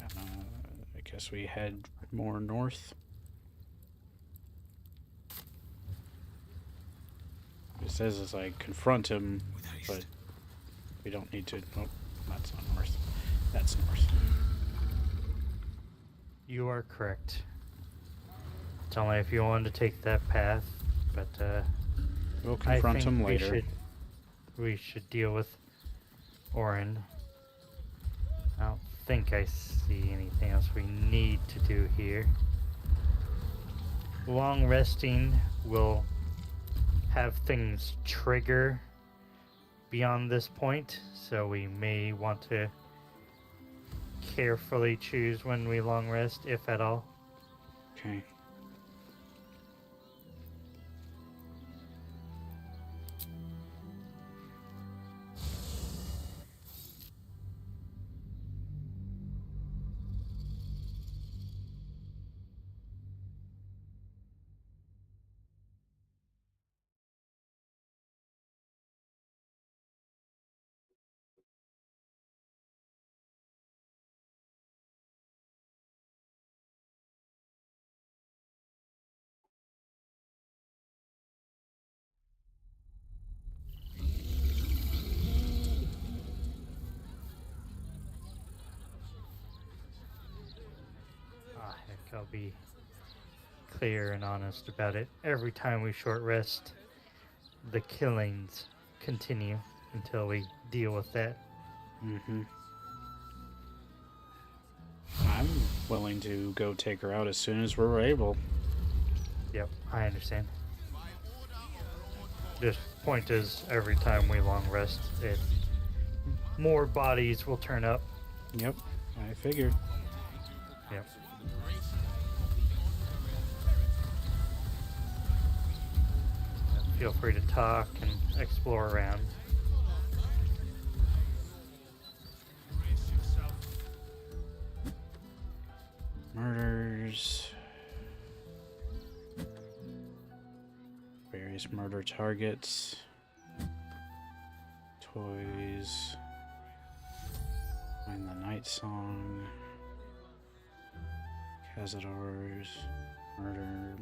I guess we head more north. It says as I confront him, but we don't need to. Oh, that's not north. That's north. You are correct. It's only if you wanted to take that path, but we'll confront him later. We should deal with Orin. I don't think I see anything else we need to do here. Long resting will have things trigger beyond this point, so we may want to carefully choose when we long rest, if at all. Okay. Heck, I'll be clear and honest about it. Every time we short rest, the killings continue until we deal with that. Mm-hmm. I'm willing to go take her out as soon as we're able. Yep, I understand. This point is, every time we long rest, more bodies will turn up. Yep, I figured. Yep. Feel free to talk and explore around. Murders. Various murder targets. Toys. Find the Night Song. Cazadors. Murder.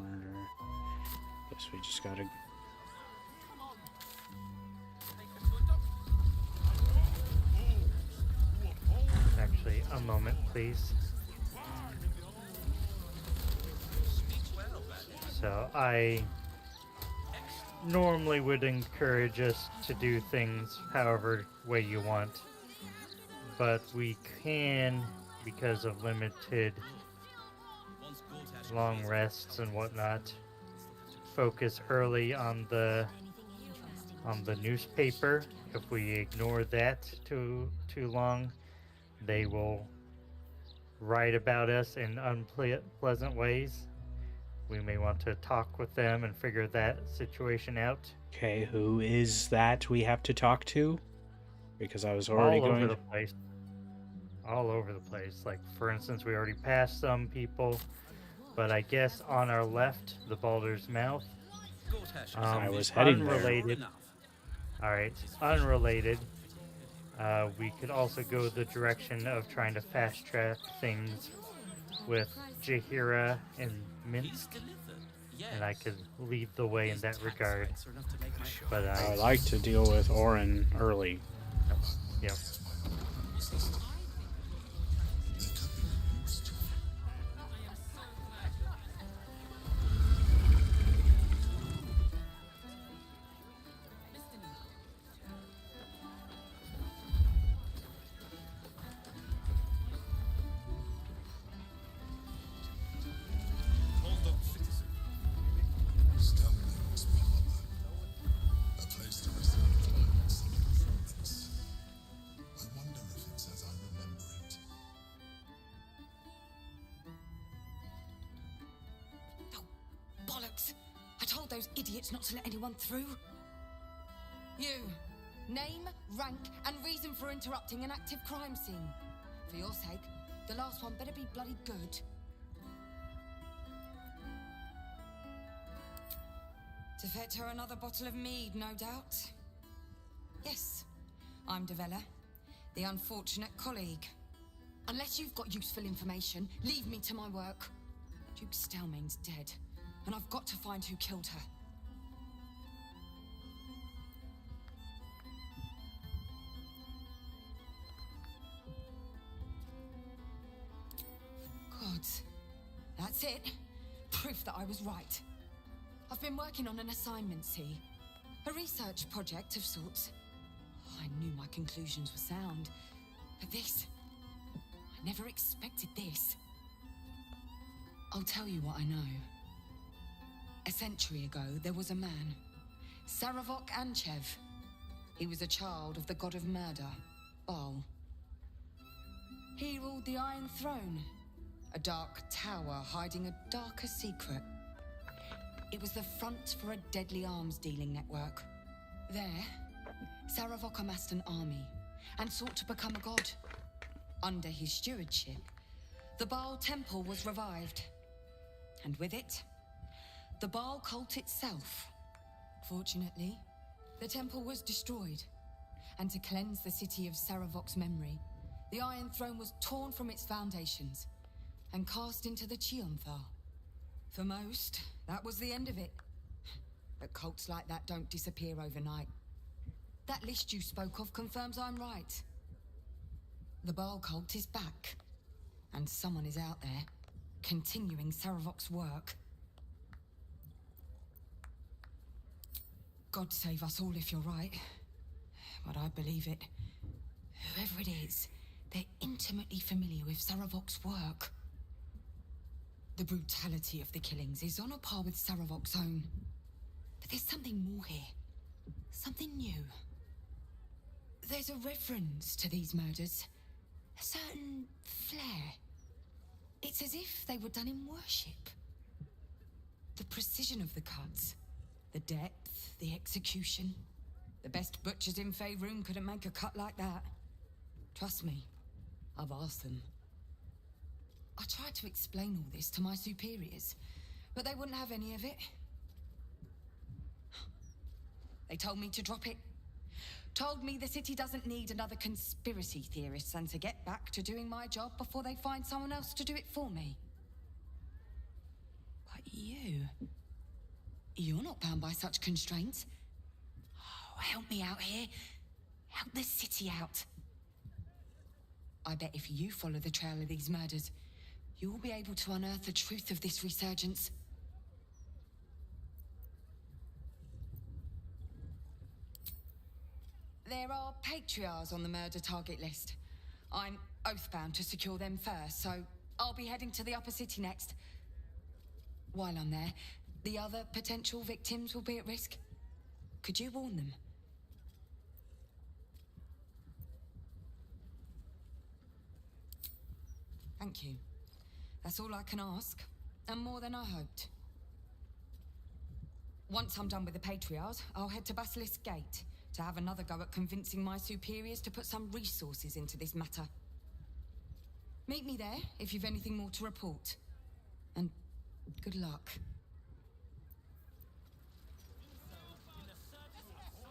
Guess we just gotta... Actually, a moment, please. So, I normally would encourage us to do things however way you want, but we can, because of limited long rests and whatnot, focus early on the newspaper. If we ignore that too long, they will write about us in unpleasant ways. We may want to talk with them and figure that situation out. Okay, who is that we have to talk to? Because I was already all over the place. All over the place. Like, for instance, we already passed some people, but I guess on our left, the Baldur's Mouth. I was heading unrelated. there. Alright, unrelated. We could also go the direction of trying to fast track things with Jaheira and Minsk, and I could lead the way in that regard. But I like to deal with Orin early. Yep. Those idiots not to let anyone through. You. Name, rank, and reason for interrupting an active crime scene. For your sake, the last one better be bloody good. To fetch her another bottle of mead, no doubt. Yes, I'm Devella, the unfortunate colleague. Unless you've got useful information, leave me to my work. Duke Stelmane's dead, and I've got to find who killed her. Gods. That's it. Proof that I was right. I've been working on an assignment, see? A research project of sorts. I knew my conclusions were sound. But this... I never expected this. I'll tell you what I know. A century ago, there was a man. Saravok Anchev. He was a child of the god of murder, Baal. He ruled the Iron Throne. A dark tower hiding a darker secret. It was the front for a deadly arms-dealing network. There, Saravok amassed an army and sought to become a god. Under his stewardship, the Baal temple was revived. And with it, the Baal cult itself. Fortunately, the temple was destroyed. And to cleanse the city of Saravok's memory, the Iron Throne was torn from its foundations and cast into the Chionthal. For most, that was the end of it. But cults like that don't disappear overnight. That list you spoke of confirms I'm right. The Baal cult is back, and someone is out there, continuing Saravok's work. God save us all if you're right. But I believe it. Whoever it is, they're intimately familiar with Saravok's work. The brutality of the killings is on a par with Saravok's own. But there's something more here. Something new. There's a reverence to these murders. A certain flair. It's as if they were done in worship. The precision of the cuts. The depth, the execution. The best butchers in Faerun couldn't make a cut like that. Trust me, I've asked them. I tried to explain all this to my superiors, but they wouldn't have any of it. They told me to drop it. Told me the city doesn't need another conspiracy theorist and to get back to doing my job before they find someone else to do it for me. But you're not bound by such constraints. Oh, help me out here. Help the city out. I bet if you follow the trail of these murders, you'll be able to unearth the truth of this resurgence. There are patriarchs on the murder target list. I'm oathbound to secure them first, so I'll be heading to the upper city next. While I'm there, the other potential victims will be at risk. Could you warn them? Thank you. That's all I can ask, and more than I hoped. Once I'm done with the Patriarchs, I'll head to Basilisk Gate to have another go at convincing my superiors to put some resources into this matter. Meet me there if you've anything more to report. And good luck.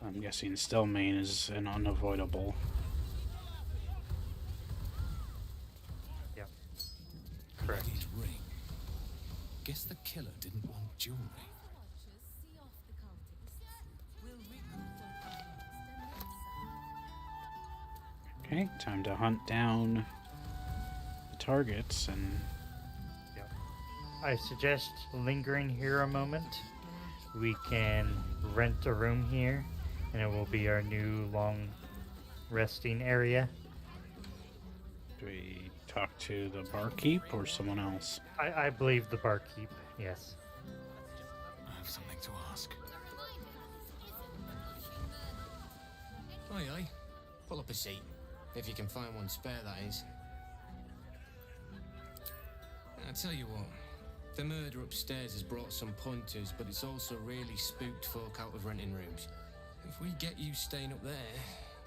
I'm guessing Stelmane is an unavoidable. Yep. Correct. Ring. Guess the killer didn't want jewelry. Okay, time to hunt down the targets and... Yep. I suggest lingering here a moment. We can rent a room here, and it will be our new long resting area. Do we talk to the barkeep or someone else? I believe the barkeep, yes. I have something to ask. Aye, aye. Pull up a seat. If you can find one spare, that is. I tell you what, the murder upstairs has brought some pointers, but it's also really spooked folk out of renting rooms. If we get you staying up there,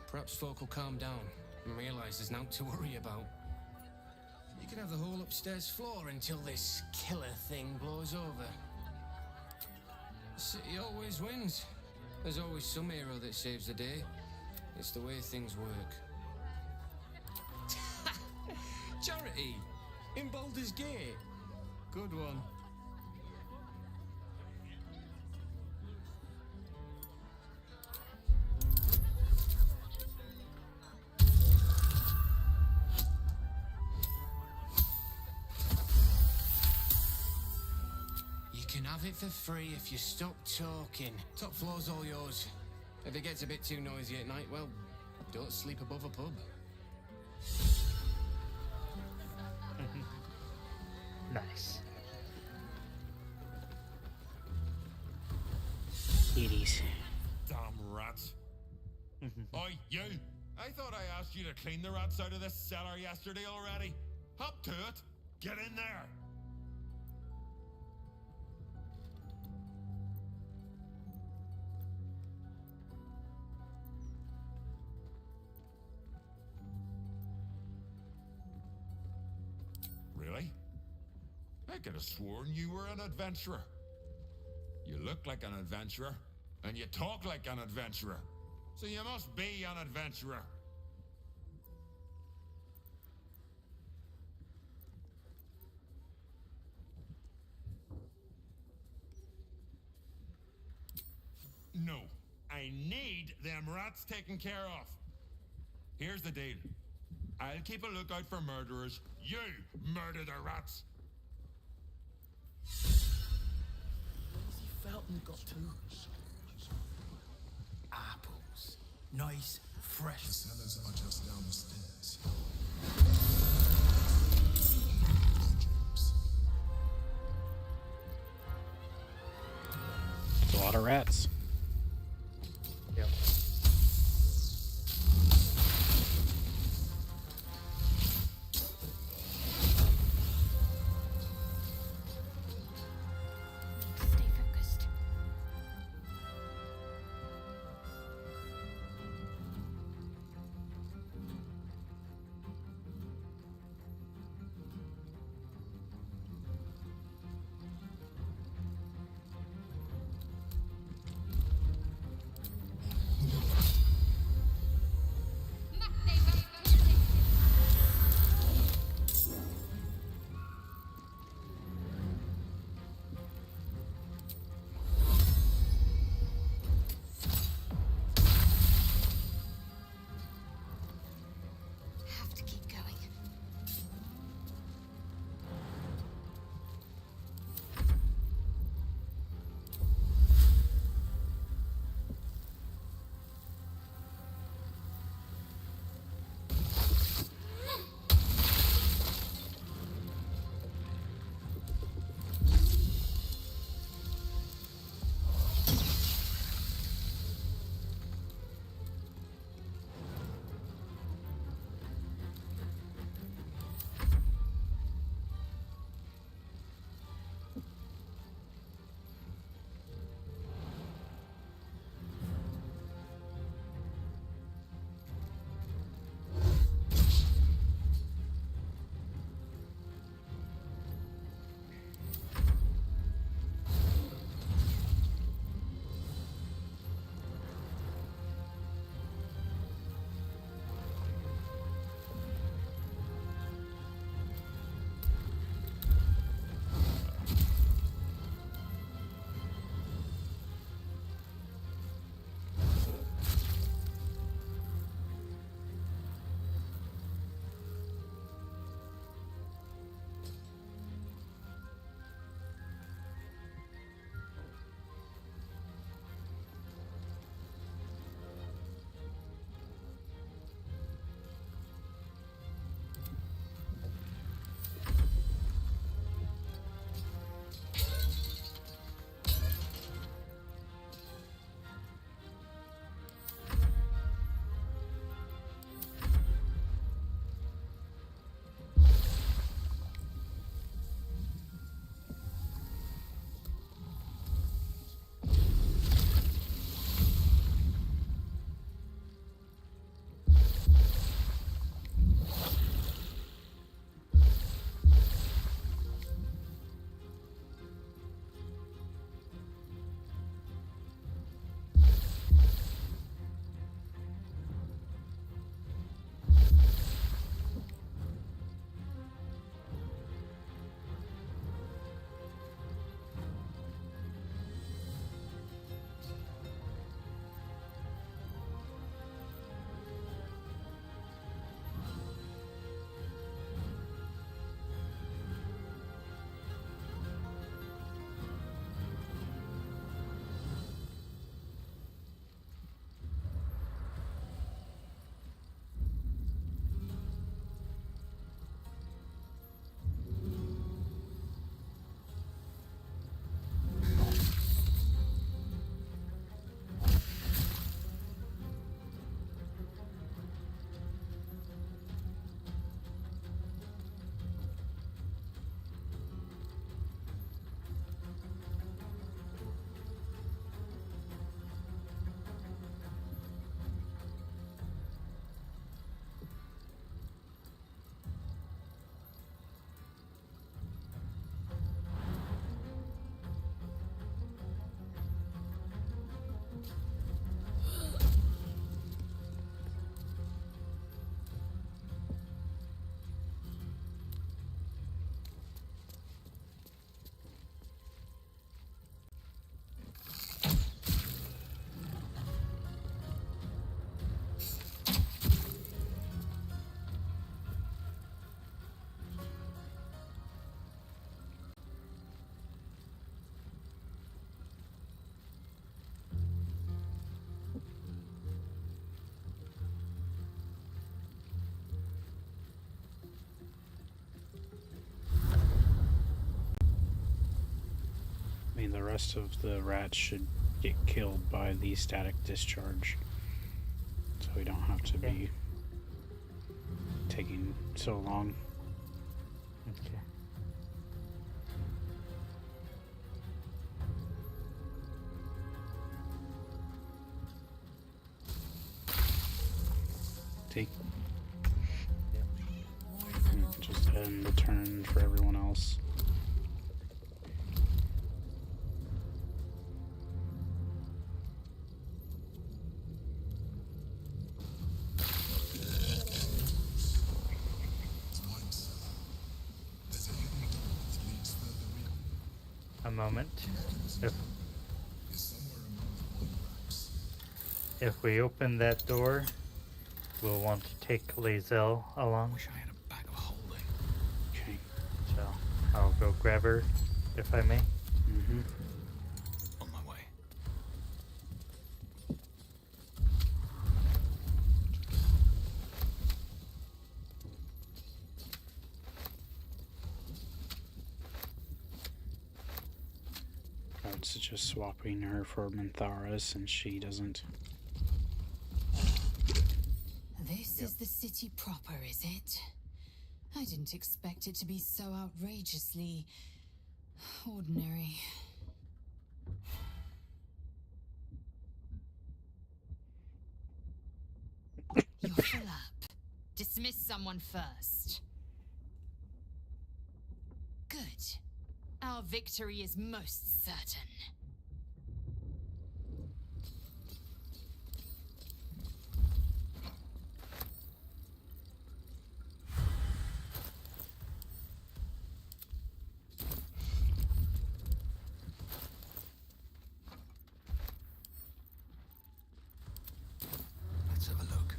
perhaps folk will calm down and realise there's nothing to worry about. You can have the whole upstairs floor until this killer thing blows over. City always wins. There's always some hero that saves the day. It's the way things work. Charity! In Baldur's Gate! Good one. You can have it for free if you stop talking. Top floor's all yours. If it gets a bit too noisy at night, well, don't sleep above a pub. Nice. Edie's. Damn rats. Oi, you! I thought I asked you to clean the rats out of this cellar yesterday already. Hop to it. Get in there. Really? I could have sworn you were an adventurer. You look like an adventurer, and you talk like an adventurer. So you must be an adventurer. No, I need them rats taken care of. Here's the deal. I'll keep a lookout for murderers. You murder the rats. Lazy Felton got two apples. Nice, fresh. The cellars are just down the stairs. It's a lot of rats. Yep. Stay focused. rest of the rats should get killed by the static discharge. So we don't have to be taking so long. Okay. Take. Just end the turn for everyone else. A moment. If we open that door, we'll want to take Lae'zel along. Wish I had a bag of holding. Okay. So I'll go grab her, if I may. Mm-hmm. On my way. It's just swapping her for Mintharas since she doesn't. This is the city proper, is it? I didn't expect it to be so outrageously ordinary. You're full up. Dismiss someone first. Good. Our victory is most certain. Let's have a look.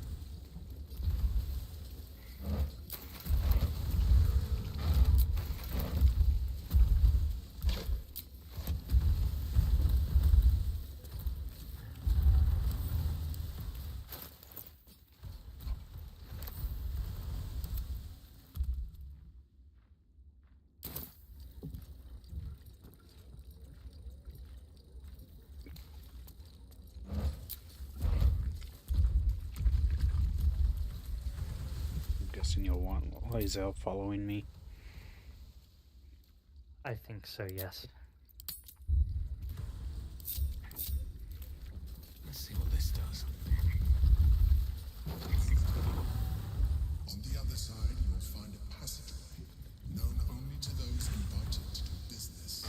I'm guessing you'll want Lae'zel following me. I think so, yes. Let's see what this does. On the other side, you'll find a passageway, known only to those invited to do business.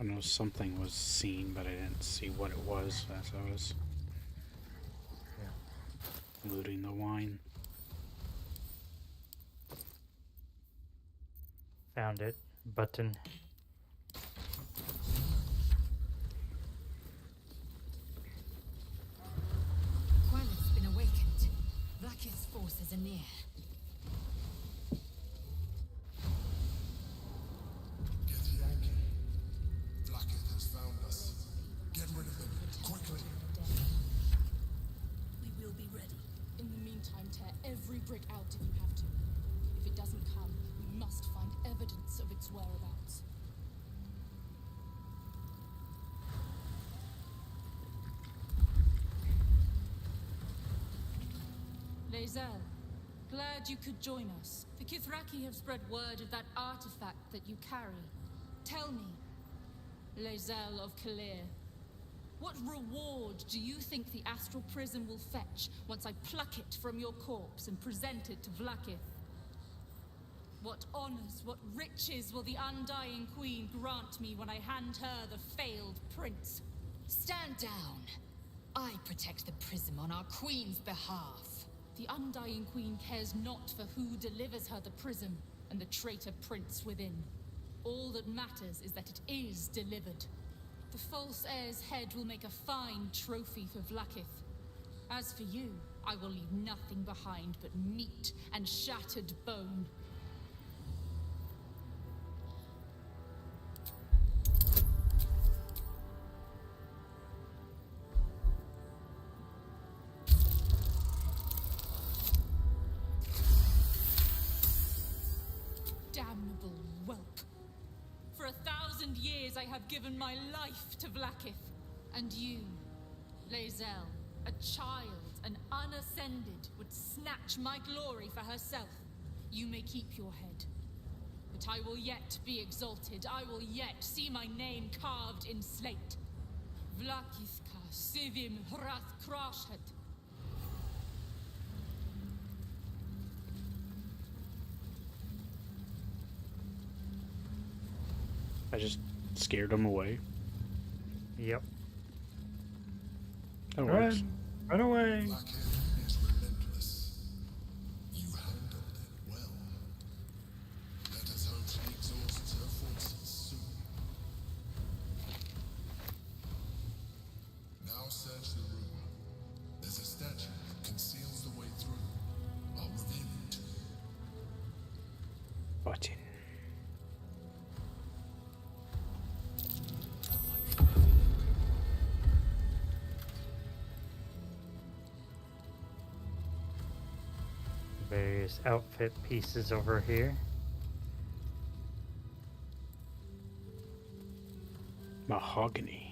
I know something was seen, but I didn't see what it was as I was looting the wine. Found it. Button. Qualet's been awakened. Vlaakith's forces are near. Get Yankee. Vlaakith has found us. Get rid of them, quickly. We will be ready. In the meantime, tear every brick out if you have to. If it doesn't come, we must find evidence of its whereabouts. Lae'zel, glad you could join us. The Kithraki have spread word of that artifact that you carry. Tell me, Lae'zel of Kalir, What reward do you think the astral prism will fetch once I pluck it from your corpse and present it to Vlakith? What honors, what riches will the Undying Queen grant me when I hand her the failed prince? Stand down. I protect the prism on our queen's behalf. The Undying Queen cares not for who delivers her the prism and the traitor prince within. All that matters is that it is delivered. The false heir's head will make a fine trophy for Vlakith. As for you, I will leave nothing behind but meat and shattered bone. Damnable whelp. For 1,000 years I have given my life to Vlakith. And you, Lae'zel, a child, an unascended, would snatch my glory for herself. You may keep your head. But I will yet be exalted. I will yet see my name carved in slate. Vlakithka Sivim Hrath Krashet. I just scared him away. Yep. That works. Run away. Vlakith is relentless. You handled it well. Let us hope she exhausts her forces soon. Now search the room. There's a statue that conceals the way through. I'll reveal it to you. Button. Various outfit pieces over here. Mahogany.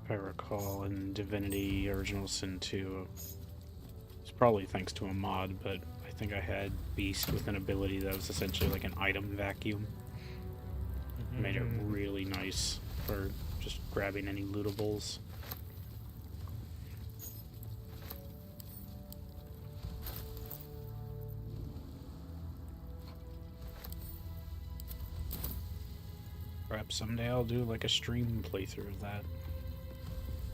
I recall in Divinity Original Sin 2, it's probably thanks to a mod, but I think I had Beast with an ability that was essentially like an item vacuum. Made it really nice for just grabbing any lootables. Perhaps someday I'll do like a stream playthrough of that.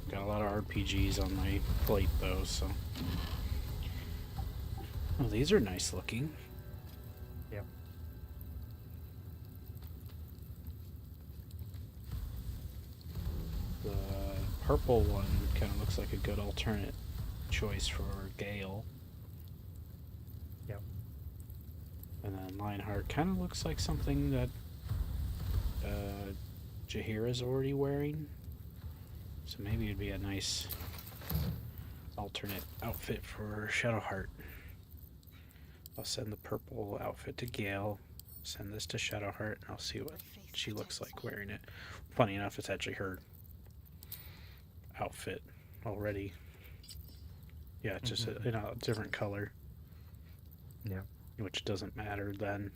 Got a lot of RPGs on my plate though, so. Oh, these are nice looking. Yep. The purple one kind of looks like a good alternate choice for Gale. Yep. And then Lionheart kind of looks like something that Jaheira's already wearing. So maybe it'd be a nice alternate outfit for Shadowheart. I'll send the purple outfit to Gale, send this to Shadowheart, and I'll see what she looks like wearing it. Funny enough, it's actually her outfit already. Yeah, it's just in a different color. Yeah. Which doesn't matter then.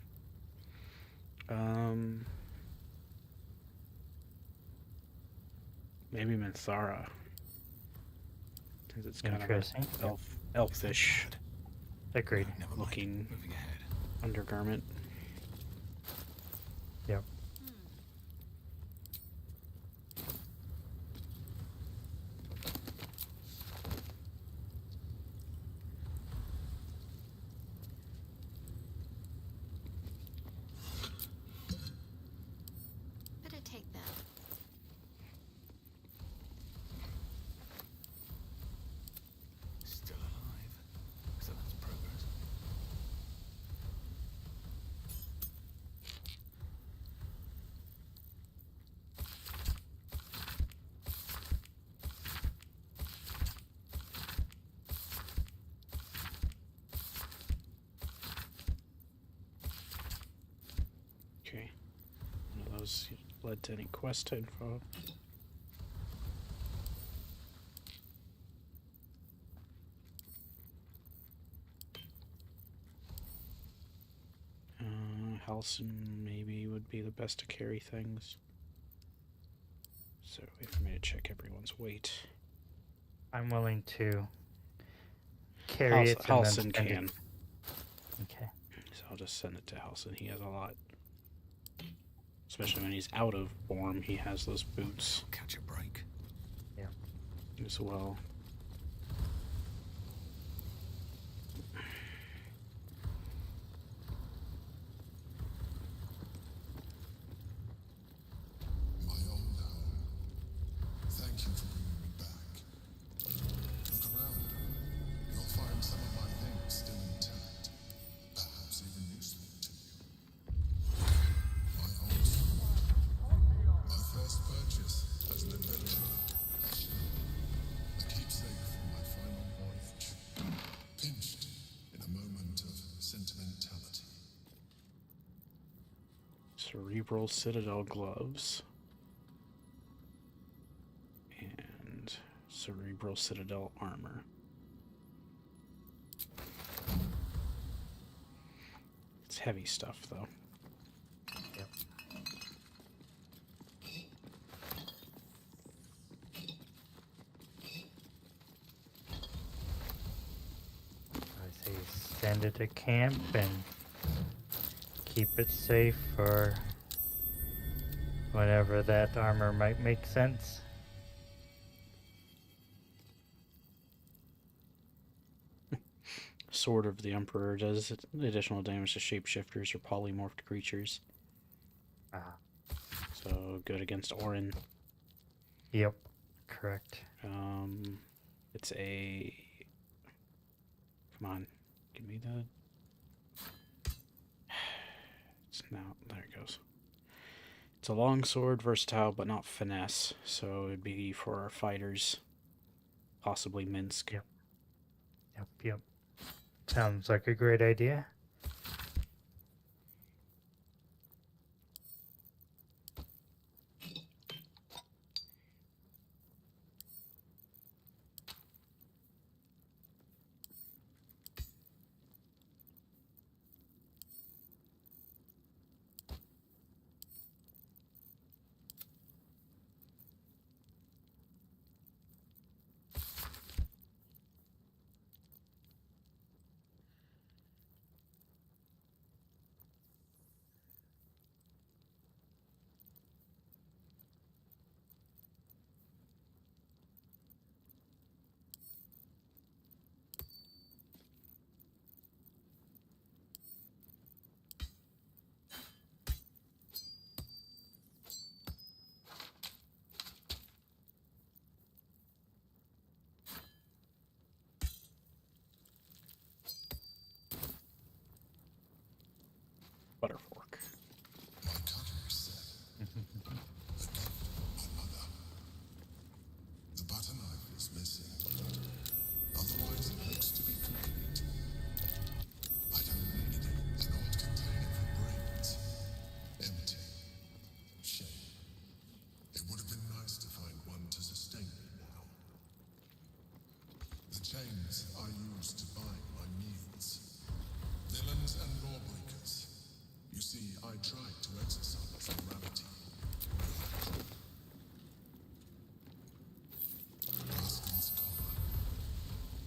Maybe Minthara. Because it's kind of an elfish Agreed. looking undergarment. Yep. Better take that. Still alive. So that's progress. those led to any quest info. Halcyon maybe would be the best to carry things. So wait for me to check everyone's weight. I'm willing to carry it. Halcyon can. Okay. So I'll just send it to Halcyon. He has a lot. Especially when he's out of form, he has those boots. Catch a break. Yeah. As well. My old home. Thank you for bringing me back. Look around. You'll find some of my things still intact. Perhaps even useful to you. My old sword. My first purchase as an adventurer. A keepsake from my final voyage. Pinched in a moment of sentimentality. Cerebral Citadel gloves. And Cerebral Citadel armor. It's heavy stuff, though. Yep. I say send it to camp and keep it safe for whenever that armor might make sense. Sword of the Emperor does additional damage to shapeshifters or polymorphed creatures. Ah. So good against Orin. Yep, correct. It's a... Come on, give me the... It's now... There it goes. It's a long sword, versatile, but not finesse. So it'd be for our fighters. Possibly Minsk. Yep. Yep. Sounds like a great idea. Butterfork. My cutlery set. A gift from my mother. The butter knife is missing. Otherwise, it looks to be complete. I don't need an old container for brains. Empty. Shame. It would have been nice to find one to sustain me now. The chains I use to bind my meals. Villains and lawbreakers. You see, I tried to exercise morality. Rascal's collar.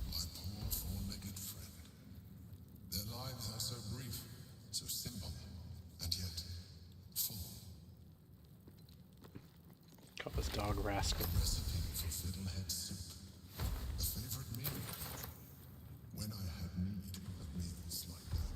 My poor four-legged friend. Their lives are so brief, so simple, and yet full. Call this dog Rascal. A recipe for fiddlehead soup. A favorite meal. When I had need of meals like that.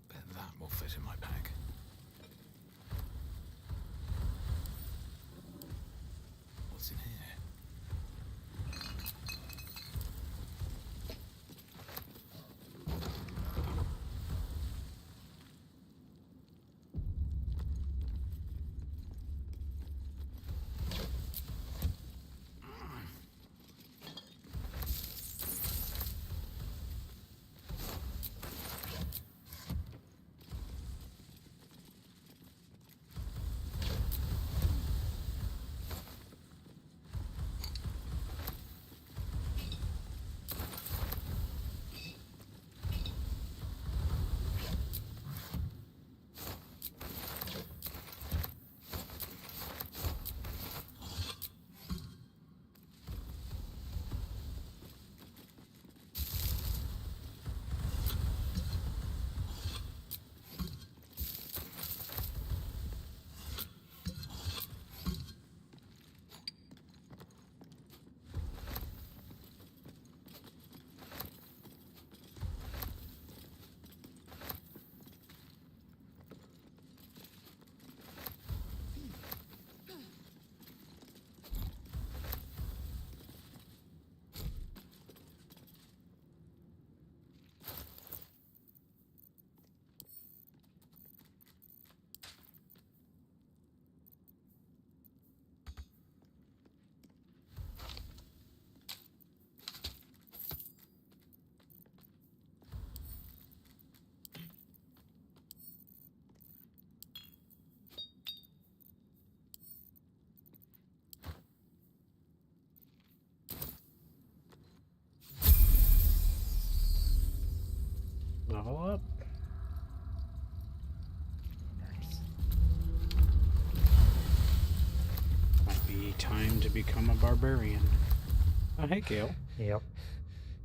Bet that will fit in my pack. What's in here? Level up. Might be time to become a barbarian. Oh, hey, Gale. Yep.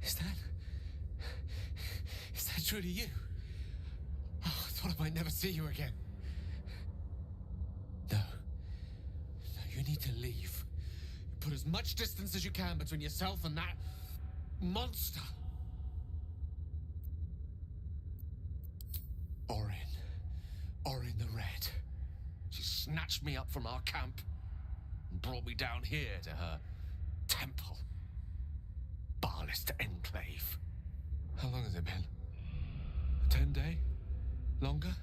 Is that truly you? Oh, I thought I might never see you again. No. No, you need to leave. Put as much distance as you can between yourself and that monster. Orin the Red. She snatched me up from our camp and brought me down here to her temple. Barlist Enclave. How long has it been? 10 day? Longer?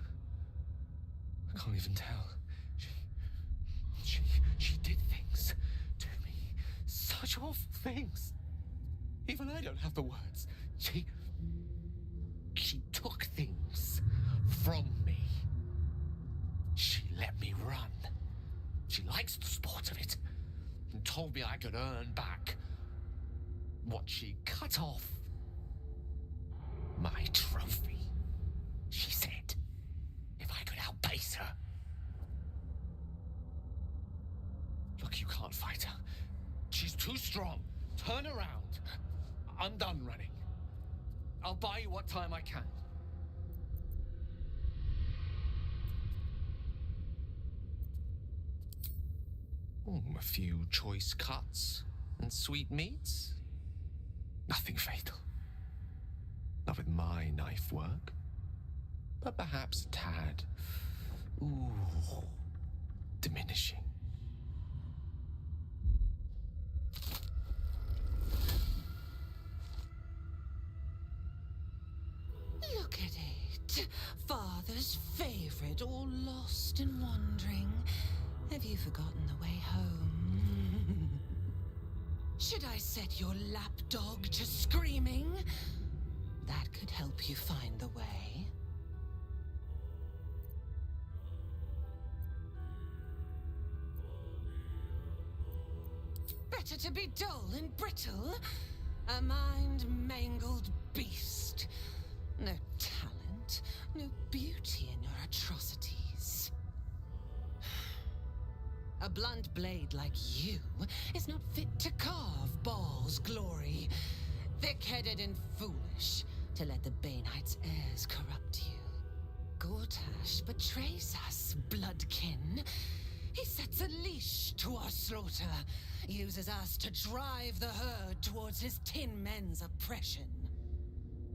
I can't even tell. She did things to me. Such awful things. Even I don't have the words. She took things from me. She let me run. She likes the sport of it. And told me I could earn back what she cut off. My trophy. She said, if I could outpace her. Look, you can't fight her. She's too strong. Turn around. I'm done running. I'll buy you what time I can. A few choice cuts and sweet meats. Nothing fatal. Not with my knife work. But perhaps a tad. Diminishing. Look at it. Father's favorite, all lost and wandering. Have you forgotten the way home? Should I set your lapdog to screaming? That could help you find the way. Better to be dull and brittle. A mind-mangled beast. No talent, no beauty in your atrocities. A blunt blade like you is not fit to carve Baal's glory. Thick-headed and foolish to let the Baneites' heirs corrupt you. Gortash betrays us, bloodkin. He sets a leash to our slaughter, uses us to drive the herd towards his tin men's oppression.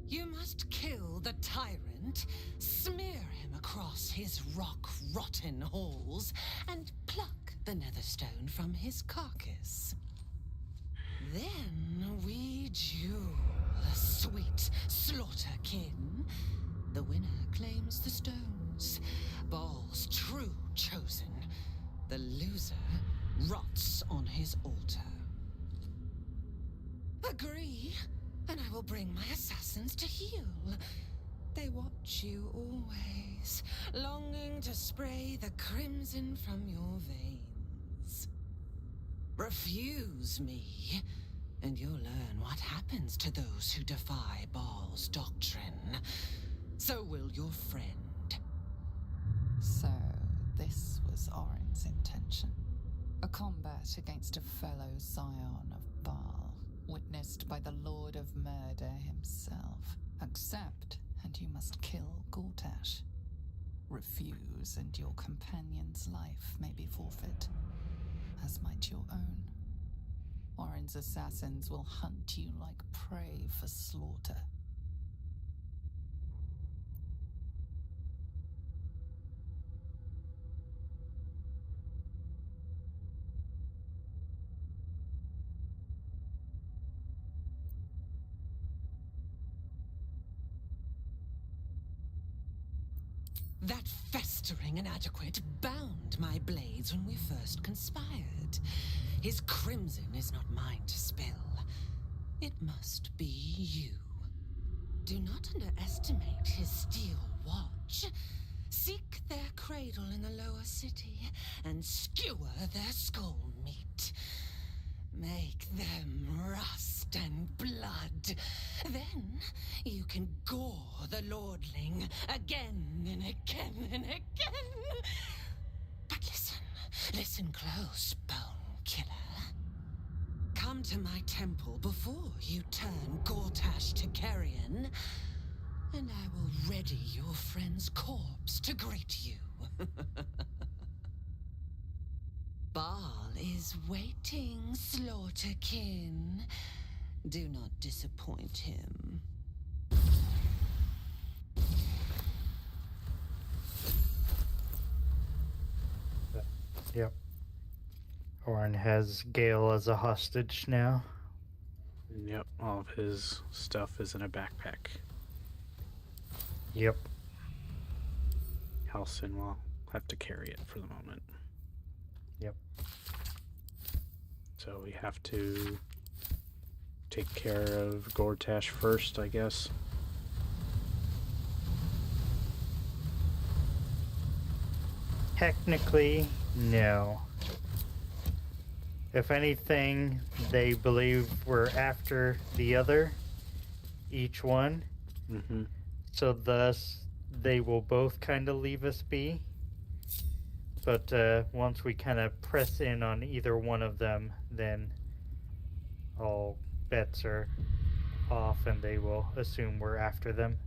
You must kill the tyrant, smear him across his rock-rotten halls, and pluck the netherstone from his carcass. Then we duel, sweet slaughterkin. The winner claims the stones, Baal's true chosen. The loser rots on his altar. Agree, and I will bring my assassins to heal. They watch you always, longing to spray the crimson from your veins. Refuse me, and you'll learn what happens to those who defy Baal's doctrine. So will your friend. So, this was Orin's intention. A combat against a fellow scion of Baal, witnessed by the Lord of Murder himself. Accept, and you must kill Gortash. Refuse, and your companion's life may be forfeit, as might your own. Orin's assassins will hunt you like prey for slaughter. That festering inadequate bound my blades when we first conspired. His crimson is not mine to spill. It must be you. Do not underestimate his steel watch. Seek their cradle in the lower city and skewer their skull meat. Make them rust lust and blood. Then you can gore the lordling again and again and again. But listen close, Bone Killer. Come to my temple before you turn Gortash to carrion, and I will ready your friend's corpse to greet you. Baal is waiting, Slaughterkin. Do not disappoint him. Yep. Orin has Gale as a hostage now. Yep, all of his stuff is in a backpack. Yep. Halcyon will have to carry it for the moment. Yep. So we have to take care of Gortash first, I guess. Technically, no. If anything, they believe we're after the other, each one. Mm-hmm. So thus, they will both kind of leave us be. But once we kind of press in on either one of them, then all bets are off and they will assume we're after them.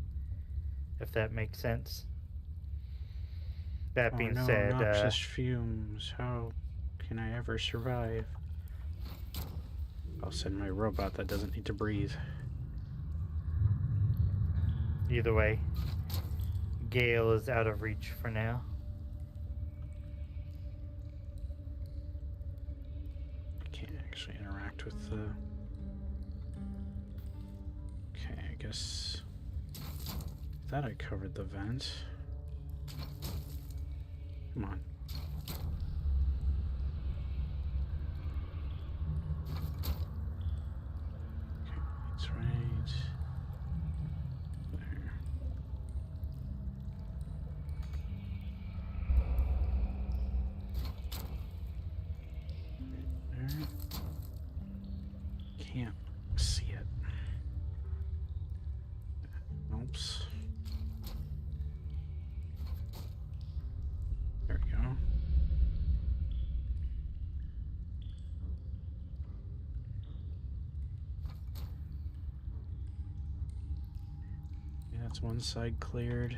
If that makes sense. That being said, noxious fumes. How can I ever survive? I'll send my robot that doesn't need to breathe. Either way, Gale is out of reach for now. I can't actually interact with the... Okay, I guess... Thought I covered the vent. Come on. Okay, that's right. There. There. Can't see it. Oops. There we go. Yeah, that's one side cleared.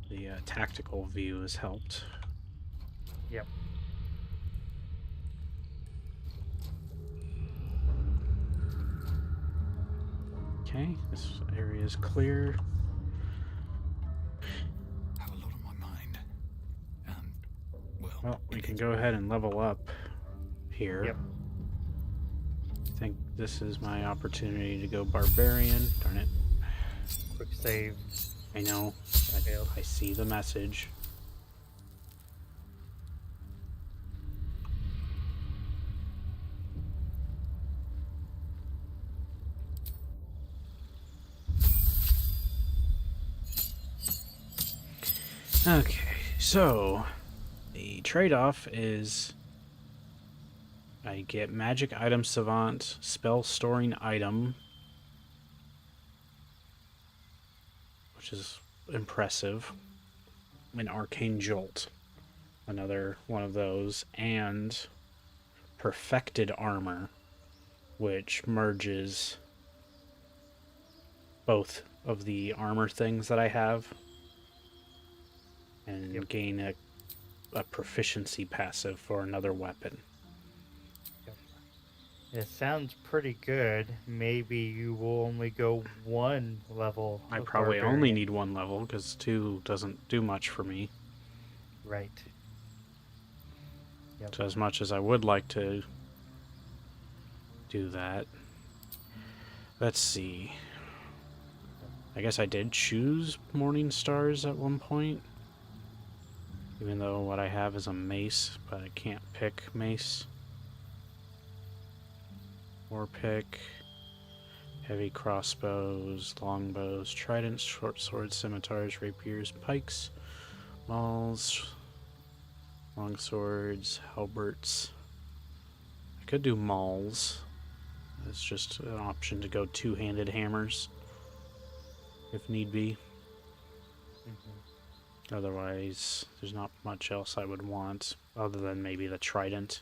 The tactical view has helped. Yep. Okay, this area is clear. Have a lot on my mind. And, Well, we can go ahead and level up here. Yep. I think this is my opportunity to go barbarian. Darn it. Quick save. I know. I see the message. Okay, so the trade-off is I get magic item savant, spell storing item, which is impressive, an arcane jolt, another one of those, and perfected armor, which merges both of the armor things that I have and gain a proficiency passive for another weapon. It sounds pretty good. Maybe you will only go one level. I of probably barbarian. only need one level because 2 doesn't do much for me. Right. Yep. So as much as I would like to do that, let's see. I guess I did choose Morning Stars at one point, even though what I have is a mace, but I can't pick mace. Or pick heavy crossbows, longbows, tridents, short swords, scimitars, rapiers, pikes, mauls, Long swords, halberts. I could do mauls. It's just an option to go two-handed hammers if need be. Otherwise, there's not much else I would want other than maybe the trident.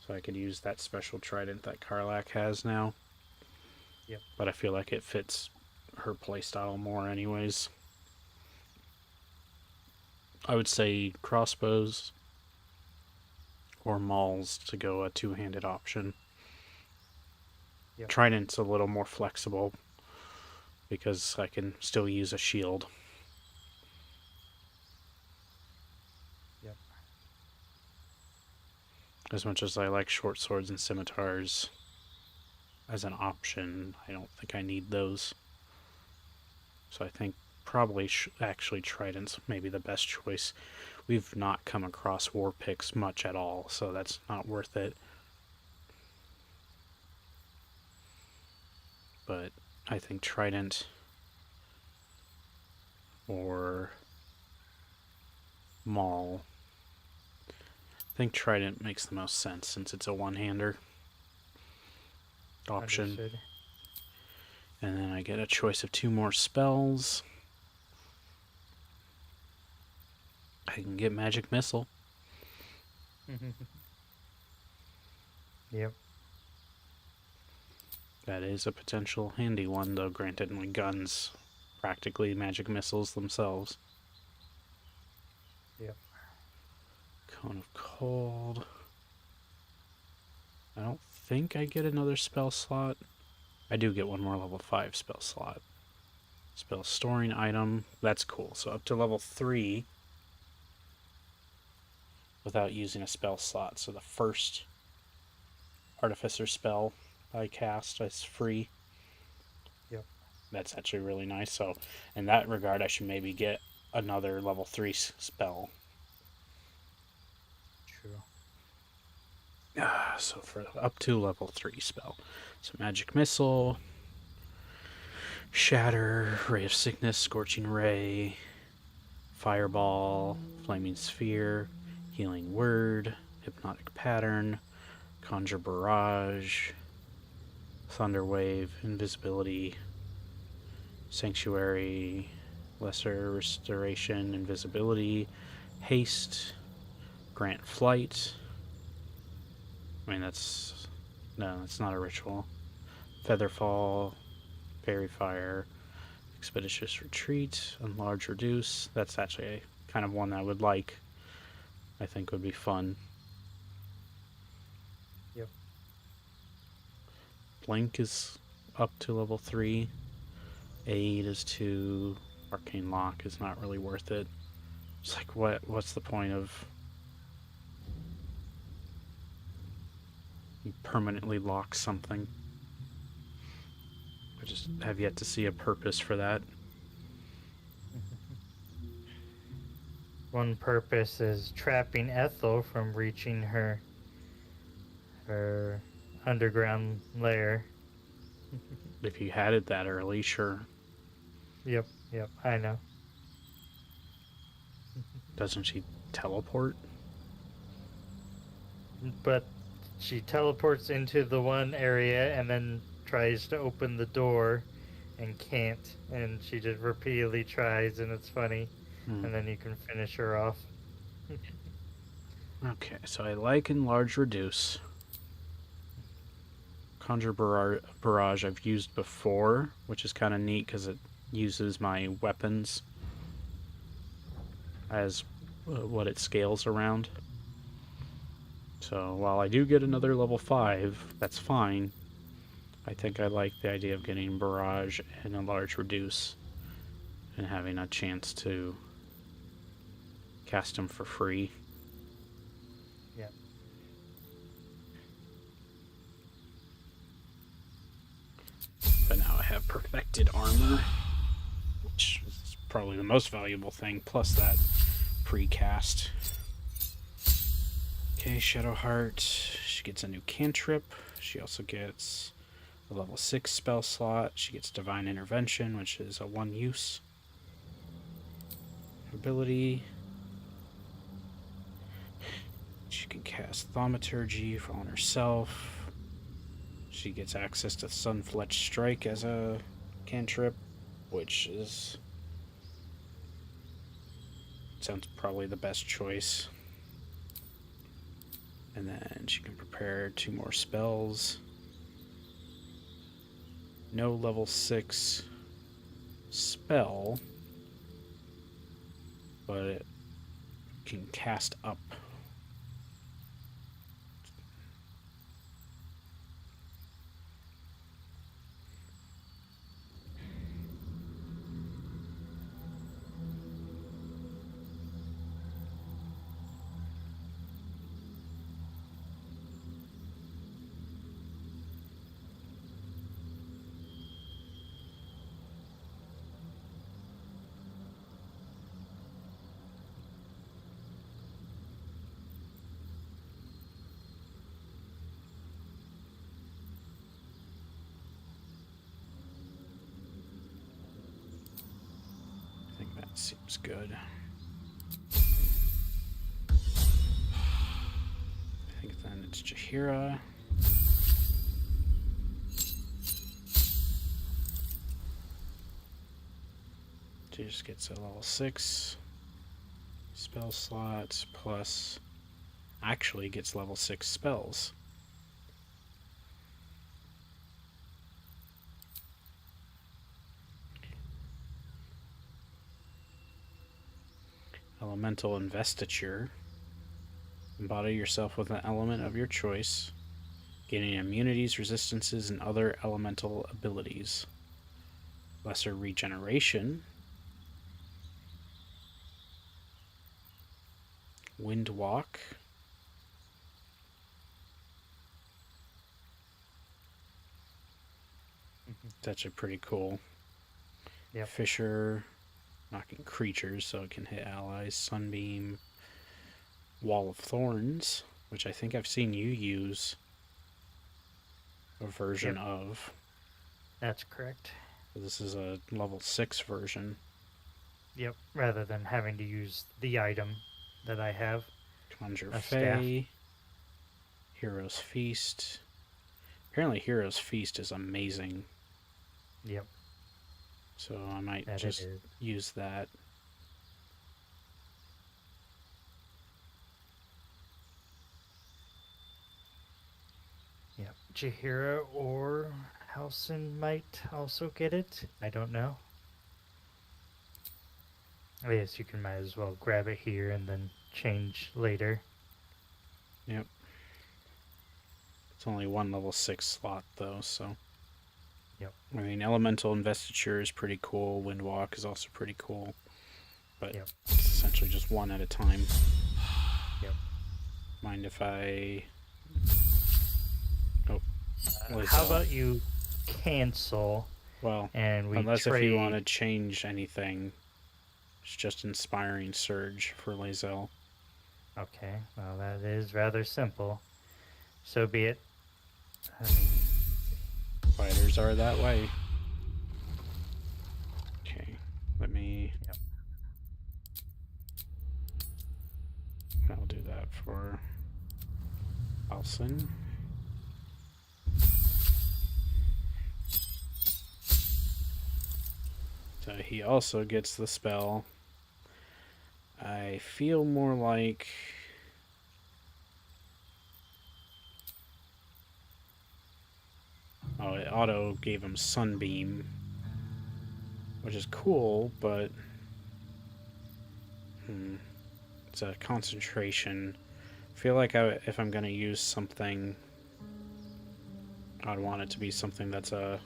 So I could use that special trident that Karlach has now. Yep. But I feel like it fits her playstyle more anyways. I would say crossbows or mauls to go a two-handed option. Yep. Trident's a little more flexible because I can still use a shield. Yep. As much as I like short swords and scimitars as an option, I don't think I need those. So I think probably actually trident's maybe the best choice. We've not come across war picks much at all, so that's not worth it. But I think trident or maul. I think trident makes the most sense since it's a one-hander option. Understood. And then I get a choice of 2 more spells. I can get magic missile. Yep. That is a potential handy one, though granted my guns practically magic missiles themselves. Yep. Cone of Cold. I don't think I get another spell slot. I do get one more level 5 spell slot. Spell storing item. That's cool. So up to level 3 without using a spell slot. So the first Artificer spell I cast is free. Yep. That's actually really nice. So in that regard, I should maybe get another level 3 spell. True. So for up to level 3 spell. So Magic Missile, Shatter, Ray of Sickness, Scorching Ray, Fireball, Flaming Sphere, Healing Word, Hypnotic Pattern, Conjure Barrage, Thunder Wave, Invisibility, Sanctuary, Lesser Restoration, Invisibility, Haste, Grant Flight. I mean, that's not a ritual. Featherfall, Fairy Fire, Expeditious Retreat, Enlarge Reduce. That's actually a kind of one I would like. I think would be fun. Yep. Blink is up to level 3. Aid is 2. Arcane Lock is not really worth it. It's like, what's the point of... You permanently lock something. I just have yet to see a purpose for that. One purpose is trapping Ethel from reaching her underground lair. If you had it that early, sure. Yep, I know. Doesn't she teleport? But she teleports into the one area and then tries to open the door and can't. And she just repeatedly tries, and it's funny. And then you can finish her off. Okay, so I like Enlarge Reduce. Conjure Barrage I've used before, which is kind of neat because it uses my weapons as what it scales around. So while I do get another level 5, that's fine. I think I like the idea of getting Barrage and Enlarge Reduce and having a chance to cast them for free. Yeah. But now I have Perfected Armor, which is probably the most valuable thing, plus that free cast. Okay, Shadowheart, she gets a new cantrip. She also gets a level 6 spell slot. She gets Divine Intervention, which is a 1 use ability. She can cast Thaumaturgy on herself. She gets access to Sunfletched Strike as a cantrip, which is... sounds probably the best choice. And then she can prepare 2 more spells. No level 6 spell, but it can cast up. Seems good. I think then it's Jaheira. She just gets a level 6 spell slots plus actually gets level 6 spells. Elemental Investiture. Embody yourself with an element of your choice, gaining immunities, resistances, and other elemental abilities. Lesser Regeneration. Wind Walk. That's a pretty cool. Yep. Fissure. Knocking creatures so it can hit allies. Sunbeam. Wall of Thorns, which I think I've seen you use a version of. That's correct. This is a level 6 version. Yep, rather than having to use the item that I have. Conjure A Fey. Hero's Feast. Apparently Hero's Feast is amazing. Yep. So I might That just use that. Yep. Jaheira or Halsin might also get it. I don't know. I guess you can might as well grab it here and then change later. Yep. It's only one level 6 slot though, so. Yep. I mean, Elemental Investiture is pretty cool. Windwalk is also pretty cool. But Yep. it's essentially just one at a time. Yep. Mind if I... Oh. How about you cancel? Well, and we unless trade... if you want to change anything, it's just Inspiring Surge for Lae'zel. Okay, well that is rather simple. So be it. I mean... Fighters are that way. Okay, let me... Yep. I'll do that for Halsin. So he also gets the spell. I feel more like... Oh, it auto gave him Sunbeam, which is cool, but it's a concentration. I feel like if I'm going to use something, I'd want it to be something that's that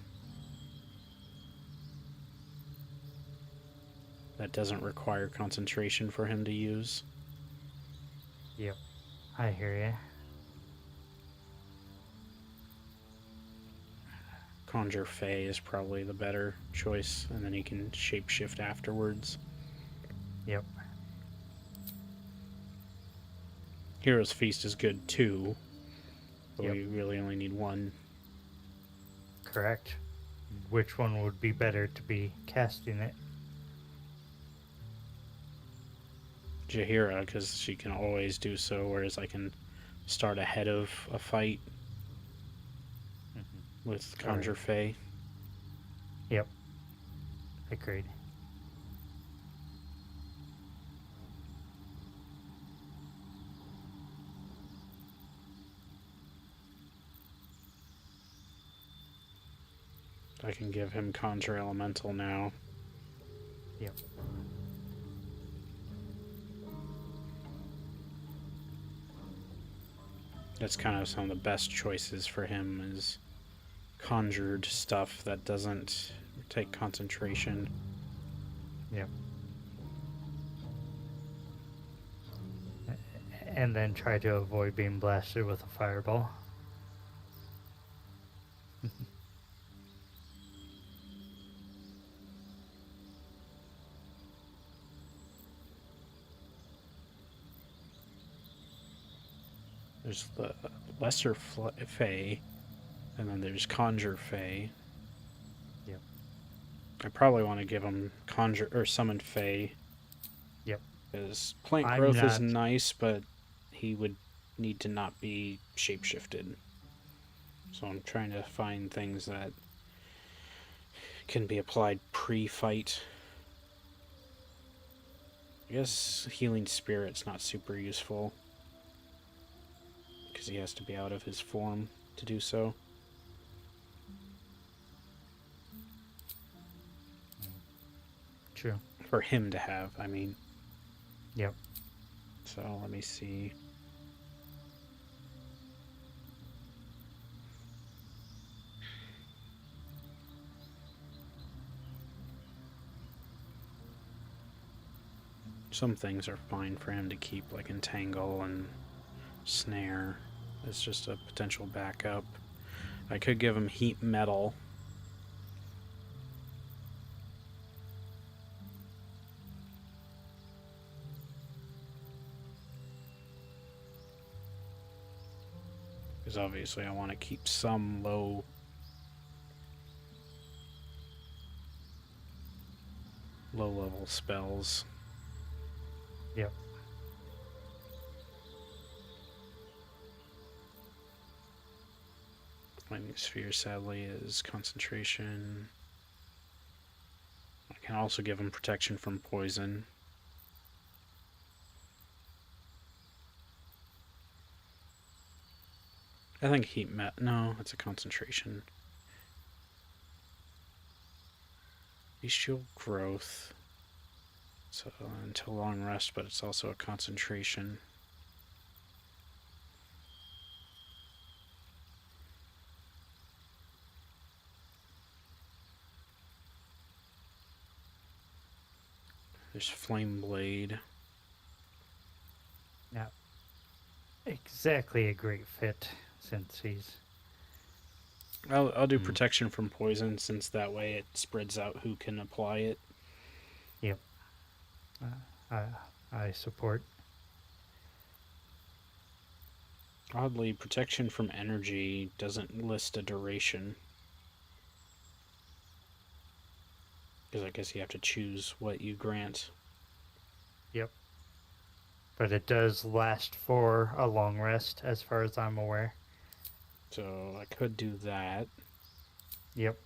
doesn't require concentration for him to use. Yep, I hear ya. Conjure Fey is probably the better choice, and then he can shapeshift afterwards. Yep. Hero's Feast is good too, but we really only need one. Correct. Which one would be better to be casting it? Jaheira, because she can always do so, whereas I can start ahead of a fight with Conjure Alright. Fey. Yep. Agreed. I can give him Conjure Elemental now. Yep. That's kind of some of the best choices for him is conjured stuff that doesn't take concentration. Yep. And then try to avoid being blasted with a fireball. There's the Lesser Fey, and then there's Conjure Fey. Yep. I probably want to give him Conjure or Summon Fey. Yep. Because plant I'm growth is not- nice, but he would need to not be shapeshifted. So I'm trying to find things that can be applied pre-fight. I guess Healing Spirit's not super useful, because he has to be out of his form to do so. True. For him to have, I mean. Yep. So let me see. Some things are fine for him to keep, like Entangle and Snare. It's just a potential backup. I could give him Heat Metal. Because obviously I want to keep some low level spells. Yep. Lightning Sphere, sadly, is concentration. I can also give him protection from poison. I think no, it's a concentration. Bestial Growth. So until long rest, but it's also a concentration. There's Flame Blade. Not exactly a great fit since he's. I'll do protection from poison, since that way it spreads out who can apply it. Yep. I support. Oddly, protection from energy doesn't list a duration. Because I guess you have to choose what you grant. Yep. But it does last for a long rest, as far as I'm aware. So I could do that. Yep.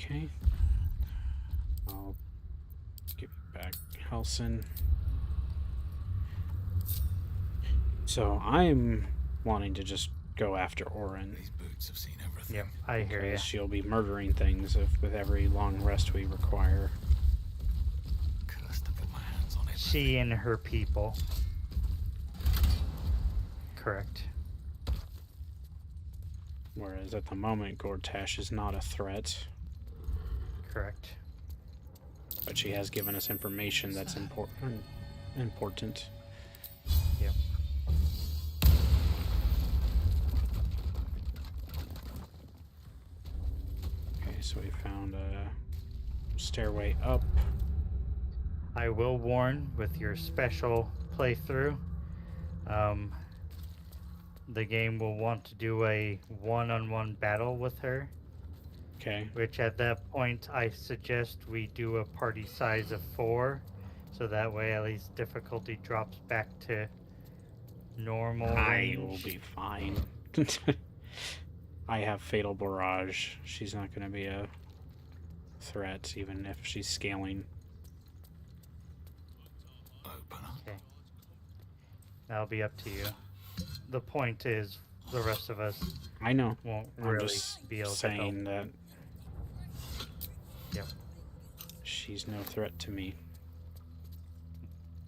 Okay. I'll give you back Helson. So I'm wanting to just go after Orin. These boots have seen everything. Yep, I hear you. She'll be murdering things with every long rest we require. Cursed to put my hands on it. She and her people. Correct. Whereas at the moment, Gortash is not a threat. Correct. But she has given us information that's important. Yep. Okay, so we found a stairway up. I will warn, with your special playthrough, the game will want to do a one-on-one battle with her. Okay. Which at that point, I suggest we do a party size of 4. So that way at least difficulty drops back to normal I range. will be fine. I have Fatal Barrage. She's not going to be a threat, even if she's scaling. Okay. That'll be up to you. The point is, the rest of us I know. won't I'm really just be able saying to help. that Yep. she's no threat to me.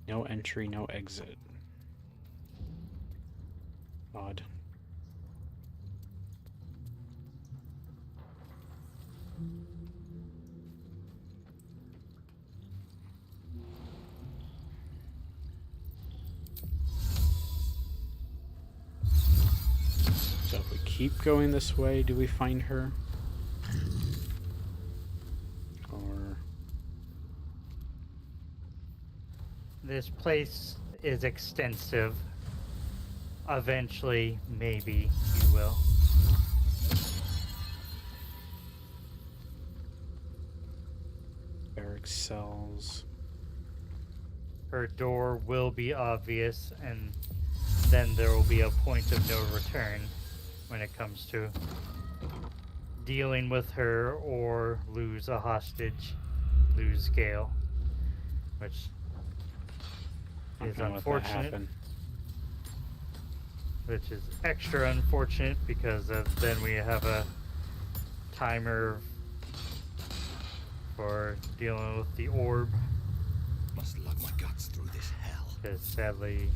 No entry, no exit. Odd. So if we keep going this way, do we find her? Or... This place is extensive. Eventually, maybe you will. barrack cells. Her door will be obvious, and then there will be a point of no return when it comes to dealing with her or lose a hostage, lose Gale, which is unfortunate. Which is extra unfortunate because then we have a timer for dealing with the orb. Must lug my guts through this hell. Because sadly,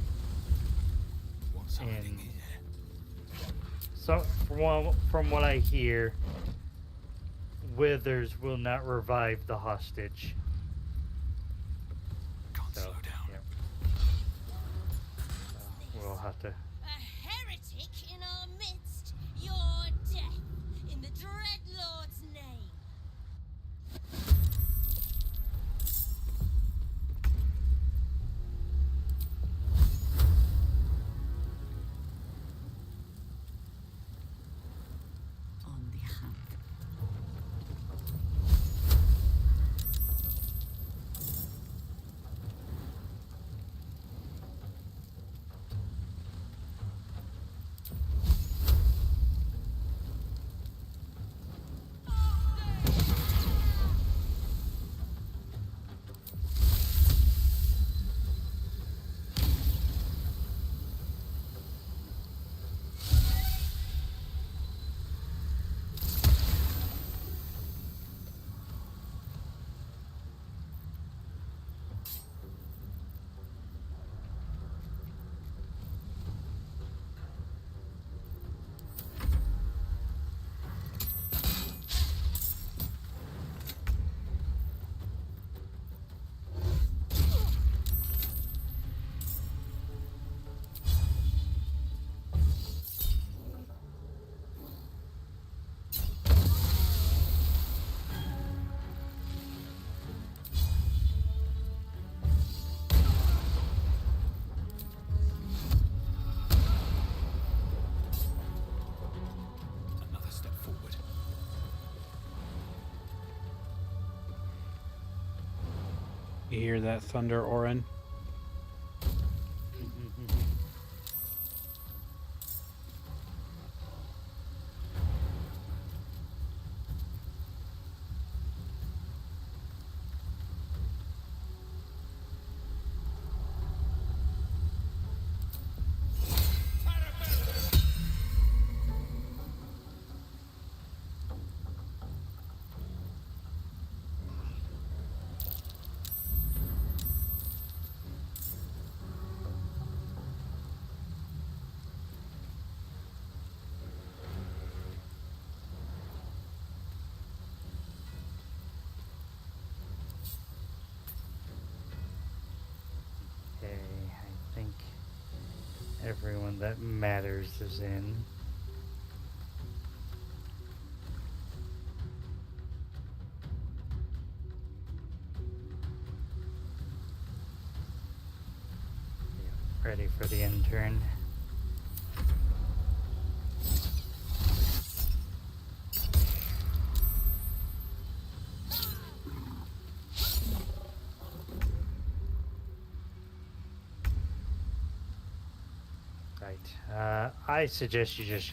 What's hiding here? so from what I hear, Withers will not revive the hostage. Can't slow down. Yep. We'll have to. A heretic in our midst, your death in the Dreadlord's name. On the hunt. Another step forward. You hear that thunder, Orin? Okay, I think everyone that matters is in. Ready for the intern. Right. I suggest you just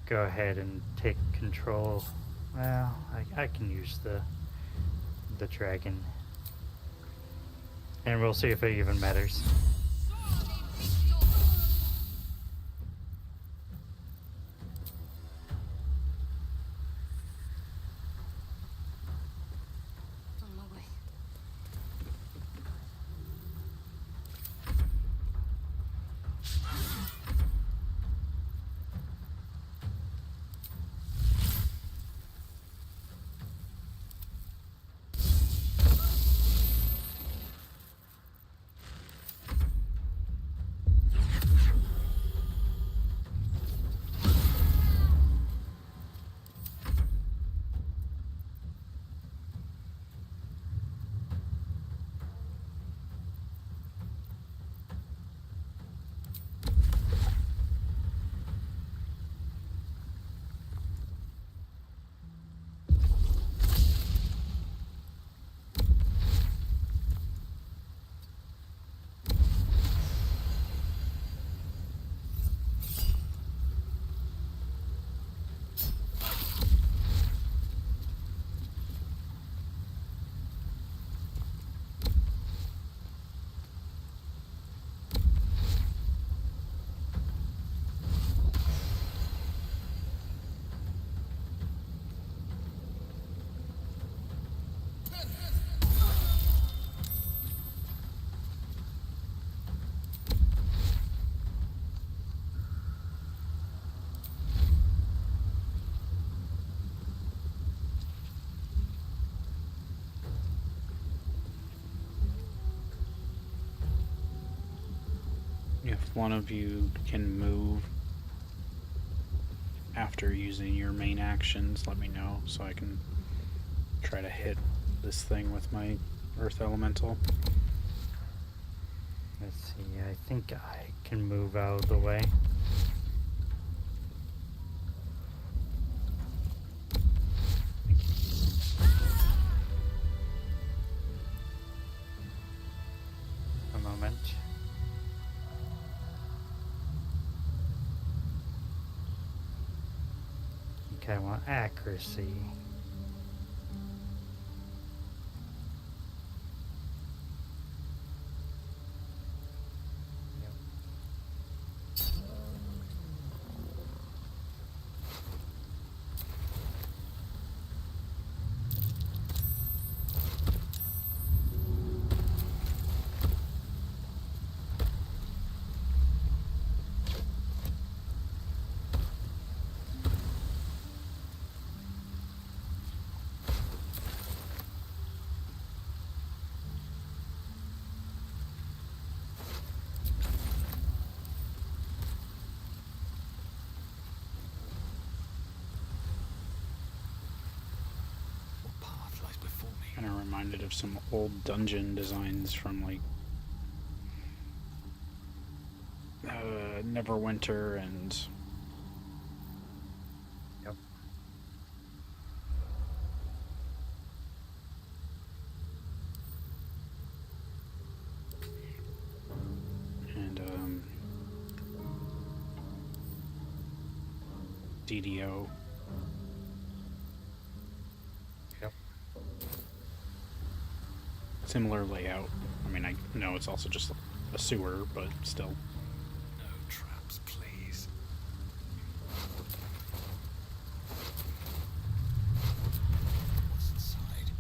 go ahead and take control. Well, I can use the dragon. And we'll see if it even matters. On my way. If one of you can move after using your main actions, let me know so I can try to hit this thing with my Earth Elemental. Let's see, I think I can move out of the way. A moment. Okay, I want accuracy. Kind of reminded of some old dungeon designs from like Neverwinter and yep. And DDO. Yep. Similar layout. I mean, I know it's also just a sewer, but still. No traps, please. What's inside?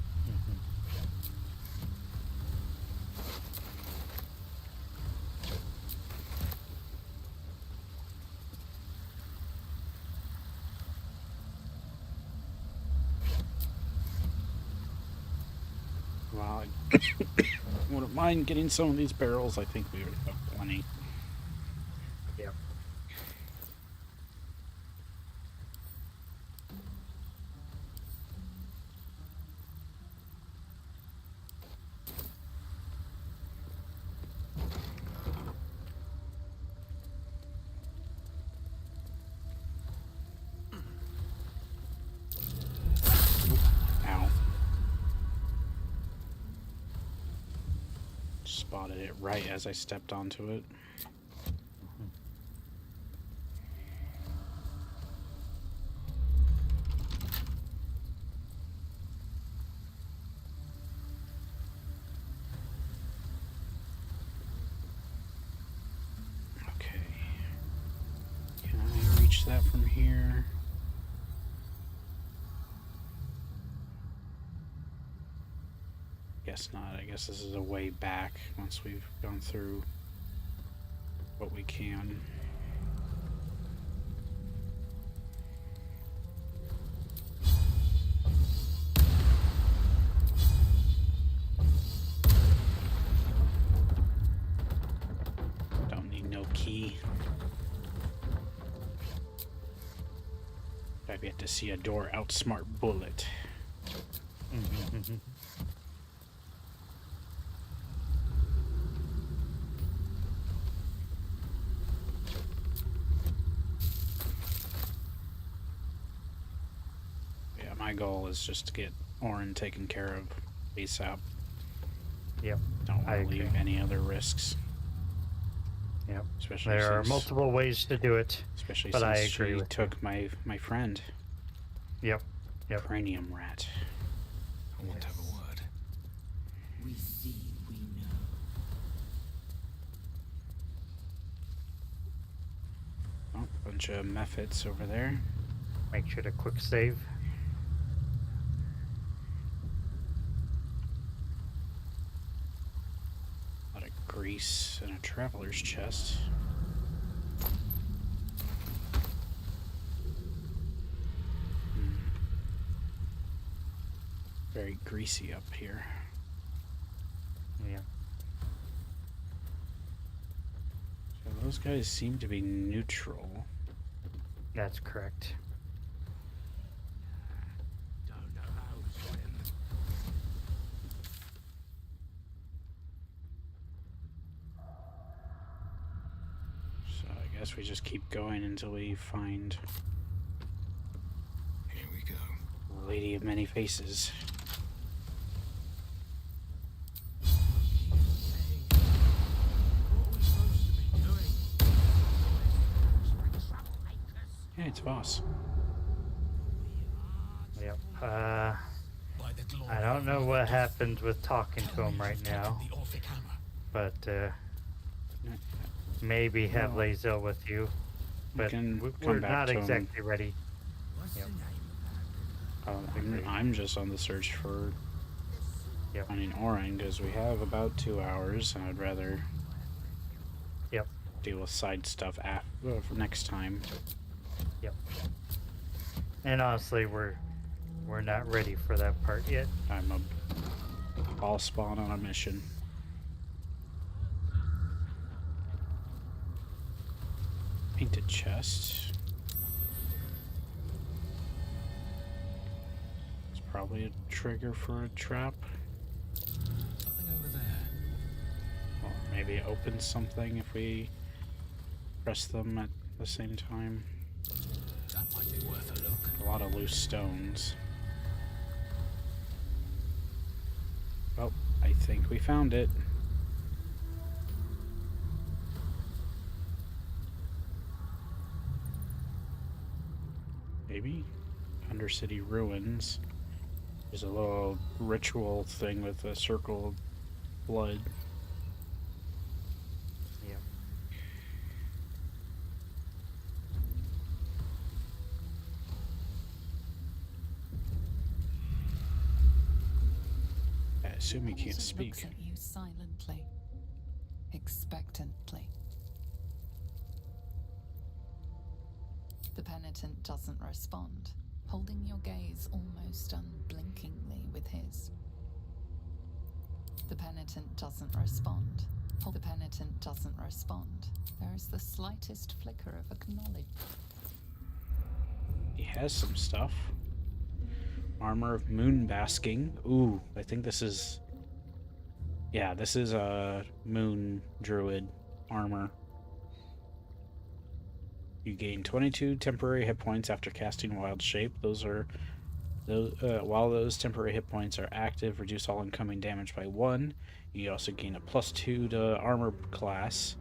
Well, I wouldn't mind getting some of these barrels. I think we would have plenty. Yep. Ow. Spotted it right as I stepped onto it. reach that from here? Guess not. I guess this is a way back once we've gone through what we can. Don't need no key. I've yet to see a door outsmart Bullet. Yeah, my goal is just to get Orin taken care of ASAP. Yep. Don't want to leave any other risks. Yep. Especially there are since, multiple ways to do it. Especially but since I agree she with took my friend. Yep. Yep. Cranium rat. I want to have a word. We see, we know. Oh, bunch of methods over there. Make sure to quick save. A lot of grease and a traveler's chest. Very greasy up here. Yeah. So those guys seem to be neutral. That's correct. Don't know how to swim. So I guess we just keep going until we find Here we go. Lady of Many Faces. Yeah, it's boss. Yep. I don't know what happens with talking to him right now, but maybe have Lae'zel with you. But we're not exactly ready. Yep. I'm just on the search for finding Orin because we have about 2 hours, and I'd rather deal with side stuff for next time. Yep. And honestly, we're not ready for that part yet. I'm a ball spawn on a mission. Painted chest. It's probably a trigger for a trap. Something over there. Or maybe it opens something if we press them at the same time. That might be worth a look. A lot of loose stones. Oh, I think we found it. Maybe? Undercity Ruins. There's a little ritual thing with a circle of blood. Yep. I assume he can't Walter speak. Looks at you silently, expectantly. The penitent doesn't respond, holding your gaze almost unblinkingly with his. The penitent doesn't respond. The penitent doesn't respond. There is the slightest flicker of acknowledgement. He has some stuff. Armor of Moon Basking. Ooh, I think this is... Yeah, this is a Moon Druid armor. You gain 22 temporary hit points after casting Wild Shape. While those temporary hit points are active, reduce all incoming damage by 1. You also gain a +2 to armor class.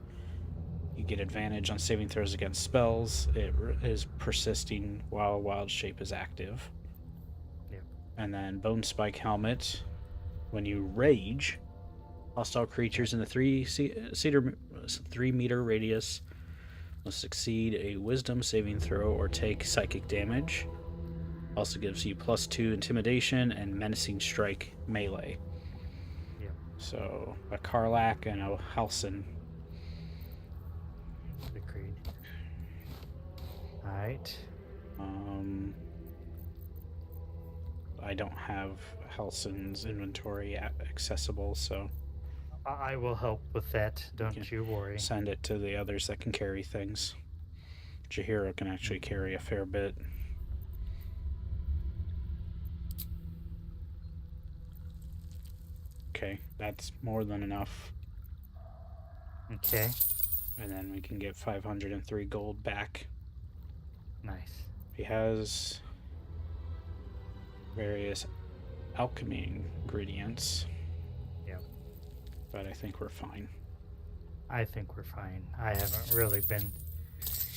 You get advantage on saving throws against spells. It is persisting while Wild Shape is active. Yep. And then Bone Spike Helmet. When you rage, hostile creatures in the 3 meter radius Must succeed a wisdom saving throw or take psychic damage. Also gives you +2 intimidation and menacing strike melee. Yep. So a Karlak and a Halsin. Agreed. Alright. I don't have Halsin's inventory accessible, so I will help with that, don't you worry. send it to the others that can carry things. Jahira can actually carry a fair bit. Okay, that's more than enough. Okay. And then we can get 503 gold back. Nice. He has various alchemy ingredients. Yep. But I think we're fine. I think we're fine. I haven't really been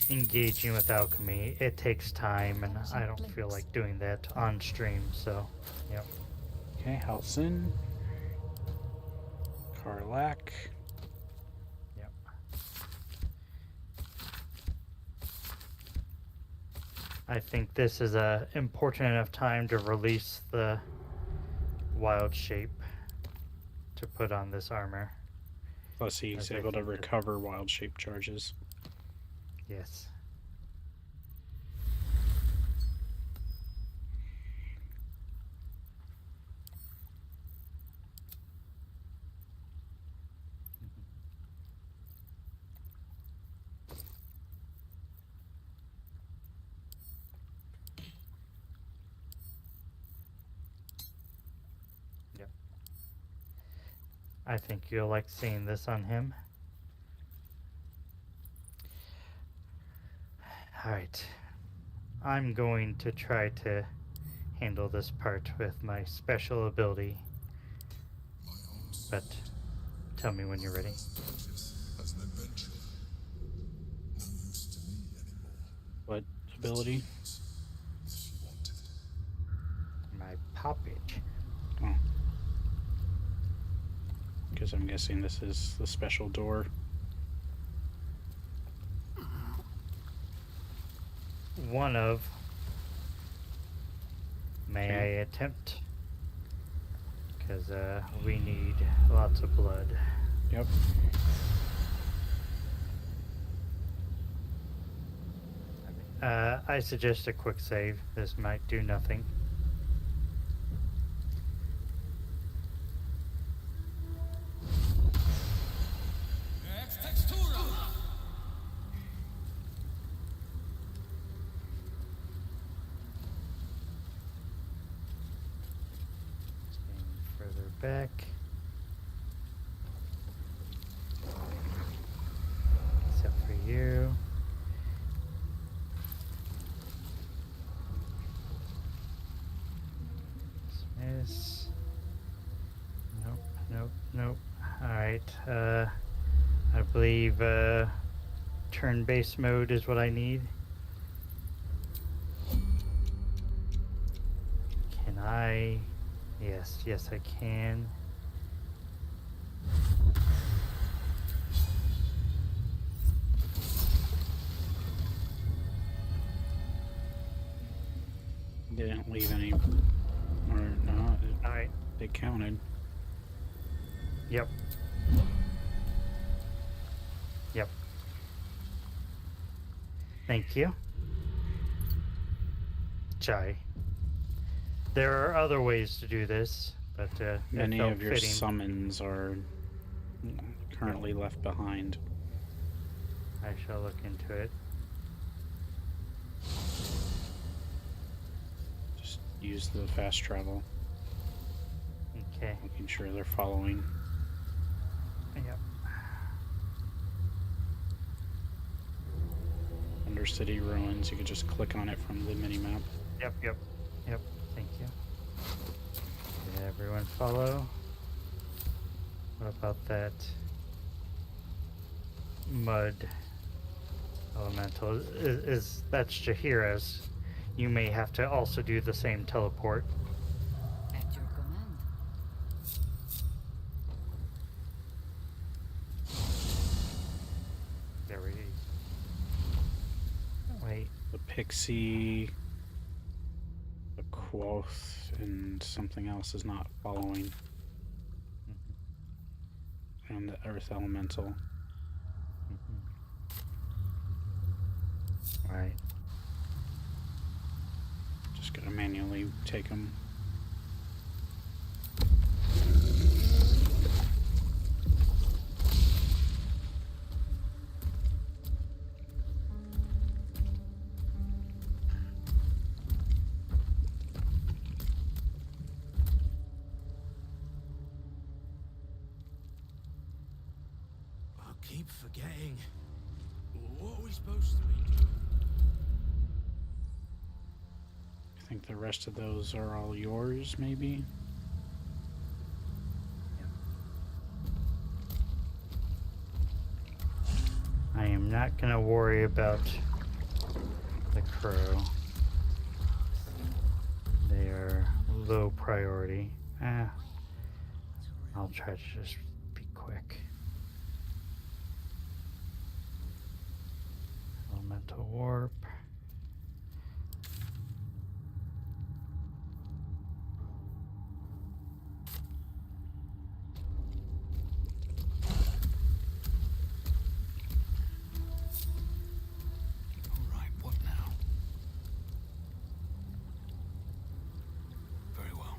engaging with alchemy. It takes time, and I don't feel like doing that on stream, so, yep. Okay, Halsin. Karlak. Yep. I think this is a important enough time to release the wild shape to put on this armor. Plus he's able to recover wild shape charges. Yes. Yep. I think you'll like seeing this on him. Alright. I'm going to try to handle this part with my special ability. But tell me when you're ready. As an adventurer, no use to me anymore. What ability? If you wanted. My puppet. Oh. Because I'm guessing this is the special door. One of. May I attempt? Because we need lots of blood. Yep. I suggest a quick save. This might do nothing. Further back. Except for you. Dismiss. Nope, nope, nope. Alright, I believe turn-based mode is what I need. Can I... Yes, I can. Didn't leave any, or no, Alright. They counted. Yep. Yep. Thank you. Chai. There are other ways to do this, but Many it felt of your fitting. summons are currently left behind. I shall look into it. Just use the fast travel. Okay. Making sure they're following. Yep. Undercity ruins, you can just click on it from the minimap. Yep. Thank you. Did everyone follow? What about that mud elemental? Is that's Jahira's? You may have to also do the same teleport. At your command. There we pixie, a quoth, and something else is not following. And the earth elemental. Right. Just gotta manually take them. I keep forgetting. What are we supposed to be doing? I think the rest of those are all yours, maybe? I am not gonna worry about the crew. They are low priority. I'll try to just be quick. Elemental warp. Alright, what now? Very well.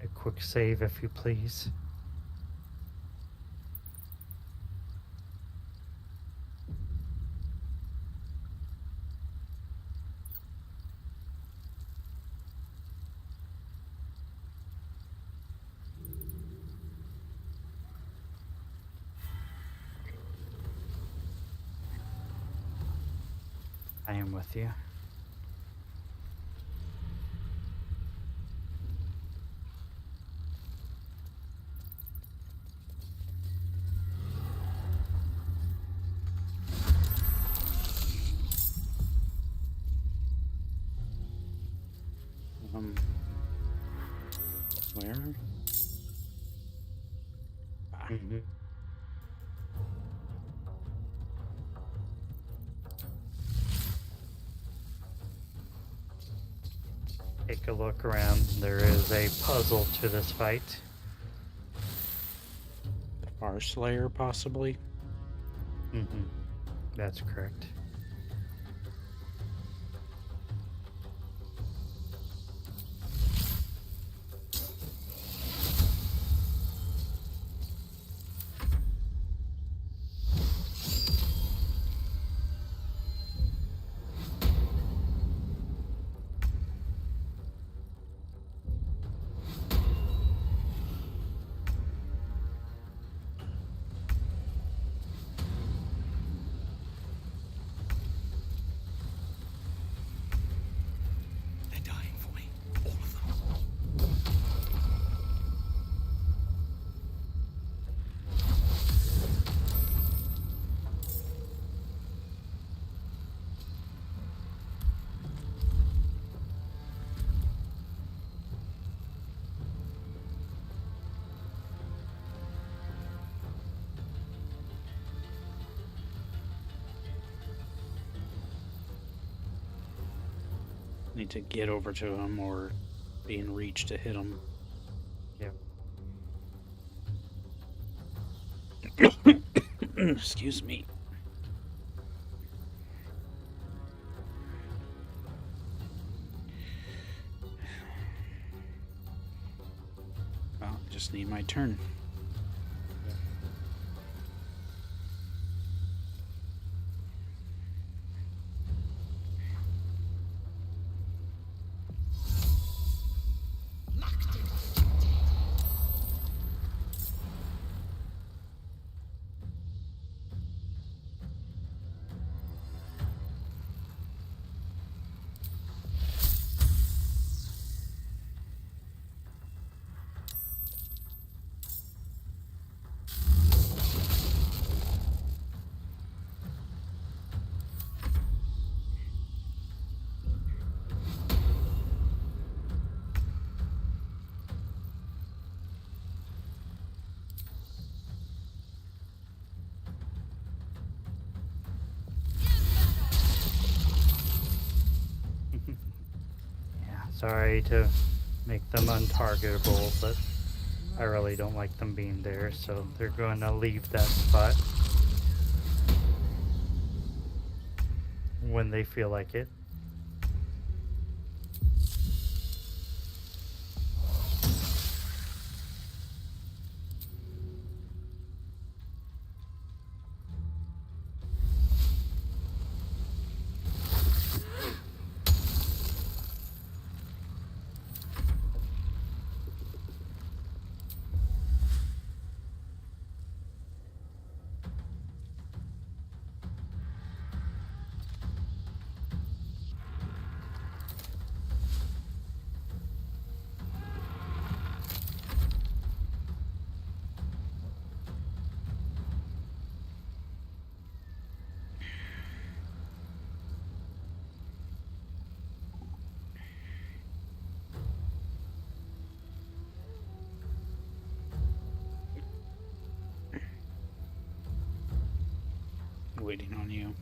A quick save, if you please. I am with you. Where? Ah. Take a look around. There is a puzzle to this fight. Far Slayer, possibly? That's correct. They're dying for me. All of them. Need to get over to him or be in reach to hit him. Yep. Excuse me. Well, just need my turn. Sorry to make them untargetable, but I really don't like them being there, so they're going to leave that spot when they feel like it. Waiting on you.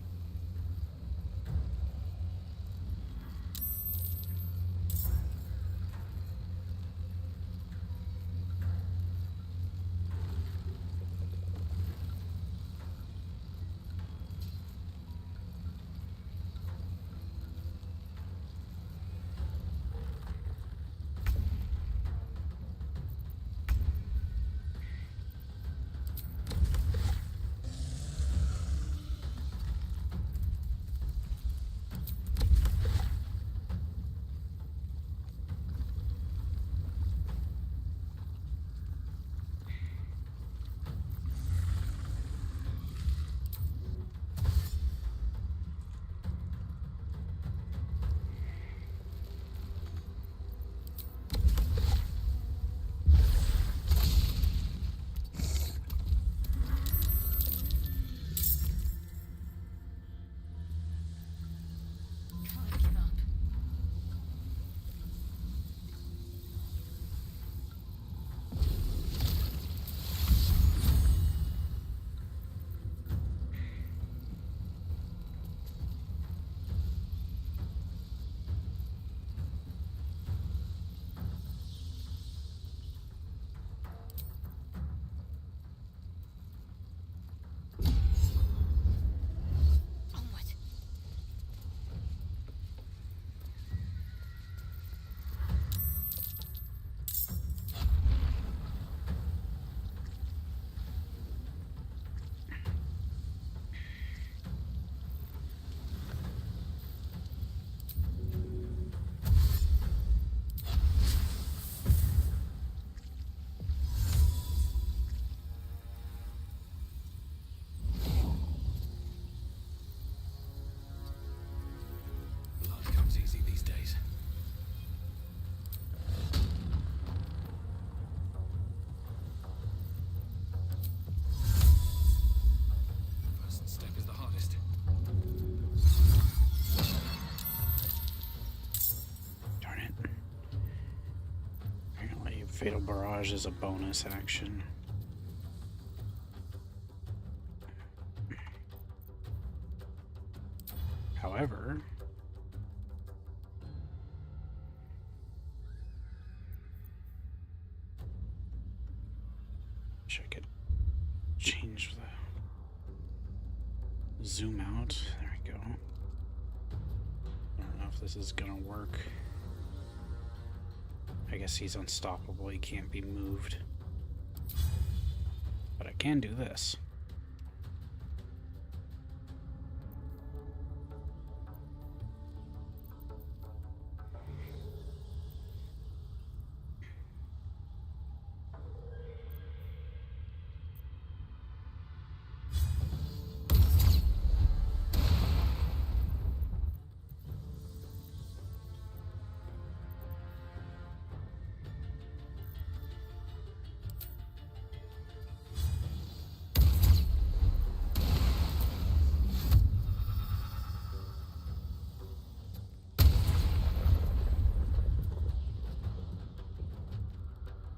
Fatal Barrage is a bonus action. However, wish I could change the zoom out. There we go. I don't know if this is gonna work. I guess he's unstoppable. He can't be moved. But I can do this.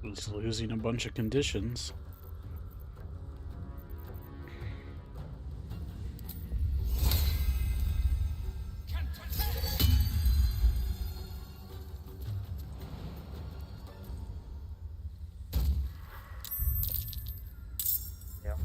Was losing a bunch of conditions. Yep.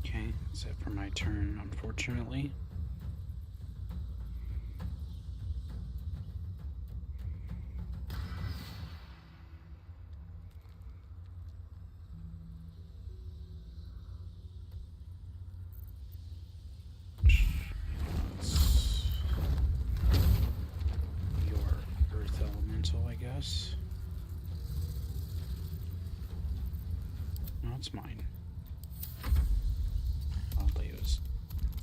Okay, that's it for my turn, unfortunately. Your Earth Elemental, I guess. No, it's mine. Oddly, it was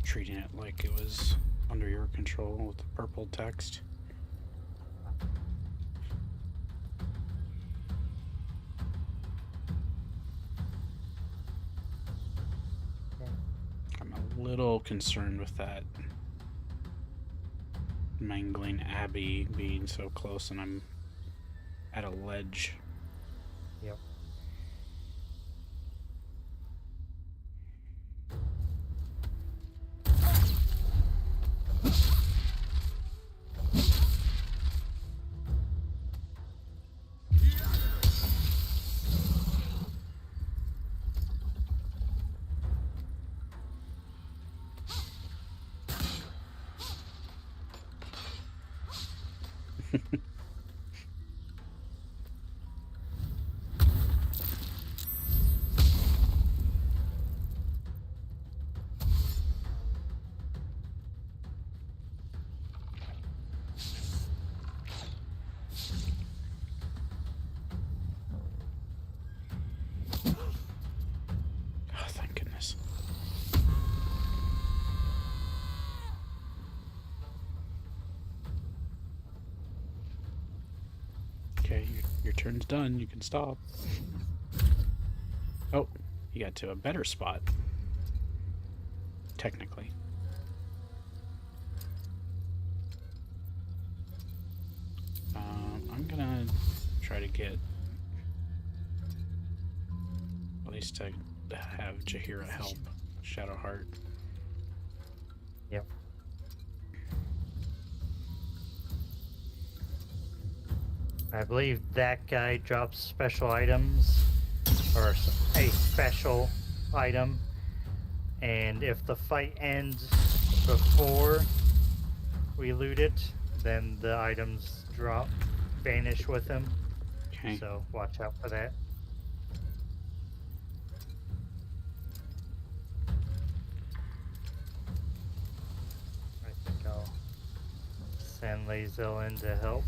treating it like it was under your control with the purple text. I'm a little concerned with that mangling Abbey being so close, and I'm at a ledge. Yep. Oh, thank goodness. Okay, your turn's done. You can stop. Oh, you got to a better spot. Technically. I'm gonna try to get at least to have Jaheira help Shadowheart. Yep. I believe that guy drops special items, or a special item, and if the fight ends before we loot it, then the items vanish with him. Okay. So watch out for that. I think I'll send Lae'zel in to help.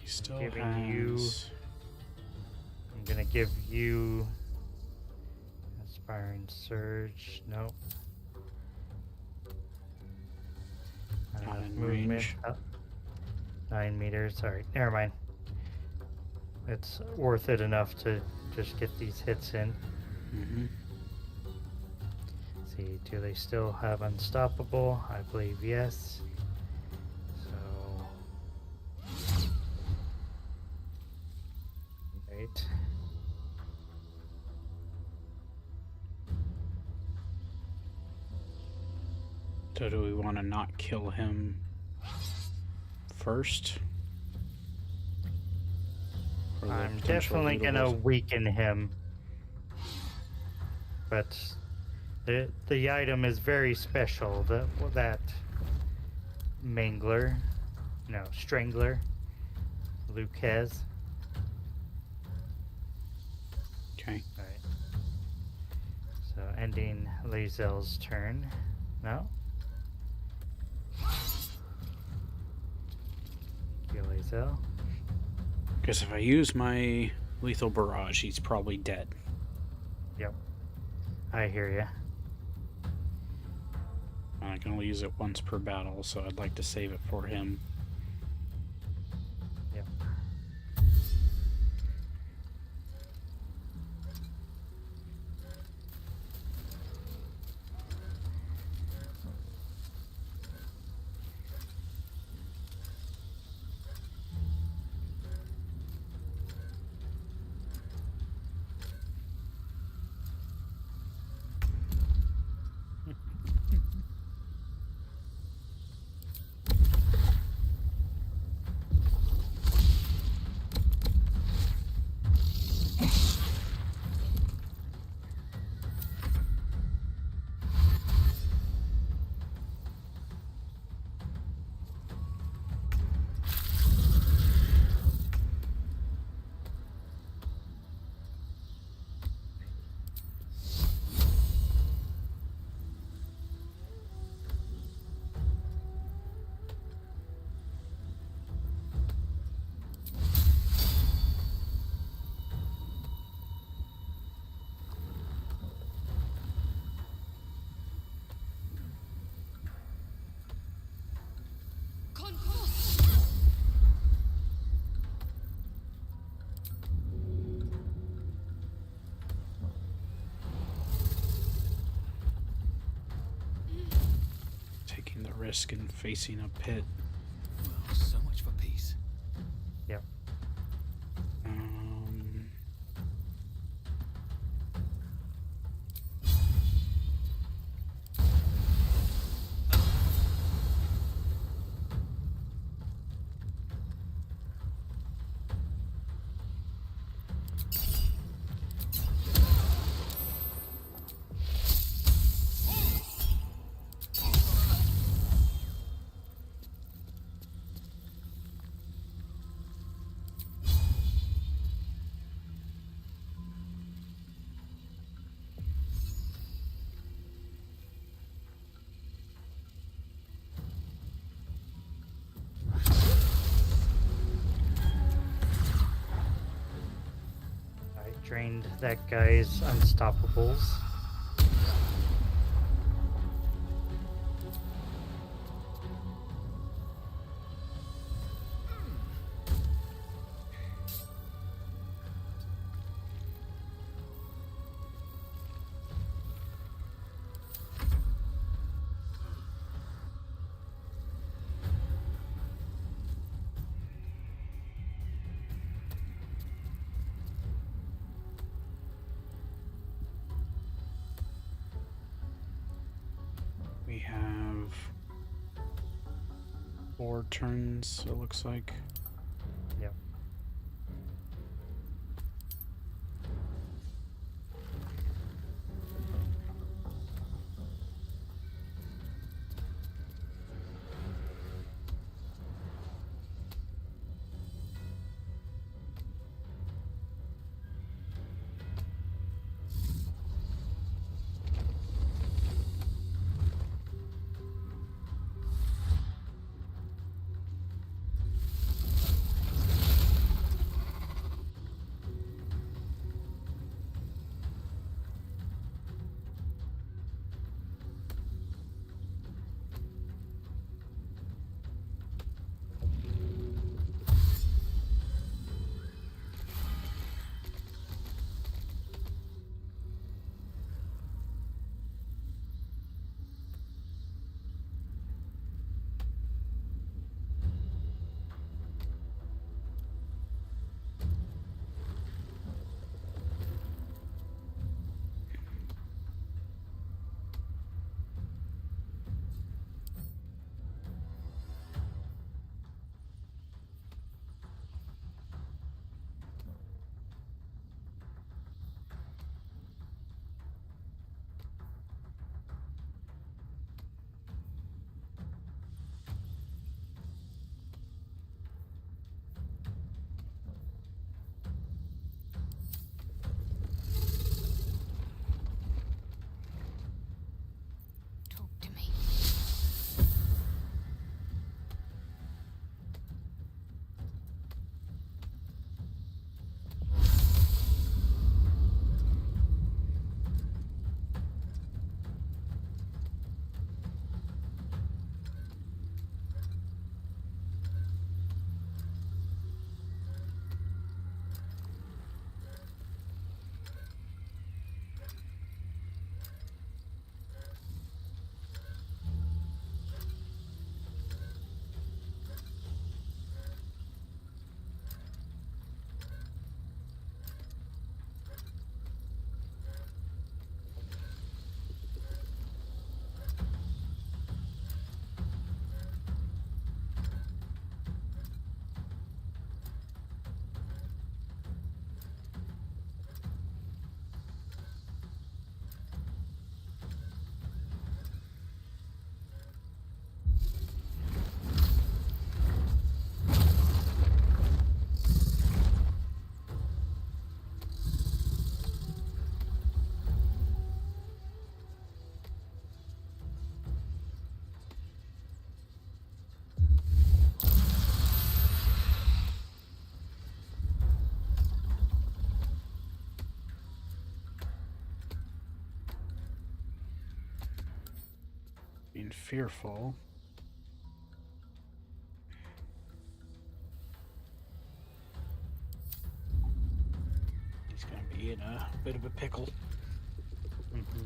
Still Giving has... I'm gonna give you Aspiring Surge. Nope. Not in movement. range. 9 meters. Alright, never mind. It's worth it enough to just get these hits in. Mm-hmm. See, do they still have Unstoppable? I believe yes. Right. So do we want to not kill him first? I'm definitely gonna weaken him, but the item is very special. That Strangler, Luke has. Okay. Alright. So ending Lae'zel's turn. No? Kill Lae'zel. Because if I use my lethal barrage, he's probably dead. Yep. I hear ya. I can only use it once per battle, so I'd like to save it for him. Yep. Taking the risk and facing a pit. Well, so much for peace. Yep. drained that guy's unstoppables. We have 4 turns, it looks like. Yep. Being fearful. He's gonna be in a bit of a pickle. Mm-hmm.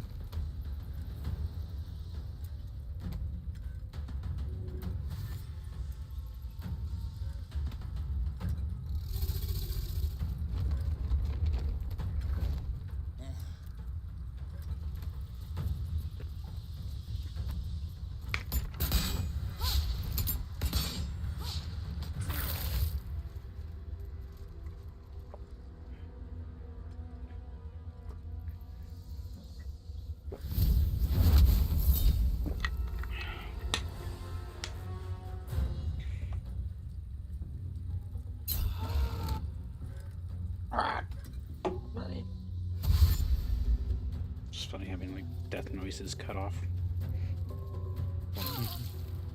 It's funny having like death noises cut off.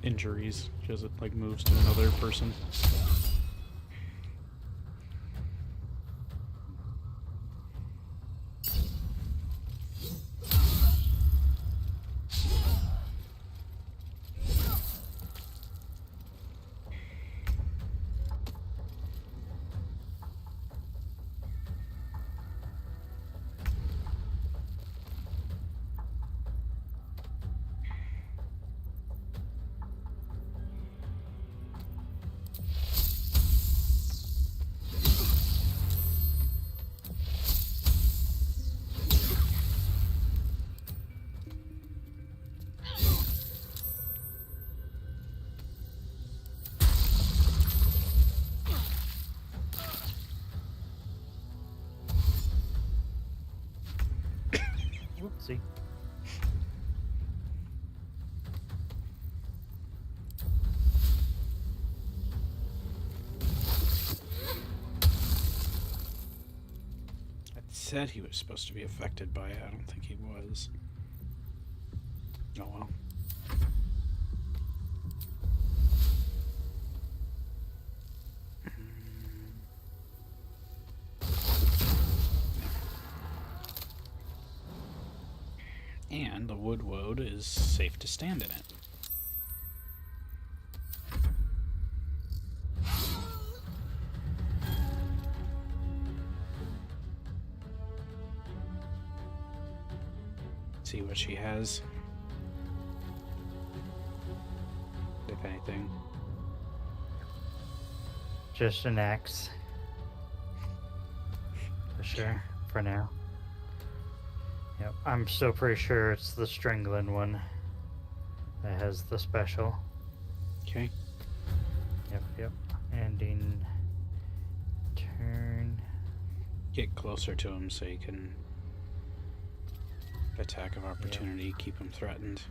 Injuries because it like moves to another person. See? It said he was supposed to be affected by it. I don't think he was. Oh well. And the wood woad is safe to stand in it. See what she has. If anything. Just an axe. For sure, for now. Yep, I'm still pretty sure it's the strangling one that has the special. Okay. Yep. Ending turn. Get closer to him so you can attack of opportunity, keep him threatened.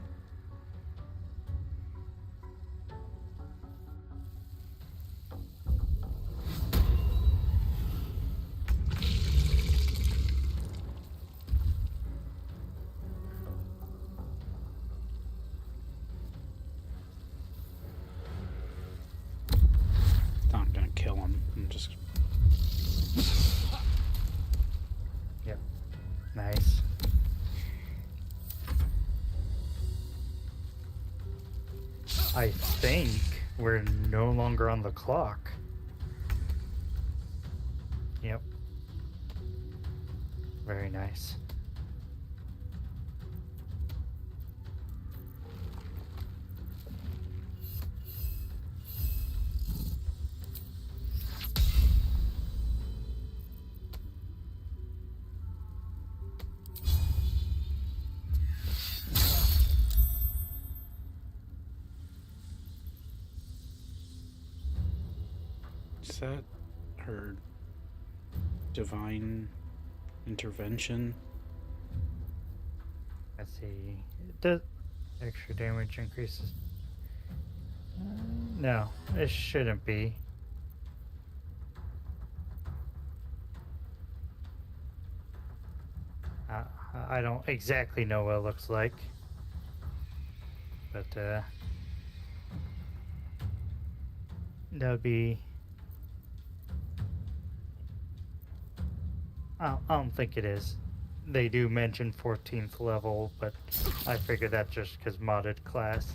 Not gonna kill him. I'm just. Yep. Nice. I think we're no longer on the clock. Yep. Very nice. Is that her divine intervention? Let's see. It does extra damage increases. No, it shouldn't be. I don't exactly know what it looks like, but that would be. I don't think it is. They do mention 14th level, but I figure that's just because modded class.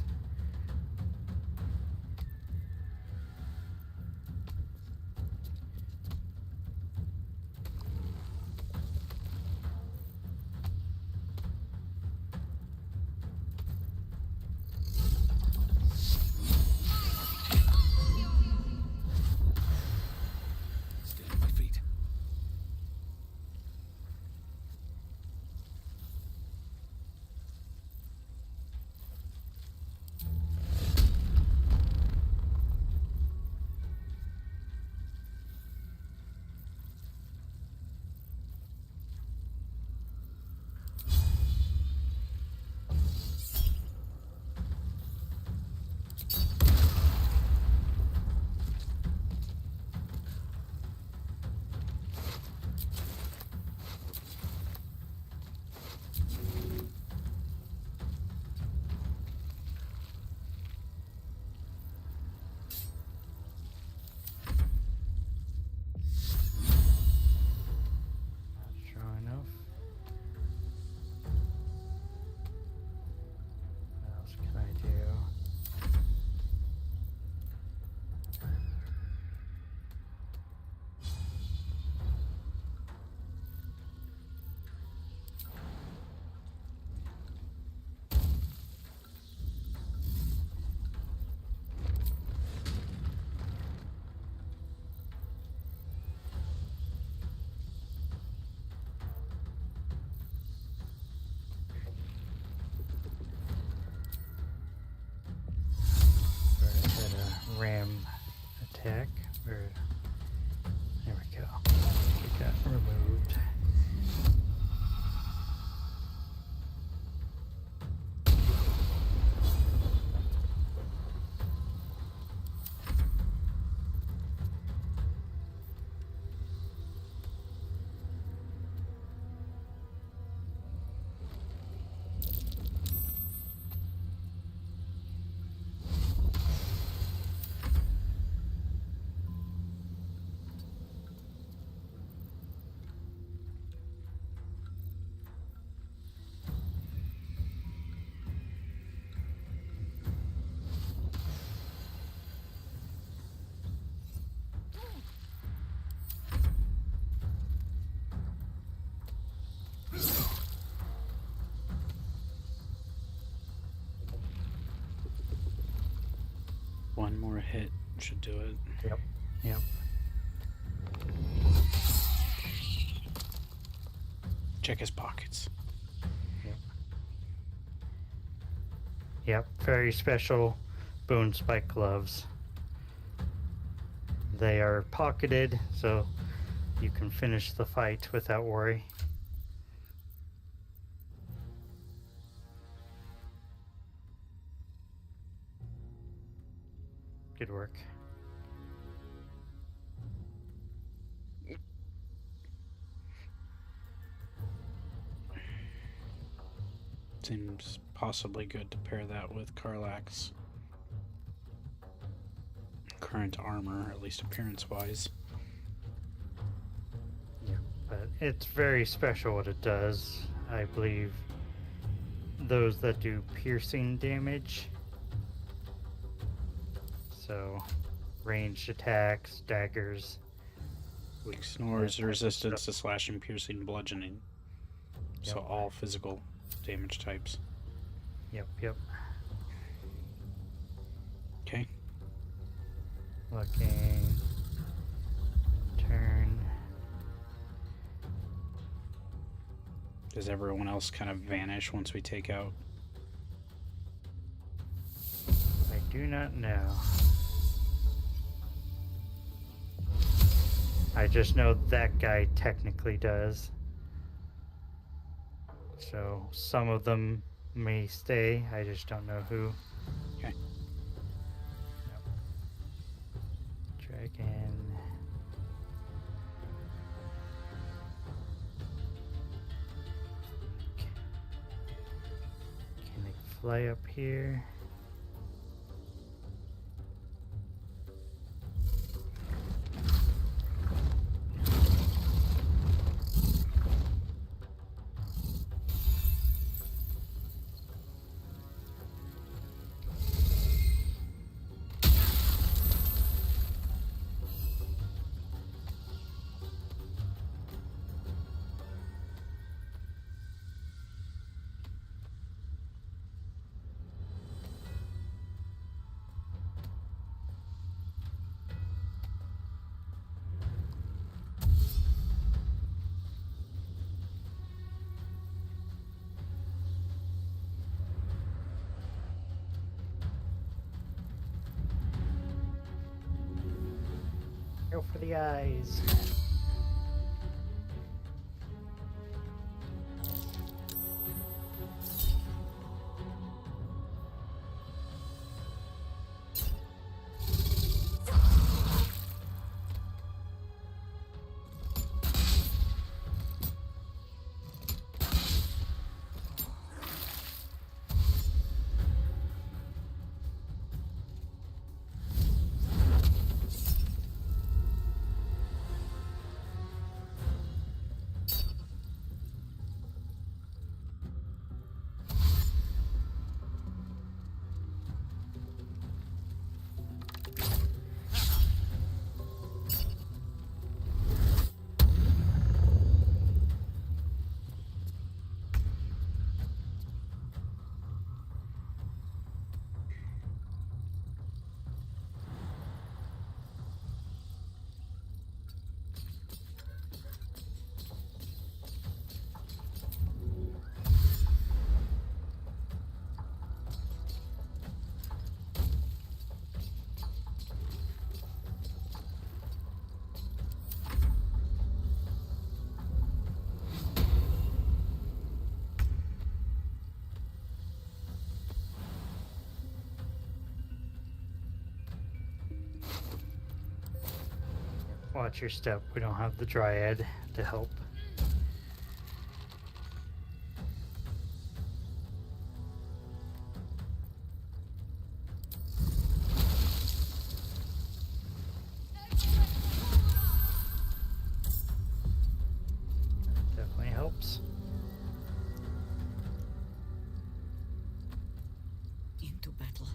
Stay on my feet. Sure enough. What else can I do? Ram attack. There we go. Get that removed. One more hit should do it. Yep. Check his pockets. Yep, very special bone spike gloves. They are pocketed, so you can finish the fight without worry. Good work. Seems possibly good to pair that with Karlach's current armor, at least appearance-wise. Yeah, but it's very special what it does. I believe those that do piercing damage. So, ranged attacks, daggers. Ignores resistance to slashing, piercing, bludgeoning. Yep. So all physical damage types. Yep. Okay. Looking. Turn. Does everyone else kind of vanish once we take out? I do not know. I just know that guy technically does. So some of them may stay. I just don't know who. Okay. Yep. Dragon. Can they fly up here? Go for the eyes. Watch your step. We don't have the Dryad to help. Definitely helps. Into battle.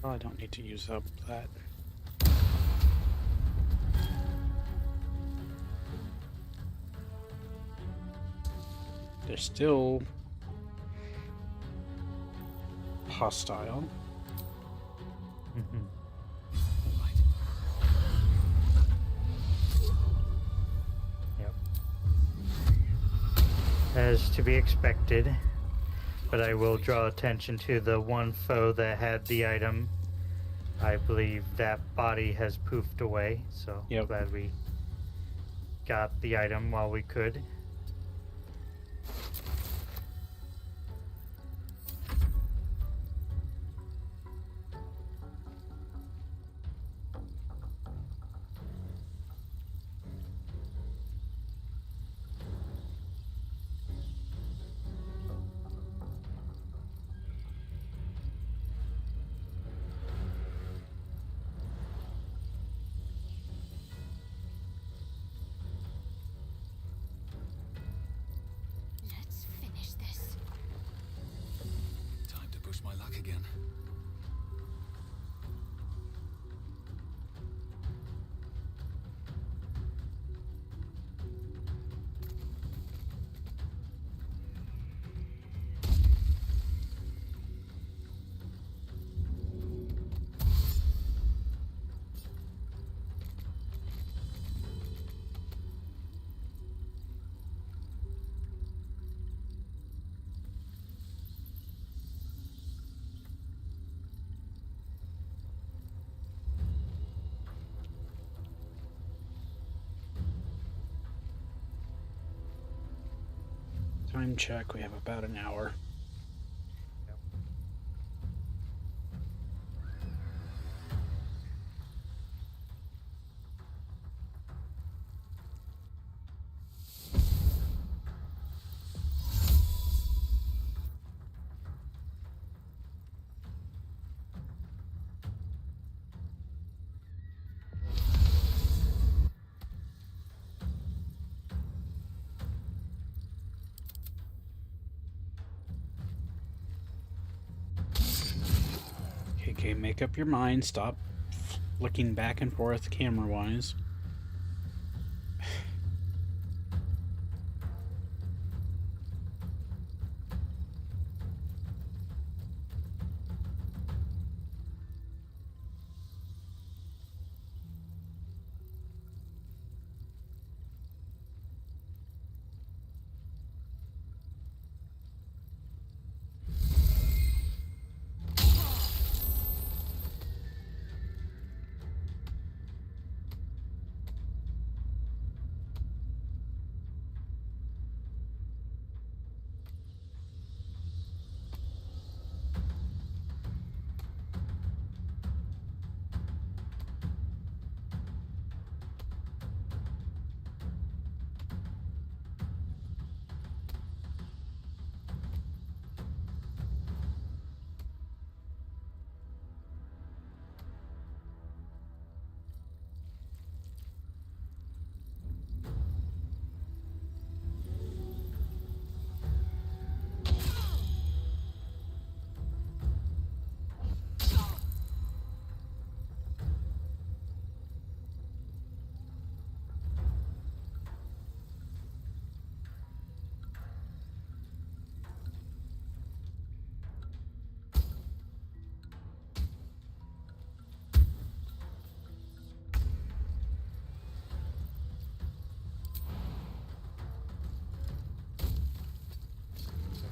Oh, I don't need to use up that. They're still hostile. Yep. As to be expected, but I will draw attention to the one foe that had the item. I believe that body has poofed away, so glad we got the item while we could. Let's finish this. Time to push my luck again. Time check, we have about an hour. Okay, make up your mind. Stop looking back and forth camera-wise.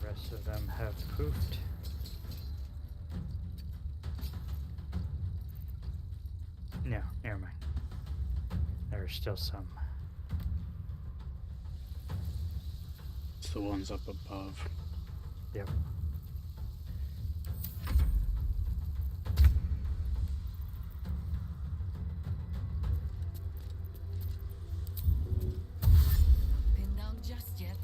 The rest of them have poofed. No, never mind. There are still some. It's the ones up above. Yep. Pinned down just yet.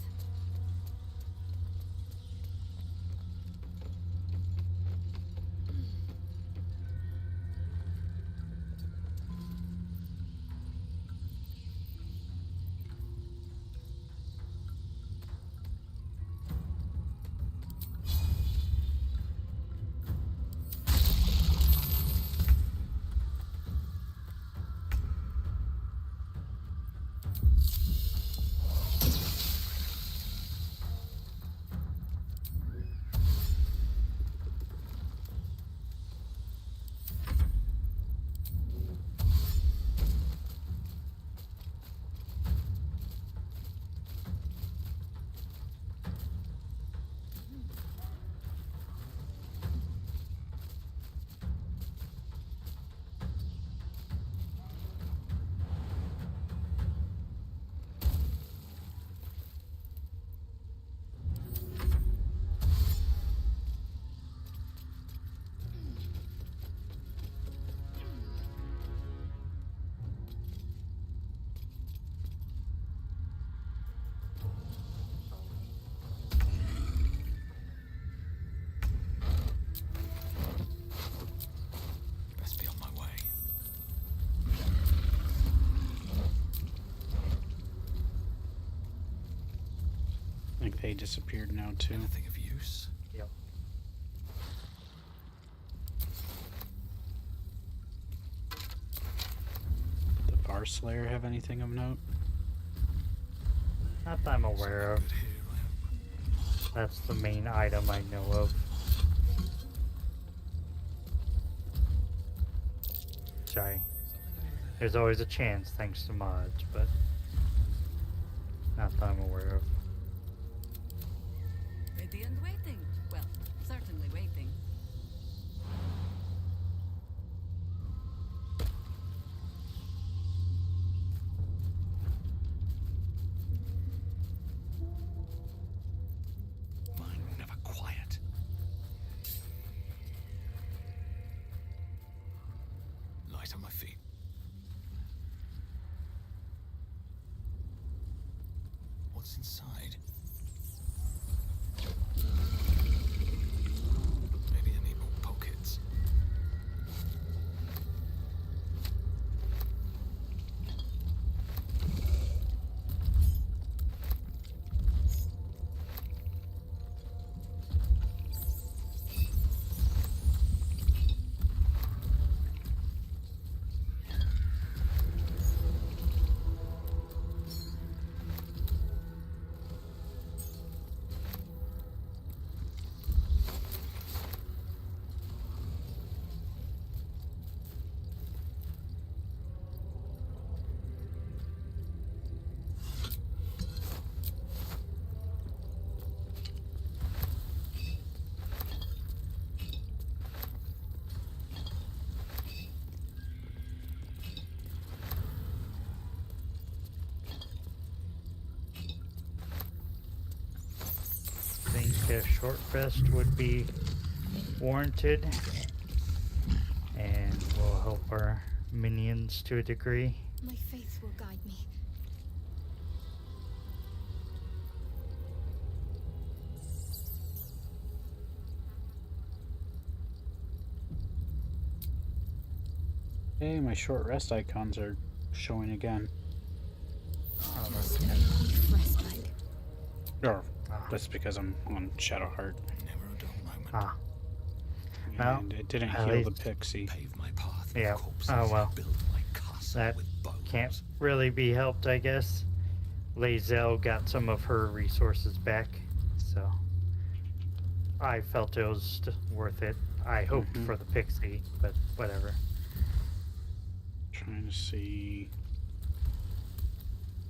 Pay disappeared now too. Anything of use? Yep. Did the Var Slayer have anything of note? Not that I'm aware of. That's the main item I know of. Sorry. There's always a chance thanks to mods, but not that I'm aware of. Ready and waiting. Well, certainly waiting. Mine never quiet. Light on my feet. What's inside? Maybe I need more pockets. I think a short rest would be warranted and will help our minions to a degree. My faith will guide me. Hey, my short rest icons are showing again. Or that's because I'm on Shadowheart. Ah. And Well, it didn't at heal the least- pixie. Yeah. Oh well. That can't really be helped, I guess. Lae'zel got some of her resources back, so I felt it was worth it. I hoped for the pixie, but whatever. Trying to see.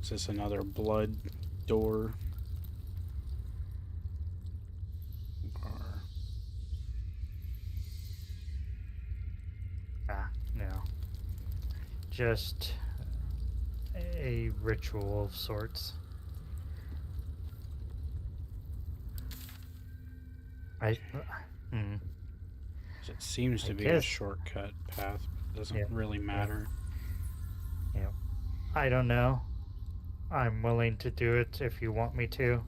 Is this another blood door? Or No. Just a ritual of sorts. it seems to be a guess- shortcut path. Doesn't Yeah. really matter. Yeah. I don't know. I'm willing to do it if you want me to.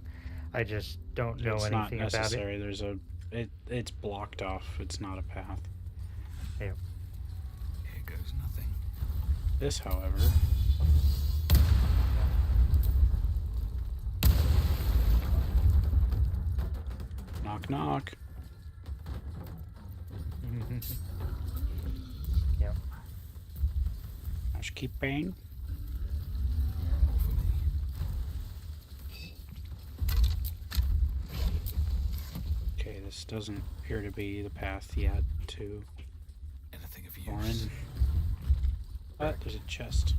I just don't know It's not anything about it. necessary. There's a. It's blocked off. It's not a path. Yeah. Here goes nothing. This, however. Knock knock. Yep. Housekeeping. Okay, this doesn't appear to be the path yet to Anything of Orin. use? But there's a chest.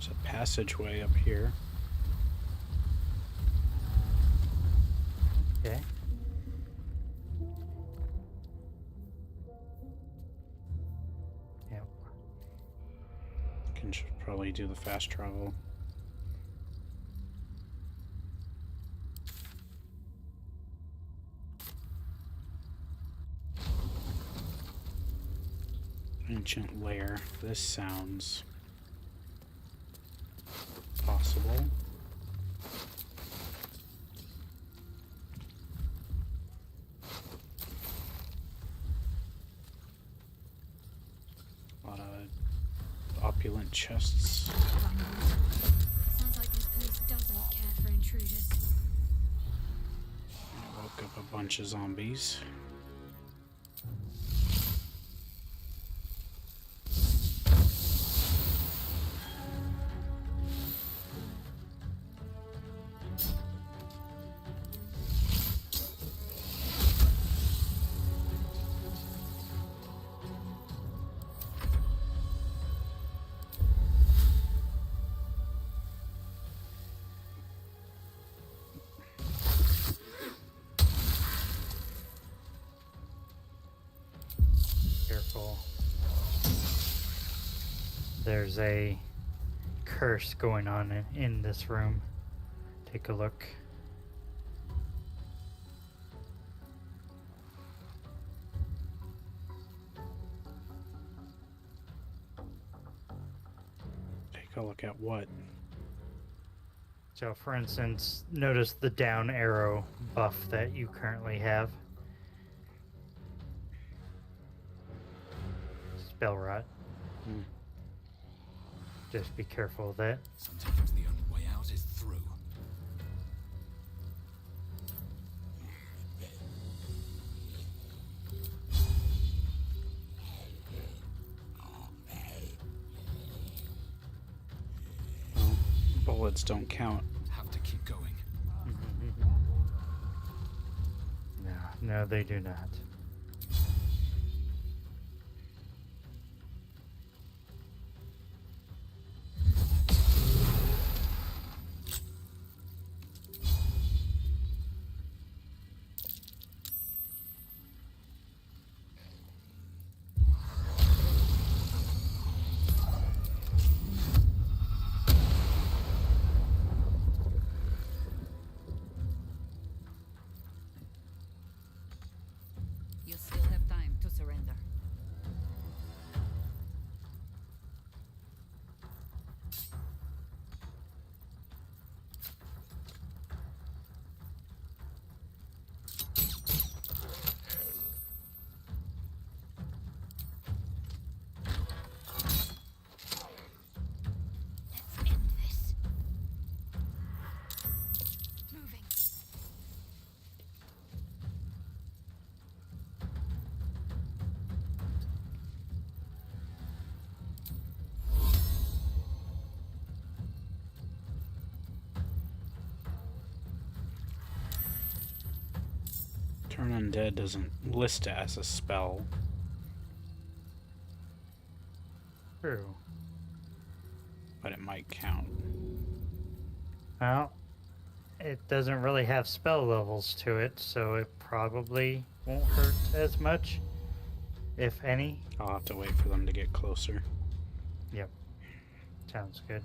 There's a passageway up here. Okay. Yep. Should probably do the fast travel. Ancient lair. This sounds possible. A lot of opulent chests. Sounds like this place doesn't care for intruders. I woke up a bunch of zombies. Careful. There's a curse going on in this room. Take a look. Take a look at what? So, for instance, notice the down arrow buff that you currently have. Spell rot. Just be careful of that. Sometimes the only way out is through. Well, bullets don't count. Have to keep going. No, they do not. You still have time to surrender. Let's end this. Moving. Turn undead doesn't list it as a spell. True. But it might count. Well, it doesn't really have spell levels to it, so it probably won't hurt as much, if any. I'll have to wait for them to get closer. Yep. Sounds good.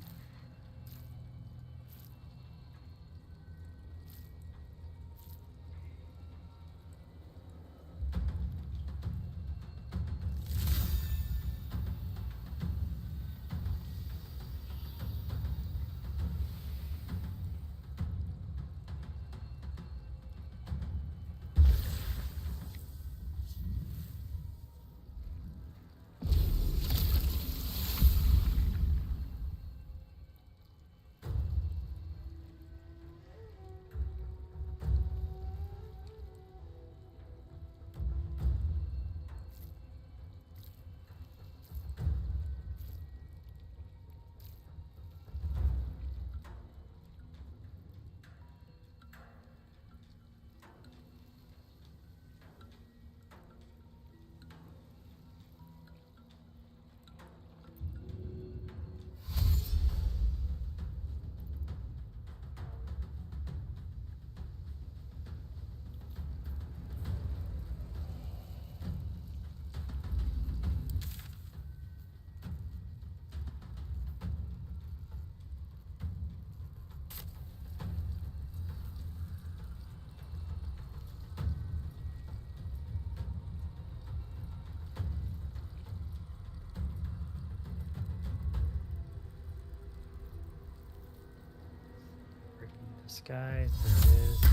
Disguise, there it is.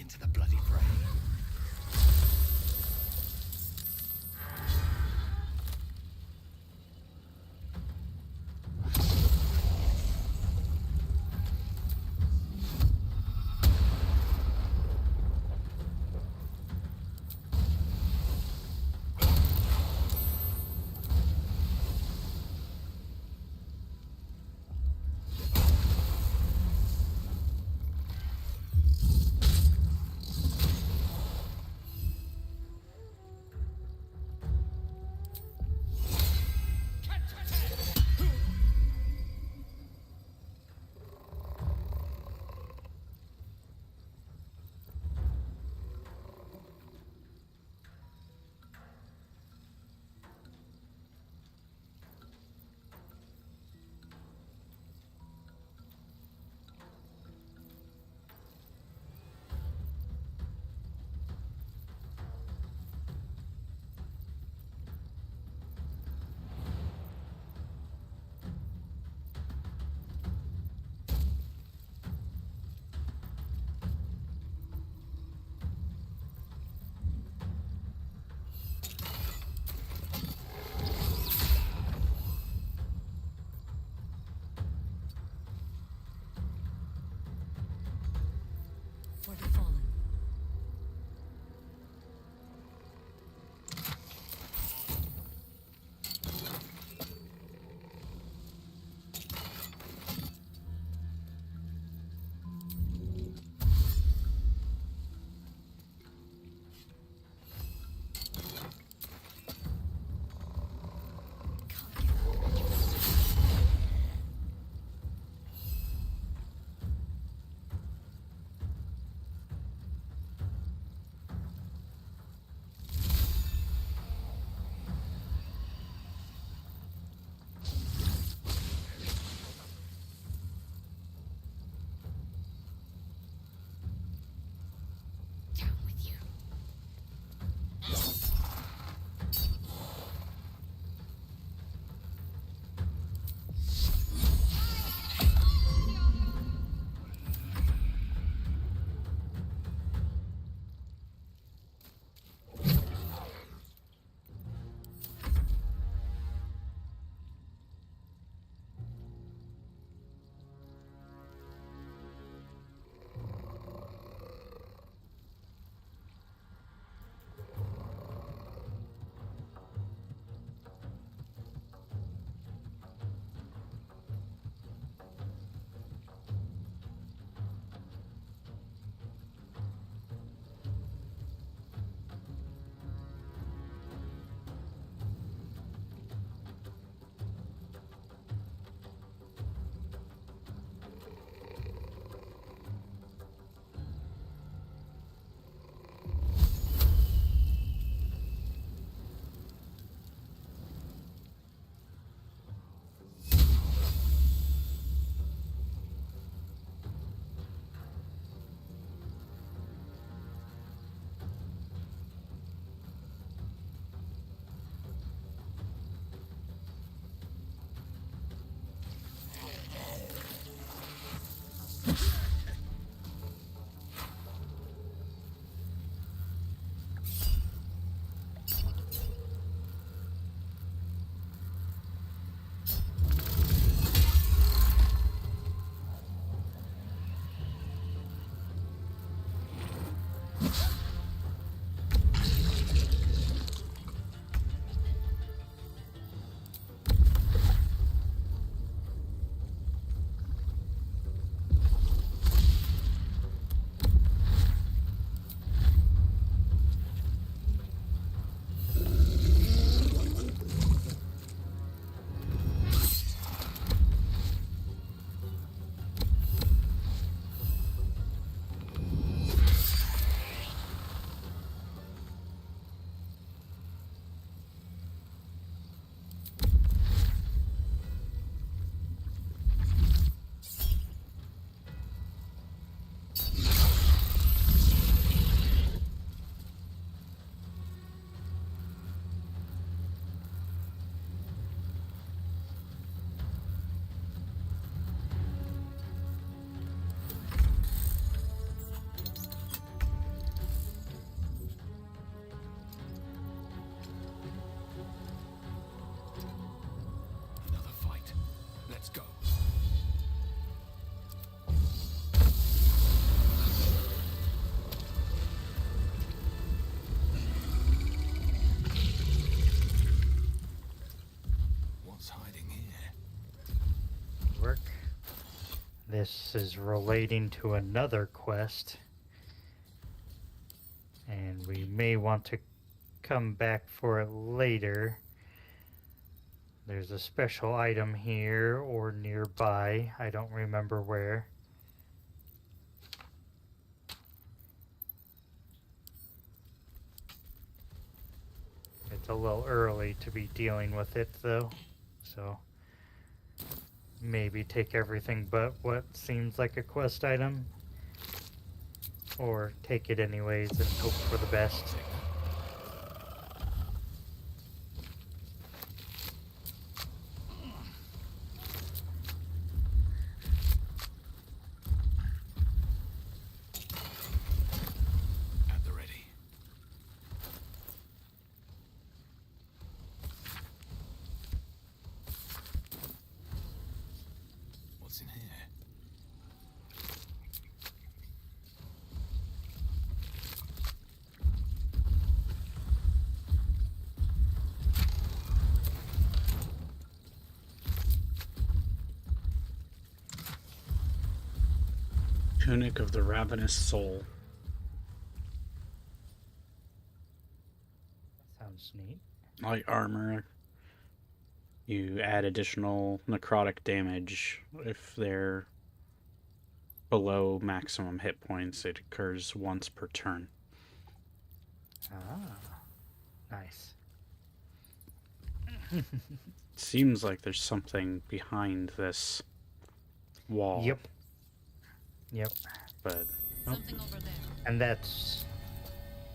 into the bloody fray. This is relating to another quest. And we may want to come back for it later. There's a special item here or nearby. I don't remember where. It's a little early to be dealing with it though. So maybe take everything but what seems like a quest item. Or take it anyways and hope for the best. At the ready. What's in here? Tunic of the Ravenous Soul. Sounds neat. Light armor. You add additional necrotic damage if they're below maximum hit points. It occurs once per turn. Ah, nice. Seems like there's something behind this wall. Yep. Yep. But Something over there. And that's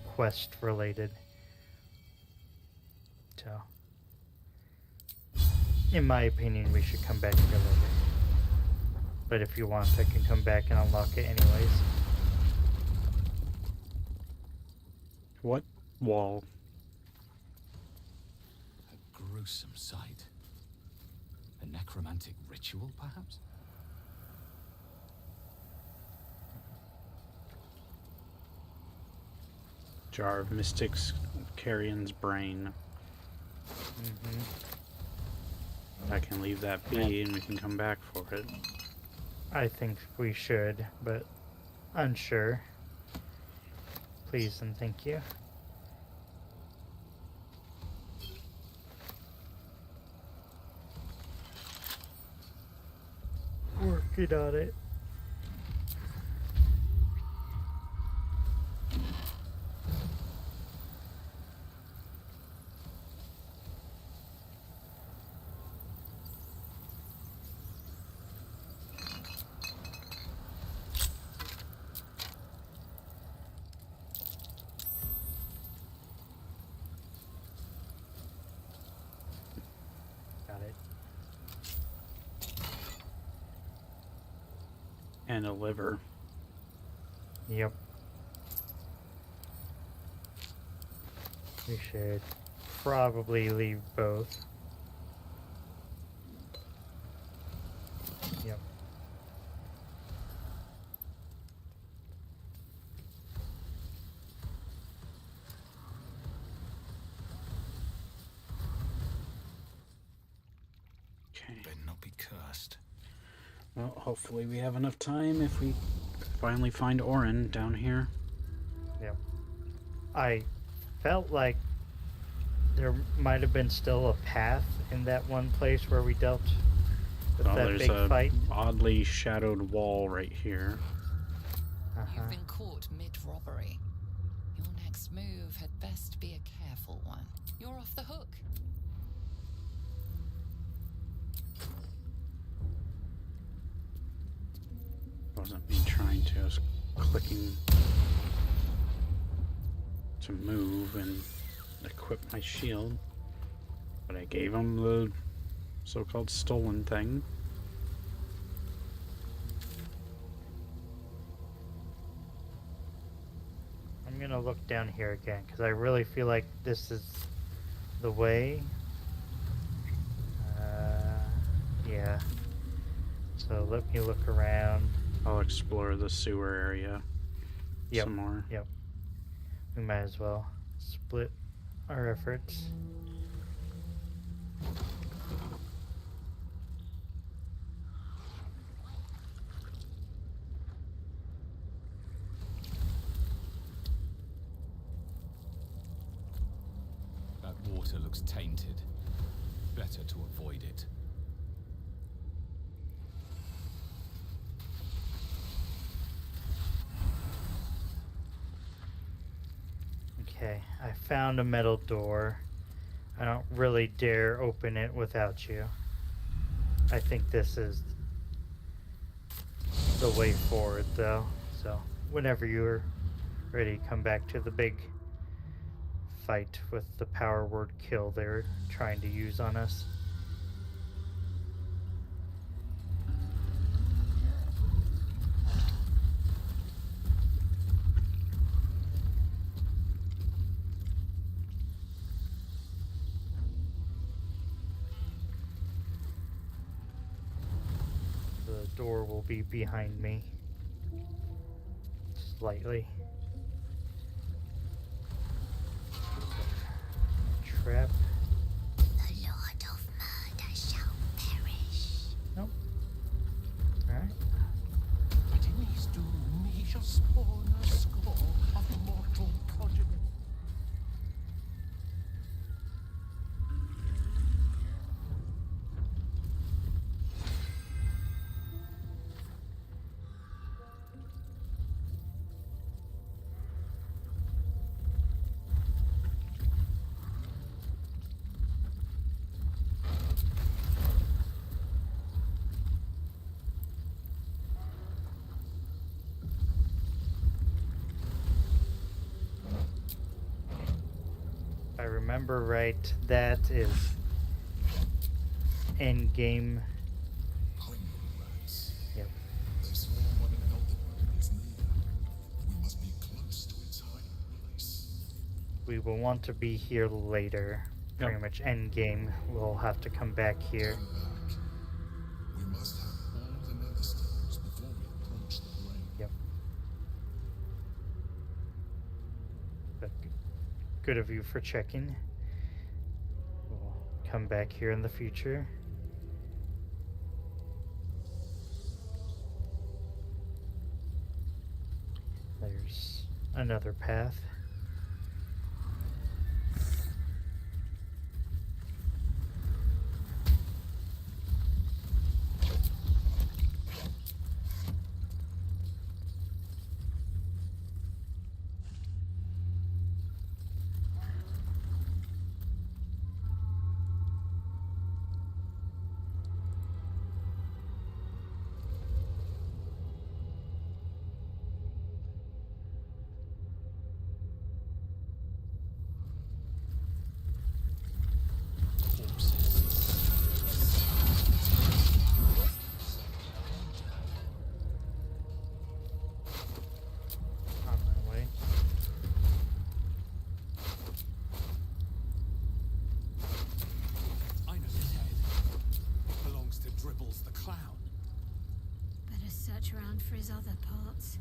quest related. So, in my opinion, we should come back here later. But if you want, I can come back and unlock it anyways. What wall? A gruesome sight. A necromantic ritual, perhaps? Jar of Mystics, Carrion's Brain. I can leave that be and we can come back for it. I think we should, but unsure. Please and thank you. Working on it. Got it. And a liver. Yep. We should probably leave both. Yep. Okay. Better not be cursed. Well, hopefully we have enough time if we finally find Orin down here. Yep. I felt like there might have been still a path in that one place where we dealt with Well, that there's big a fight. oddly shadowed wall right here. Uh-huh. You've been caught mid-robbery. Your next move had best be a careful one. You're off the hook. Wasn't me trying to, I was clicking to move and equip my shield. But I gave him the so-called stolen thing. I'm gonna look down here again because I really feel like this is the way. Yeah. So let me look around. I'll explore the sewer area Yep. some more. Yep. We might as well split our efforts. water looks tainted. Better to avoid it. Okay, I found a metal door. I don't really dare open it without you. I think this is the way forward, though. So, whenever you're ready, come back to the big fight with the power word kill they're trying to use on us. The door will be behind me. Slightly. Trap. The Lord of Murder shall perish. Nope. Alright. But in his doom he shall spawn a score of mortal progeny. If I remember right, that is end game. Yep. They swarm when Eldenburg is near. We must be close to its hiding place. We will want to be here later. Yep. Pretty much end game. We'll have to come back here. Come back. We must have all the nether stones before we approach the brain. Yep. But good of you for checking. We'll come back here in the future. There's another path. On my way. I know his head. It belongs to Dribbles the Clown. Better search around for his other parts.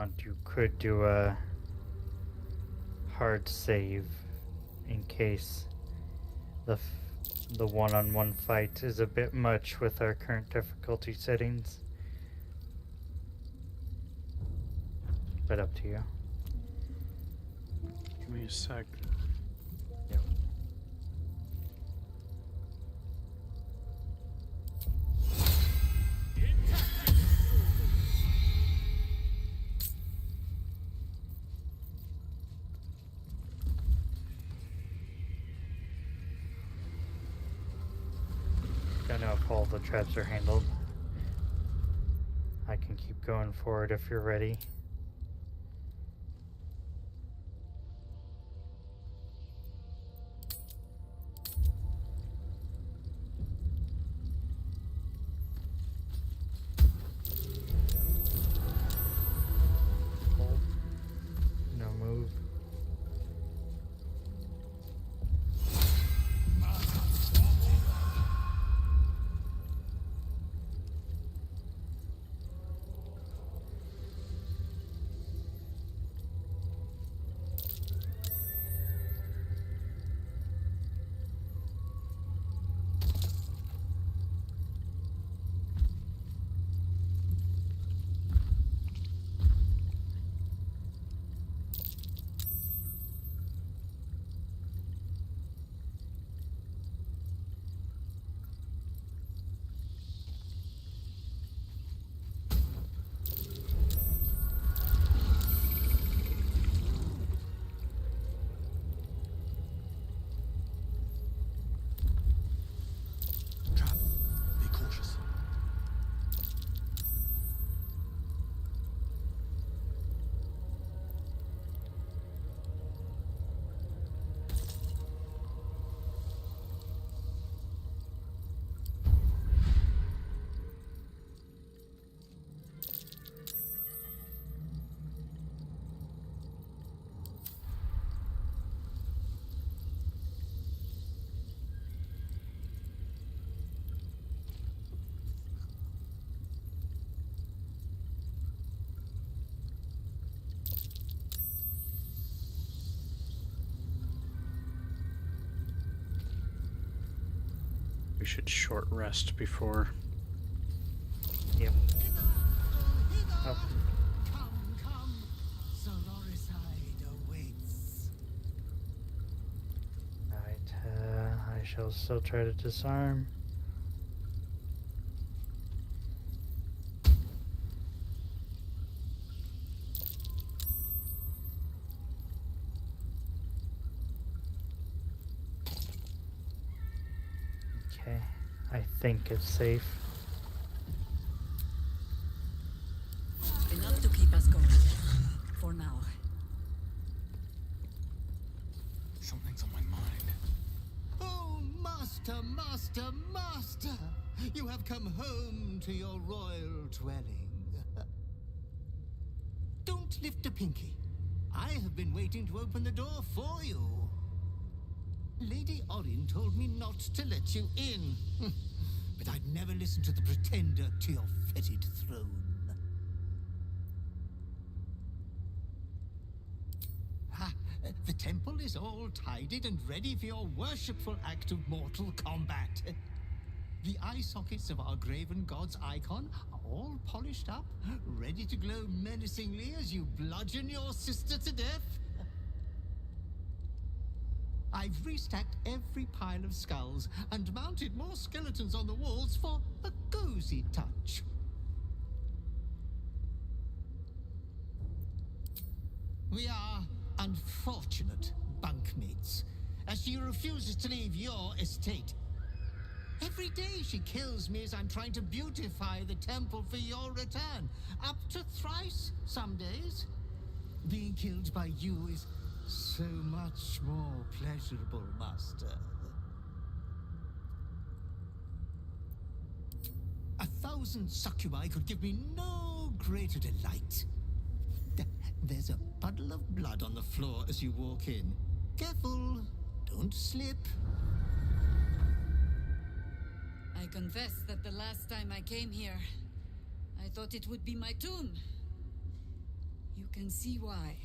want, you could do a hard save in case the one-on-one fight is a bit much with our current difficulty settings. But up to you. Give me a sec. Yep. Don't know if all the traps are handled. I can keep going forward if you're ready. Hold. No move. Be cautious. We should short rest before. Yep. Up. Come. Sororicide awaits. Alright, I shall still try to disarm. Okay, I think it's safe. Enough to keep us going. For now. Something's on my mind. Oh, master, master, master! You have come home to your royal dwelling. Don't lift a pinky. I have been waiting to open the door for you. Lady Orin told me not to let you in. But I'd never listen to the pretender to your fetid throne. The temple is all tidied and ready for your worshipful act of mortal combat. The eye sockets of our graven god's icon are all polished up, ready to glow menacingly as you bludgeon your sister to death. I've restacked every pile of skulls and mounted more skeletons on the walls for a cozy touch. We are unfortunate bunkmates, as she refuses to leave your estate. Every day she kills me as I'm trying to beautify the temple for your return, up to thrice some days. Being killed by you is so much more pleasurable, master. 1,000 succubi could give me no greater delight. There's a puddle of blood on the floor as you walk in. Careful, don't slip. I confess that the last time I came here, I thought it would be my tomb. You can see why.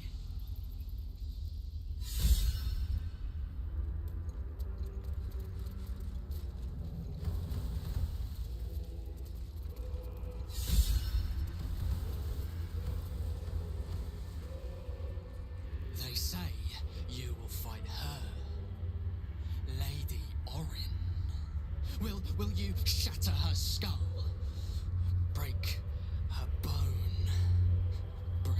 They say you will fight her, Lady Orin. Will you shatter her skull? Break her bone? Break...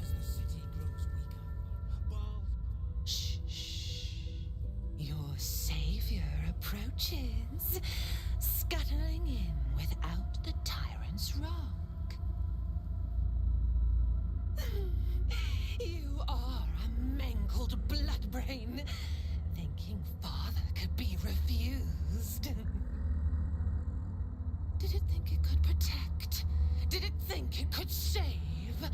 As the city grows weaker, Shh, shh. Your savior approaches, scuttling in without the tyrant's rock. You are a mangled bloodbrain, thinking father could be refused. Did it think it could protect? Did it think it could save?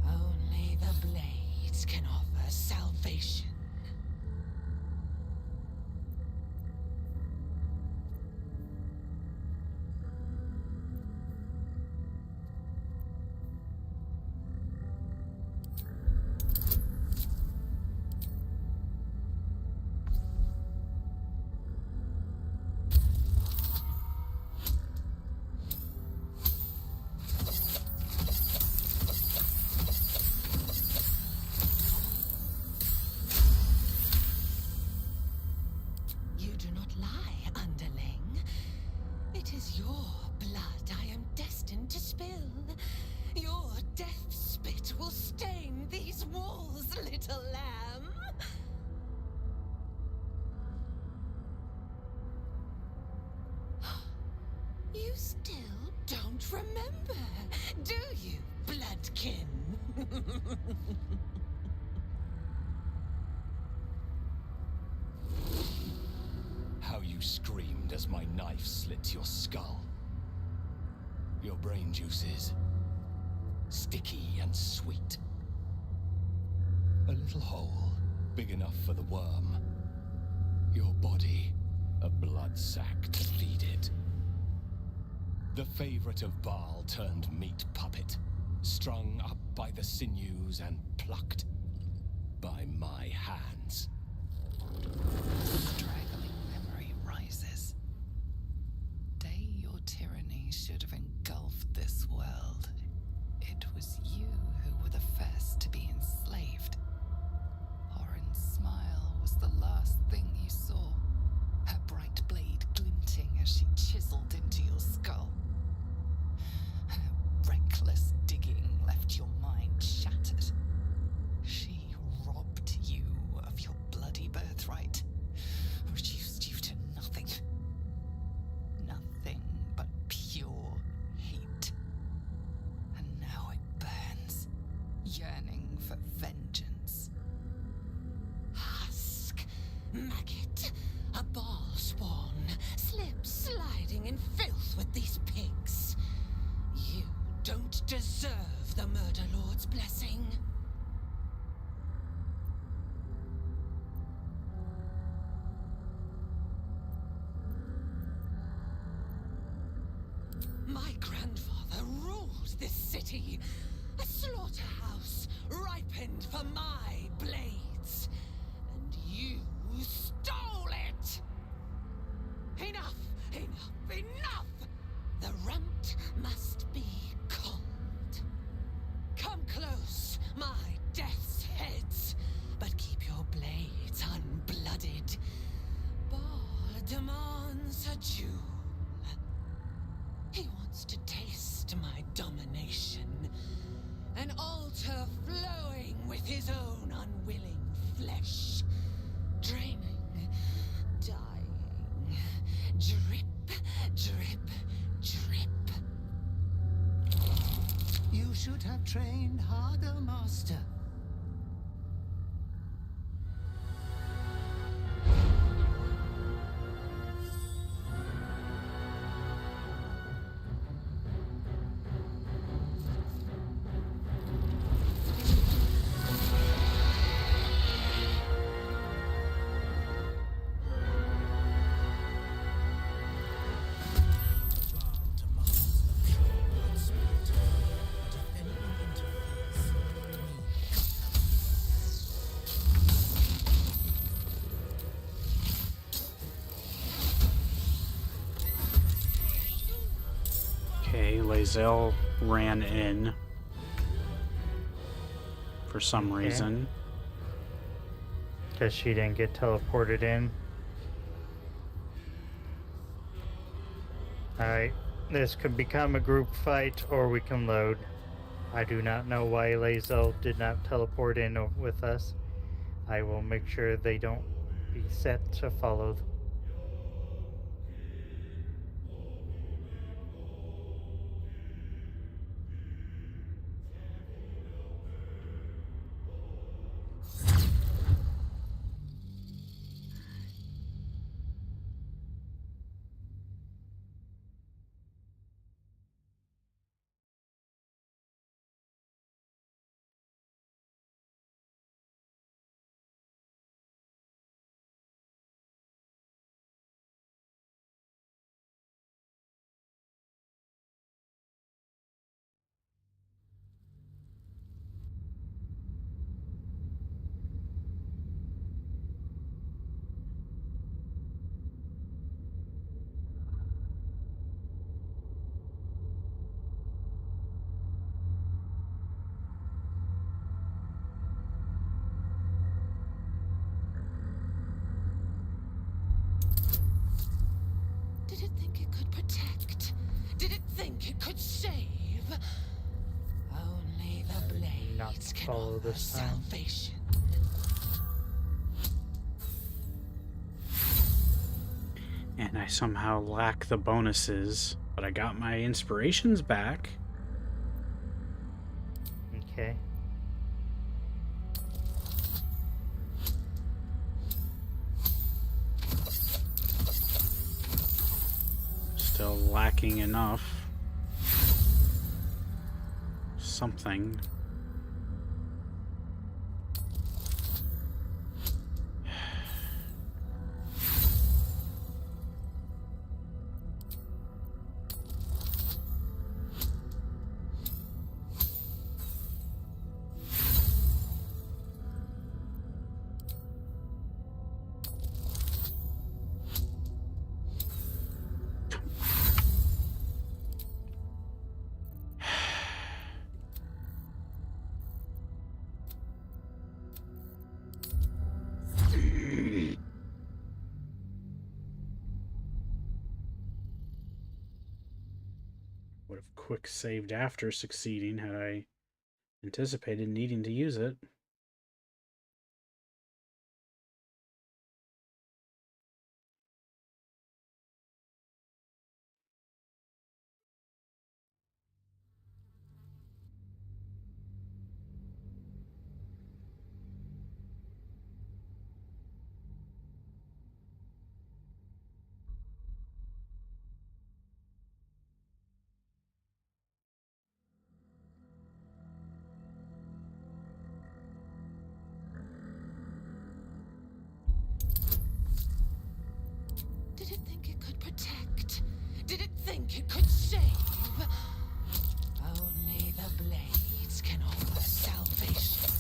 Only the blades can offer salvation. You do not lie, underling. It is your blood I am destined to spill. Your death spit will stain these walls, little lamb. You still don't remember, do you, bloodkin? How you screamed as my knife slit your skull. Your brain juices, sticky and sweet. A little hole, big enough for the worm. Your body, a blood sack to feed it. The favorite of Baal turned meat puppet, strung up by the sinews and plucked by my hands. Straggling memory rises. Day your tyranny should have engulfed this world. It was you who were the first to be enslaved. Orin's smile was the last thing you saw. Her bright blade glinting as she chiseled into your skull. Her reckless digging left your mind shattered. She robbed you of your bloody birthright, reduced you to nothing. Nothing but pure hate. And now it burns, yearning for vengeance. Husk, maggot, a ball spawn, slip sliding in filth with these pigs. You don't deserve the Murder Lord's blessing. My grandfather ruled this city, a slaughterhouse ripened for my blades, and you stole it! Enough! Enough! Enough! The runt must be cold. Come close, my death's heads, but keep your blades unblooded. Baal demands a jewel. He wants to taste my domination, an altar flowing with his own unwilling flesh, draining, dying, drip, drip, drip. You should have trained harder, Master. Lae'zel ran in for some reason. Because she didn't get teleported in. Alright, this could become a group fight or we can load. I do not know why Lae'zel did not teleport in with us. I will make sure they don't be set to follow. Did it think it could protect? Did it think it could save? Only the blades can follow offer this time. salvation. And I somehow lack the bonuses, but I got my inspirations back. Okay. Still lacking enough. Something. Would have quick saved after succeeding had I anticipated needing to use it. Did it think it could protect? Did it think it could save? Only the blades can offer salvation.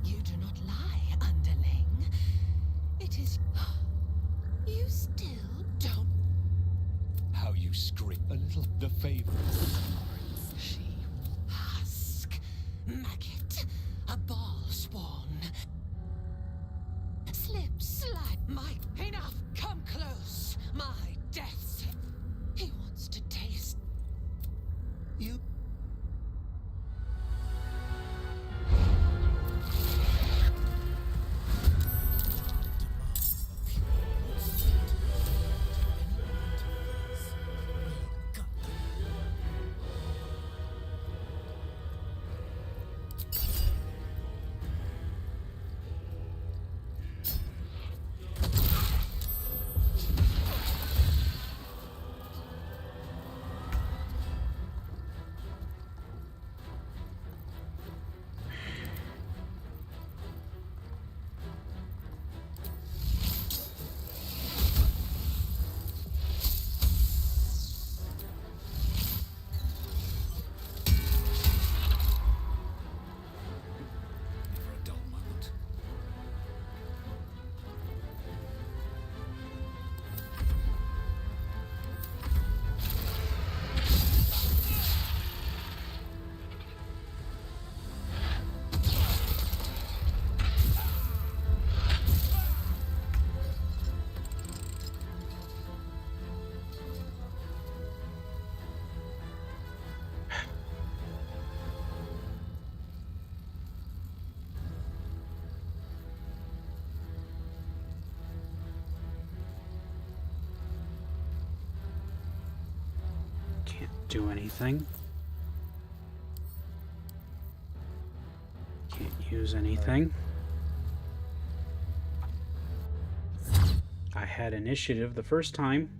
You do not lie, underling. It is... You still don't... How you scream a little. The favor. She... Husk. Maggot. A ball spawn. Slip, slide, my... Enough! Come close! My death! He wants to taste... You... do anything. Can't use anything. I had initiative the first time.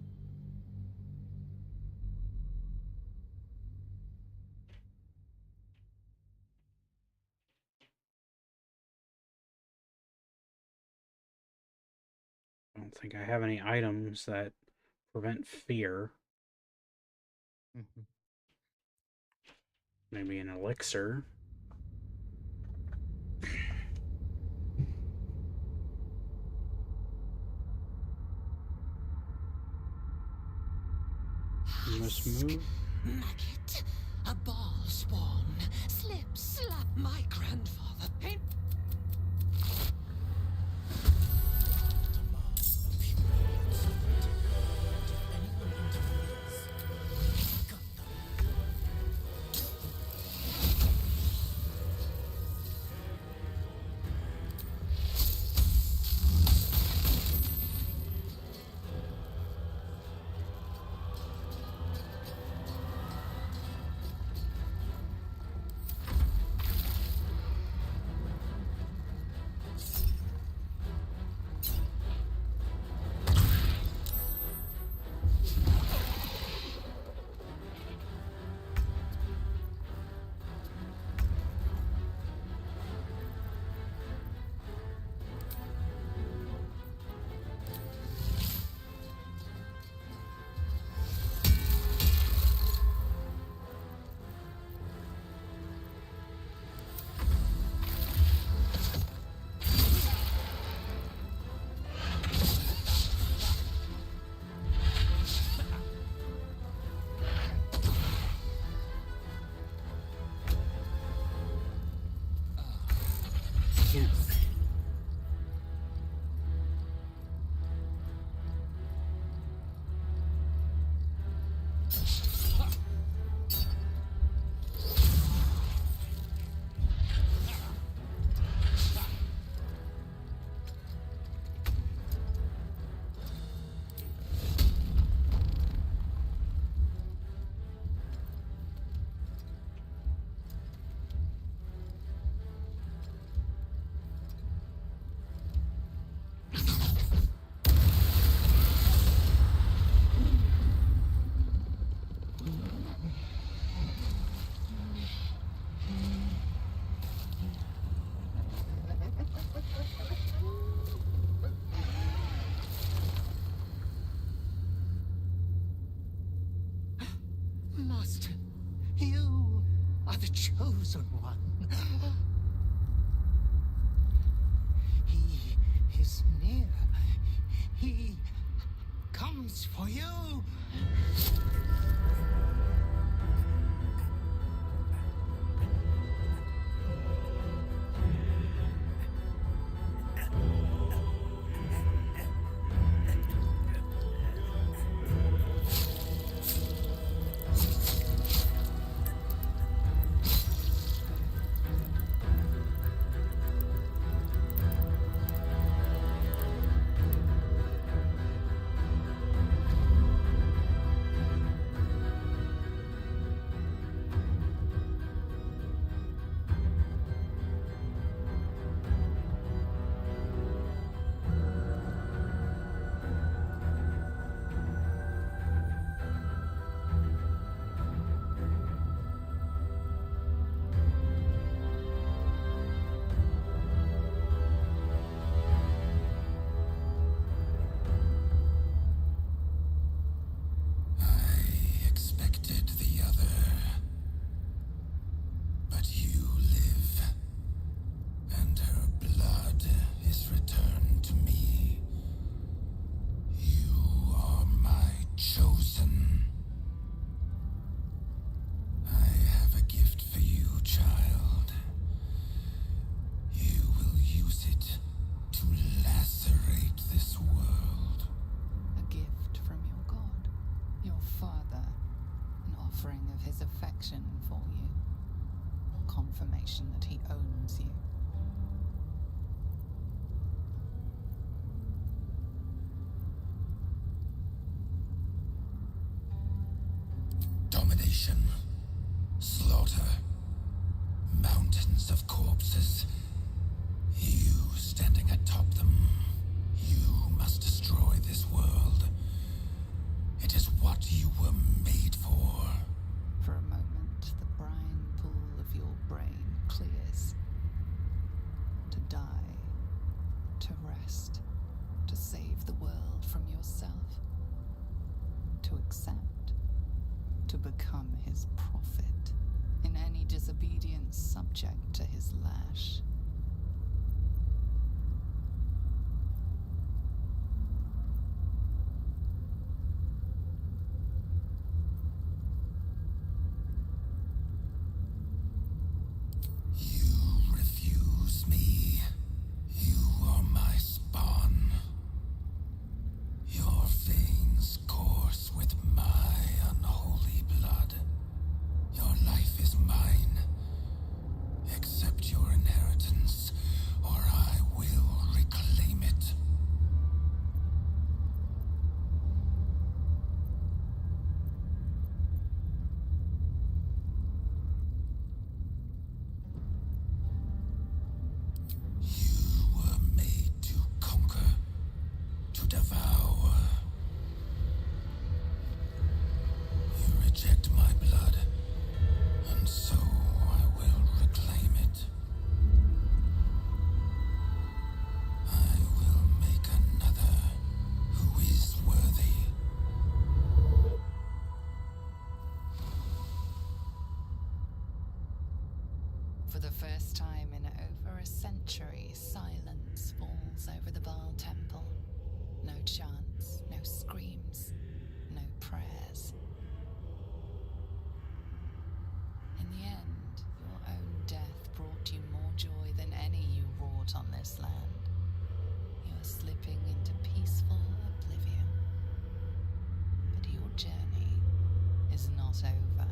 I don't think I have any items that prevent fear. Maybe an elixir. You must move. Maggot, a ball spawn, slip, slap my grandfather. Paint. Master, you are the chosen one. He is near. He comes for you. For you. Confirmation that he owns you. Domination. Slaughter. Mountains of corpses. You standing atop them. You must destroy this world. It is what you were made for. For a moment, the brine pool of your brain clears. To die. To rest. To save the world from yourself. To accept. To become his prophet. In any disobedience subject to his lash. You refuse me. You are my spawn. Your veins course with my unholy blood. Your life is mine. Accept your inheritance, or I will reclaim it. You were made to conquer, to devour. You reject my blood, and so I will reclaim it. I will make another who is worthy. For the first time in over a century, silence falls over the Baal temple. No chants, no screams, no prayers. In the end, your own death brought you more joy than any you wrought on this land. You are slipping into peaceful oblivion. But your journey is not over.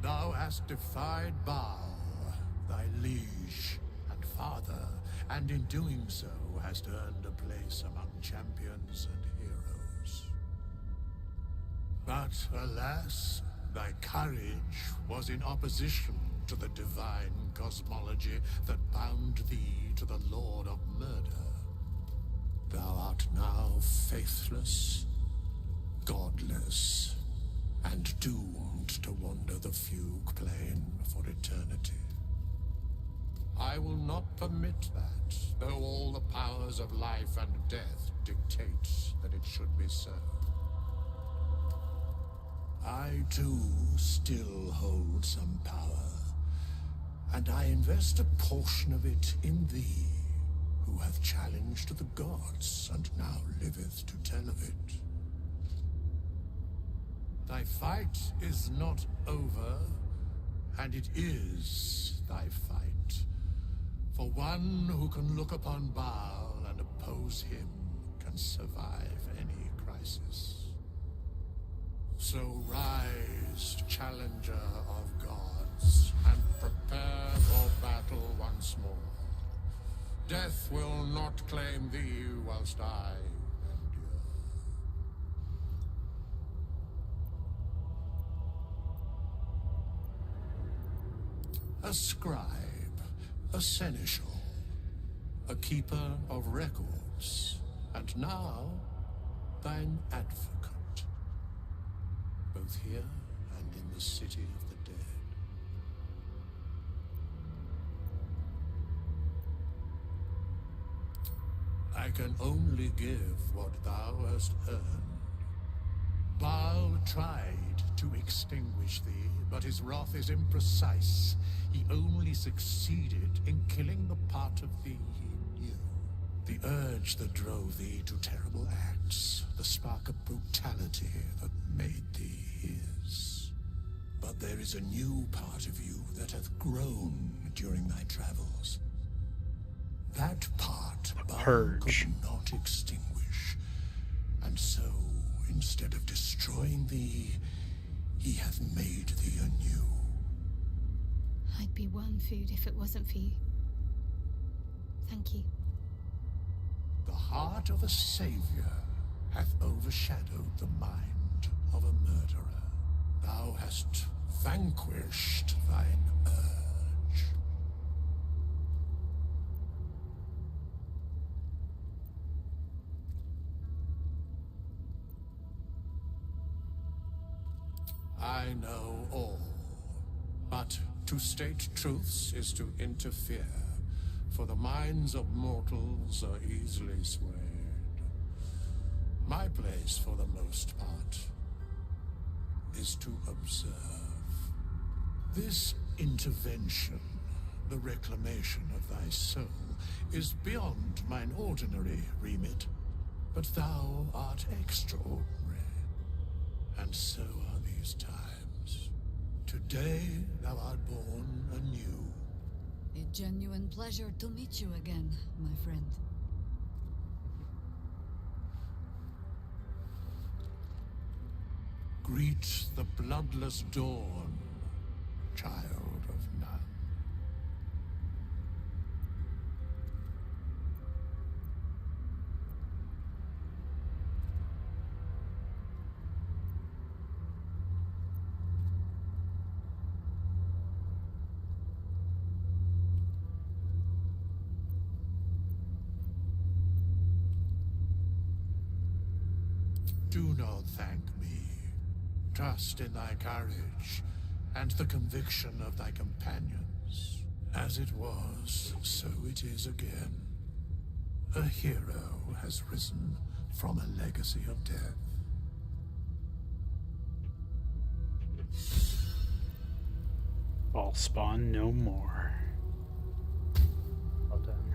Thou hast defied Baal, thy liege and father, and in doing so hast earned a place among champions and heroes. But alas, thy courage was in opposition to the divine cosmology that bound thee to the Lord of Murder. Thou art now faithless, godless, and doomed to wander the fugue plane for eternity. I will not permit that, though all the powers of life and death dictate that it should be so. I too still hold some power, and I invest a portion of it in thee, who hath challenged the gods and now liveth to tell of it. Thy fight is not over, and it is thy fight. For one who can look upon Baal and oppose him can survive any crisis. So rise, challenger of gods, and prepare for battle once more. Death will not claim thee whilst I endure. A scribe, a seneschal, a keeper of records, and now thine advocate, both here and in the city of the dead. I can only give what thou hast earned. Baal tried to extinguish thee, but his wrath is imprecise. He only succeeded in killing the part of thee he knew. The urge that drove thee to terrible acts, the spark of brutality that made thee his. But there is a new part of you that hath grown during thy travels. That part Baal Purge. could not extinguish, and so, instead of destroying thee, he hath made thee anew. I'd be worm food if it wasn't for you. Thank you. The heart of a savior hath overshadowed the mind of a murderer. Thou hast vanquished thine urge. I know all, but to state truths is to interfere, for the minds of mortals are easily swayed. My place, for the most part, is to observe. This intervention, the reclamation of thy soul, is beyond mine ordinary remit, but thou art extraordinary, and so are these times. Today thou art born anew. A genuine pleasure to meet you again, my friend. Greet the bloodless dawn, child of none. Do not thank me. Trust in thy courage and the conviction of thy companions. As it was, so it is again. A hero has risen from a legacy of death. I'll spawn no more. Well done.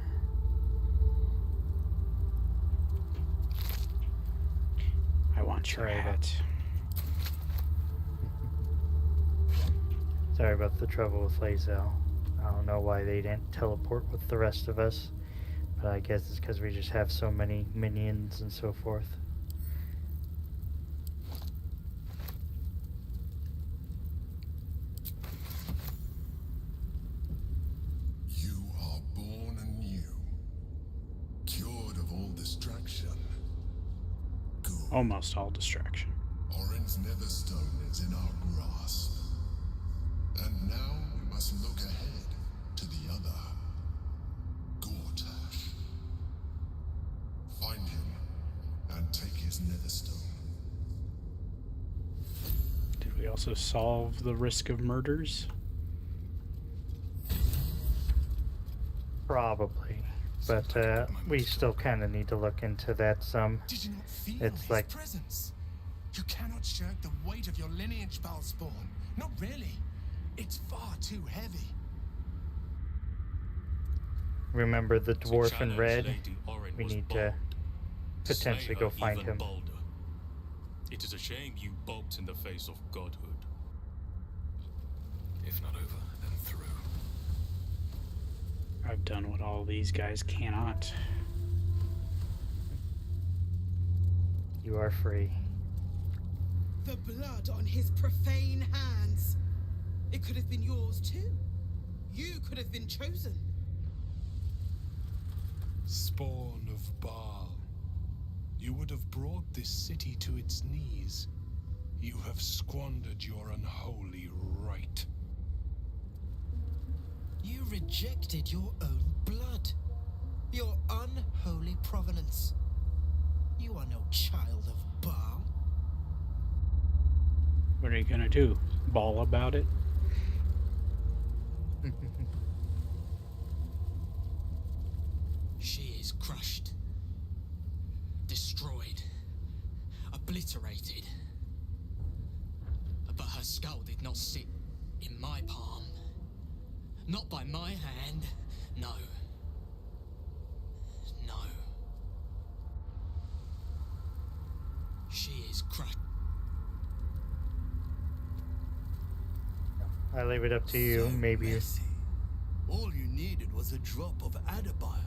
I want your hat. Sorry about the trouble with Lae'zel. I don't know why they didn't teleport with the rest of us, but I guess it's because we just have so many minions and so forth. You are born anew, cured of all distraction. Good. Almost all distraction. Orin's Netherstone is in our grasp. And now we must look ahead to the other, Gortash. Find him and take his Netherstone. Did we also solve the risk of murders? Probably. But we still kind of need to look into that some. Did you not feel It's his like presence? You cannot shirk the weight of your lineage, Balspawn. Not really. It's far too heavy. remember the dwarf in red. Lady Orin We was need bold. to potentially go find even him. bolder. It is a shame you balked in the face of godhood. If not over, then through. I've done what all these guys cannot. You are free. The blood on his profane hands. It could have been yours too. You could have been chosen. Spawn of Baal, you would have brought this city to its knees. You have squandered your unholy right. You rejected your own blood. Your unholy provenance. You are no child of Baal. What are you gonna do? Bawl about it? She is crushed, destroyed, obliterated. But her skull did not sit in my palm. Not by my hand, no. No. She is crushed. I leave it up to you. Maybe you. All you needed was a drop of Adabile.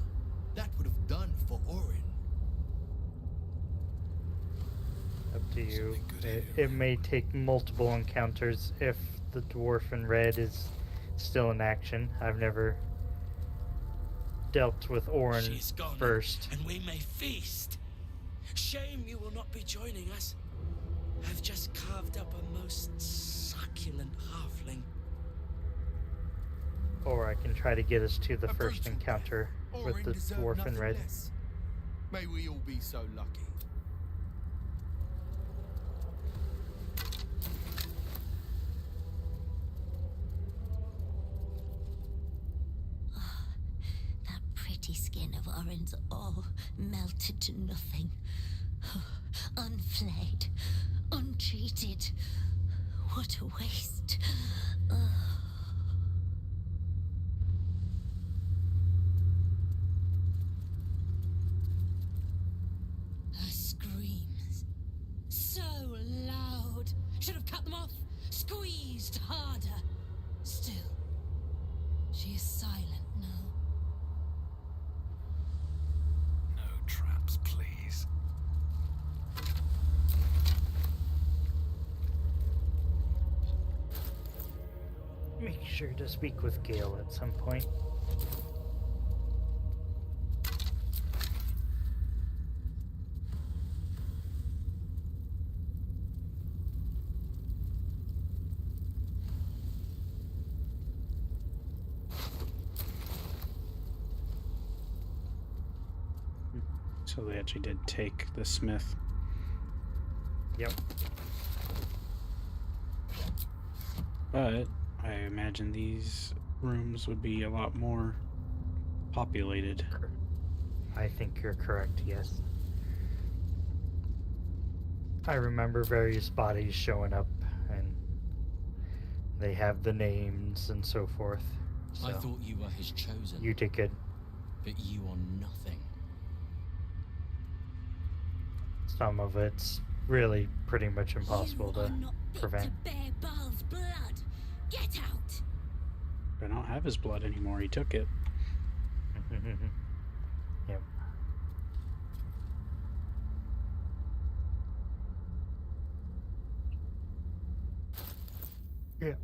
That would have done for Orin. Up to you. It may take multiple encounters if the dwarf in red is still in action. I've never dealt with Orin She's gone, first. and we may feast. Shame you will not be joining us. I've just carved up a most succulent halfling. Or I can try to get us to the first encounter with the dwarf in red. May we all be so lucky. That pretty skin of Orin's all melted to nothing. Unflayed, untreated. What a waste. Her screams. So loud. Should have cut them off. Squeezed harder. Still, she is silent now. No traps, please. Make sure to speak with Gale at some point. So they actually did take the smith. Yep. But I imagine these rooms would be a lot more populated. I think you're correct, yes. I remember various bodies showing up, and they have the names and so forth. So I thought you were his chosen. you did good. But you are nothing. Some of it's really pretty much impossible to prevent. To bear Baal's blood. Get out! I don't have his blood anymore. He took it. Yep. Yep.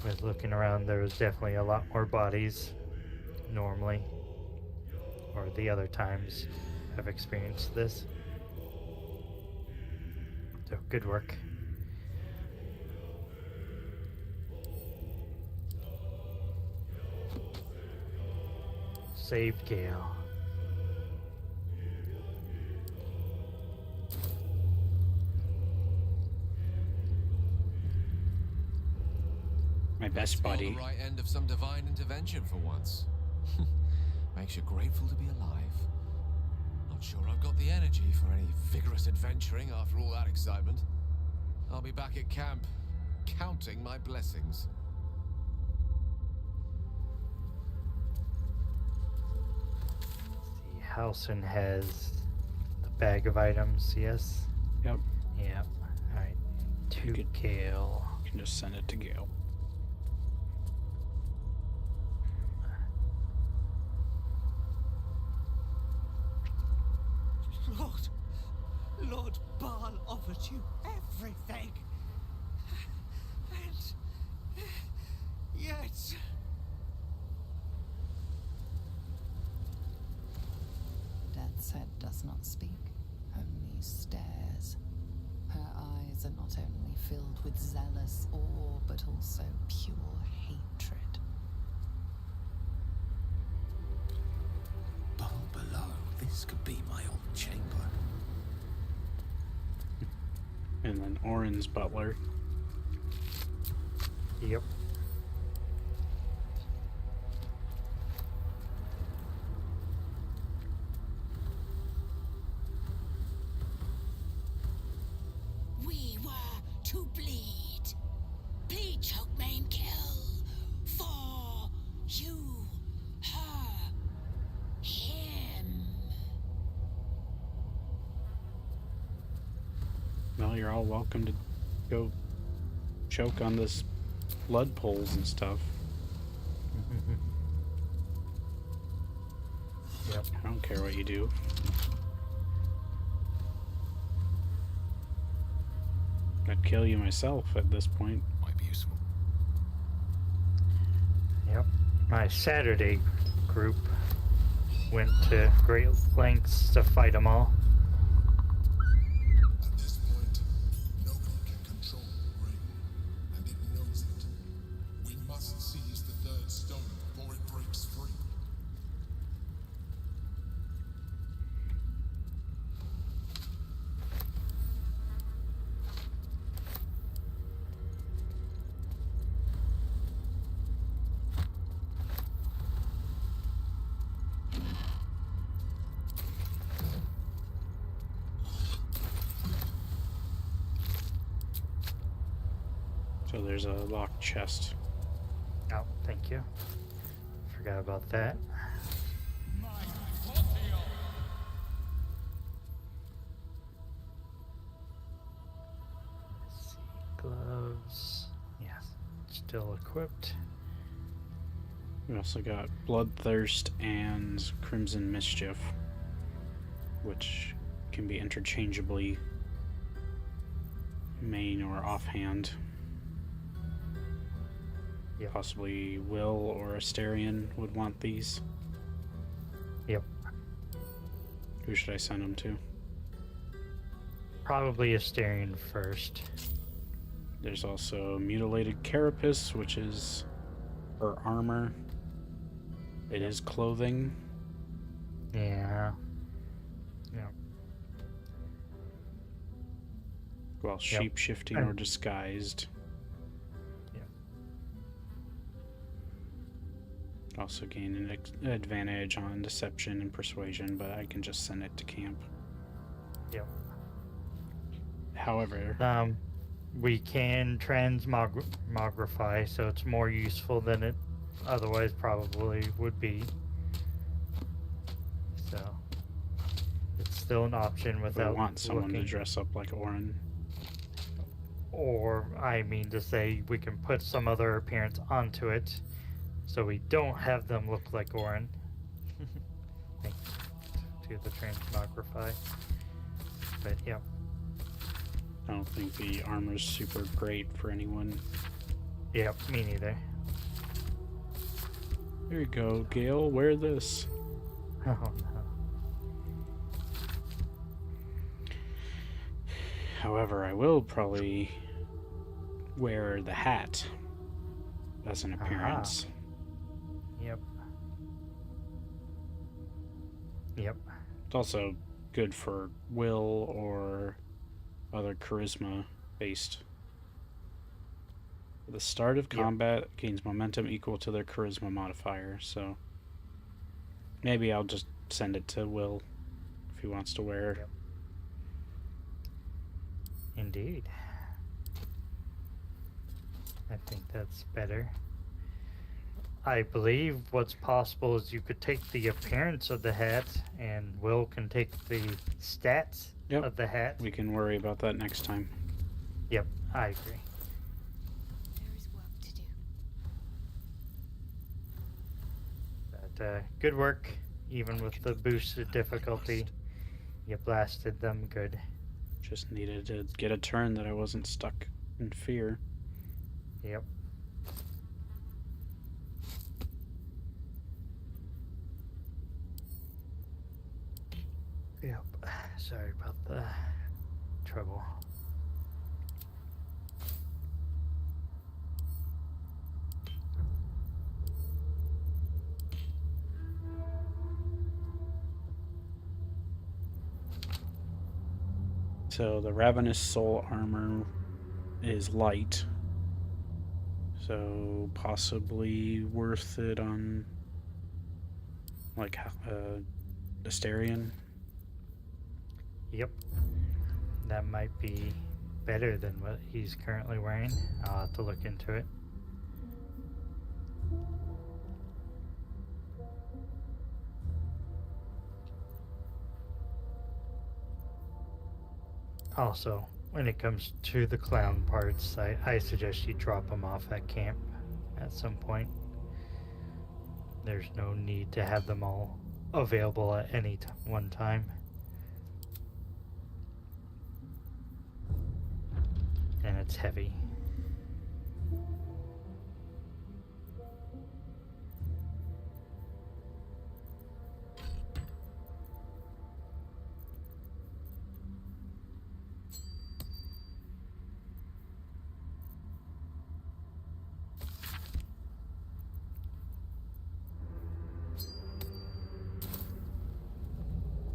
With looking around, there was definitely a lot more bodies normally, or the other times I've experienced this. So, good work. Saved Gale. My best On buddy. the right end of some divine intervention for once. Makes you grateful to be alive. Not sure I've got the energy for any vigorous adventuring after all that excitement. I'll be back at camp, counting my blessings. See, Halson has the bag of items, yes? Yep. Yep. Alright. To Gale. You can just send it to Gale. Lord Baal offered you everything. And yet... Death's head does not speak, only stares. Her eyes are not only filled with zealous awe, but also pure hatred. Bar below. This could be my old chamber. And then Orin's butler. Yep. We were to bleed. Bleed, choke, maim, kill. For you, her, him. Well, you're all welcome to go choke on this blood pools and stuff. Yep. I don't care what you do. I'd kill you myself at this point. Might be useful. Yep. My Saturday group went to great lengths to fight them all. So there's a locked chest. Oh, thank you. Forgot about that. Let's see. Gloves. Yes. Still equipped. We also got Bloodthirst and Crimson Mischief, which can be interchangeably main or offhand. Yep. Possibly Will or Asterion would want these. Yep. Who should I send them to? Probably Asterion first. There's also Mutilated Carapace, which is her armor. It is clothing. Yeah. Yeah. Well, shape-shifting or disguised. Also gain an advantage on deception and persuasion, but I can just send it to camp. Yep. However, we can transmogrify, so it's more useful than it otherwise probably would be. So it's still an option without. We want someone to dress up like Orin. Or I mean to say, we can put some other appearance onto it. So we don't have them look like Orin. Thanks to the transmogrify. But yep. I don't think the armor's super great for anyone. Yep, me neither. There you go, Gale, wear this. Oh no. However, I will probably wear the hat as an appearance. Yep. Yep. It's also good for will or other charisma based. The start of combat gains momentum equal to their charisma modifier, so maybe I'll just send it to Will if he wants to wear. Yep. Indeed. I think that's better. I believe what's possible is you could take the appearance of the hat, and Will can take the stats of the hat. We can worry about that next time. Yep, I agree. There is work to do. But good work, even with the boosted difficulty. You blasted them good. Just needed to get a turn that I wasn't stuck in fear. Yep. Yep. Sorry about the trouble. So the Ravenous Soul armor is light, so possibly worth it on like Asterion. Yep. That might be better than what he's currently wearing. I'll have to look into it. Also, when it comes to the clown parts, I suggest you drop them off at camp at some point. There's no need to have them all available at any one time. And it's heavy.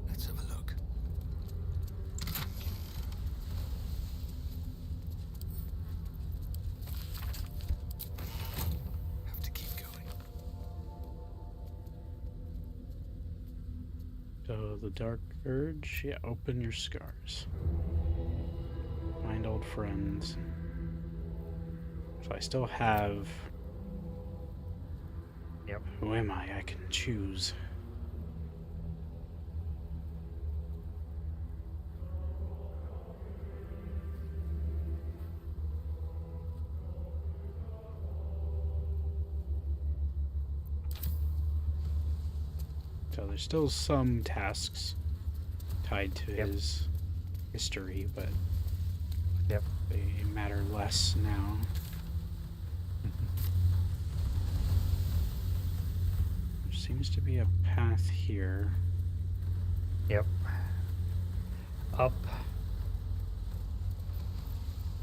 Let's have a look. Have to keep going. So the Dark Urge, yeah, open your scars. Find old friends. So I still have... Yep. Who am I? I can choose. So there's still some tasks tied to his history, but they matter less now. There seems to be a path here. Yep. Up.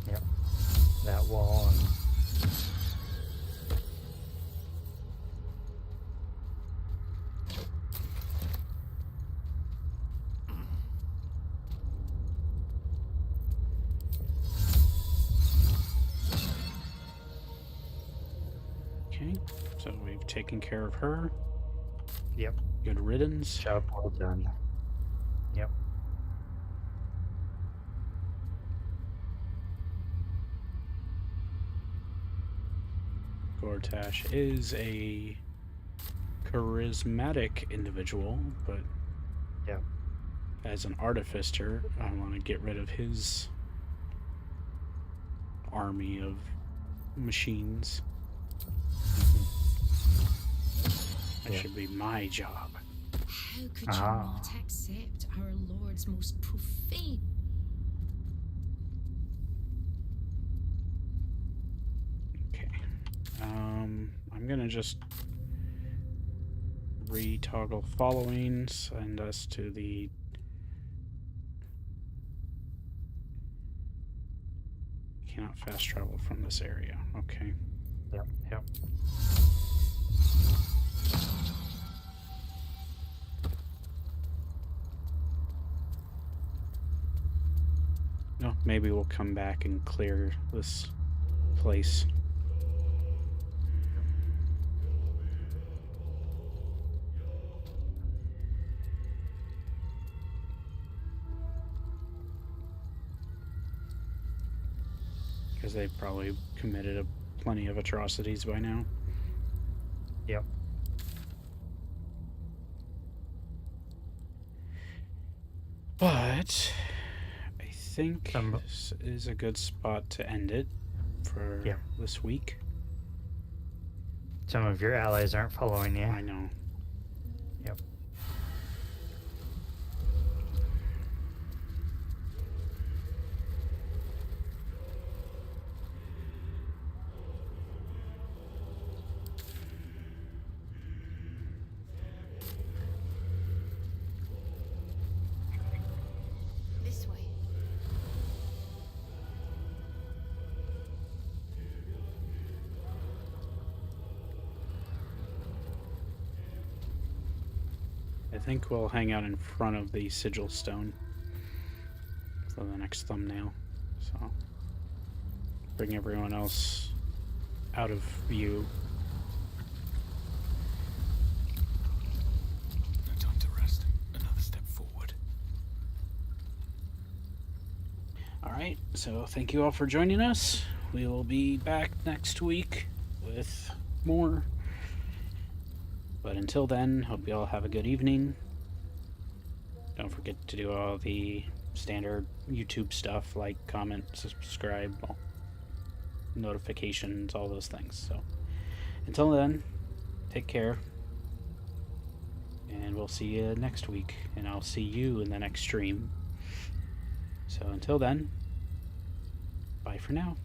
Yep. That wall and... Okay, so we've taken care of her. Yep. Good riddance. Job well done. Yep. Gortash is a charismatic individual, but as an artificer, I want to get rid of his army of machines. That should be my job. How could you not accept our Lord's most profane? Okay. I'm gonna just retoggle following, send us to the cannot fast travel from this area. Okay. Yep. No, maybe we'll come back and clear this place. Because they've probably committed plenty of atrocities by now. Yep. But I think this is a good spot to end it for this week. Some of your allies aren't following you. I know. Yep. This way. I think we'll hang out in front of the sigil stone for the next thumbnail. So bring everyone else out of view. No time to rest. Another step forward. Alright, so thank you all for joining us. We will be back next week with more. But until then, hope you all have a good evening. Don't forget to do all the standard YouTube stuff, like, comment, subscribe, notifications, all those things. So until then, take care. And we'll see you next week. And I'll see you in the next stream. So until then, bye for now.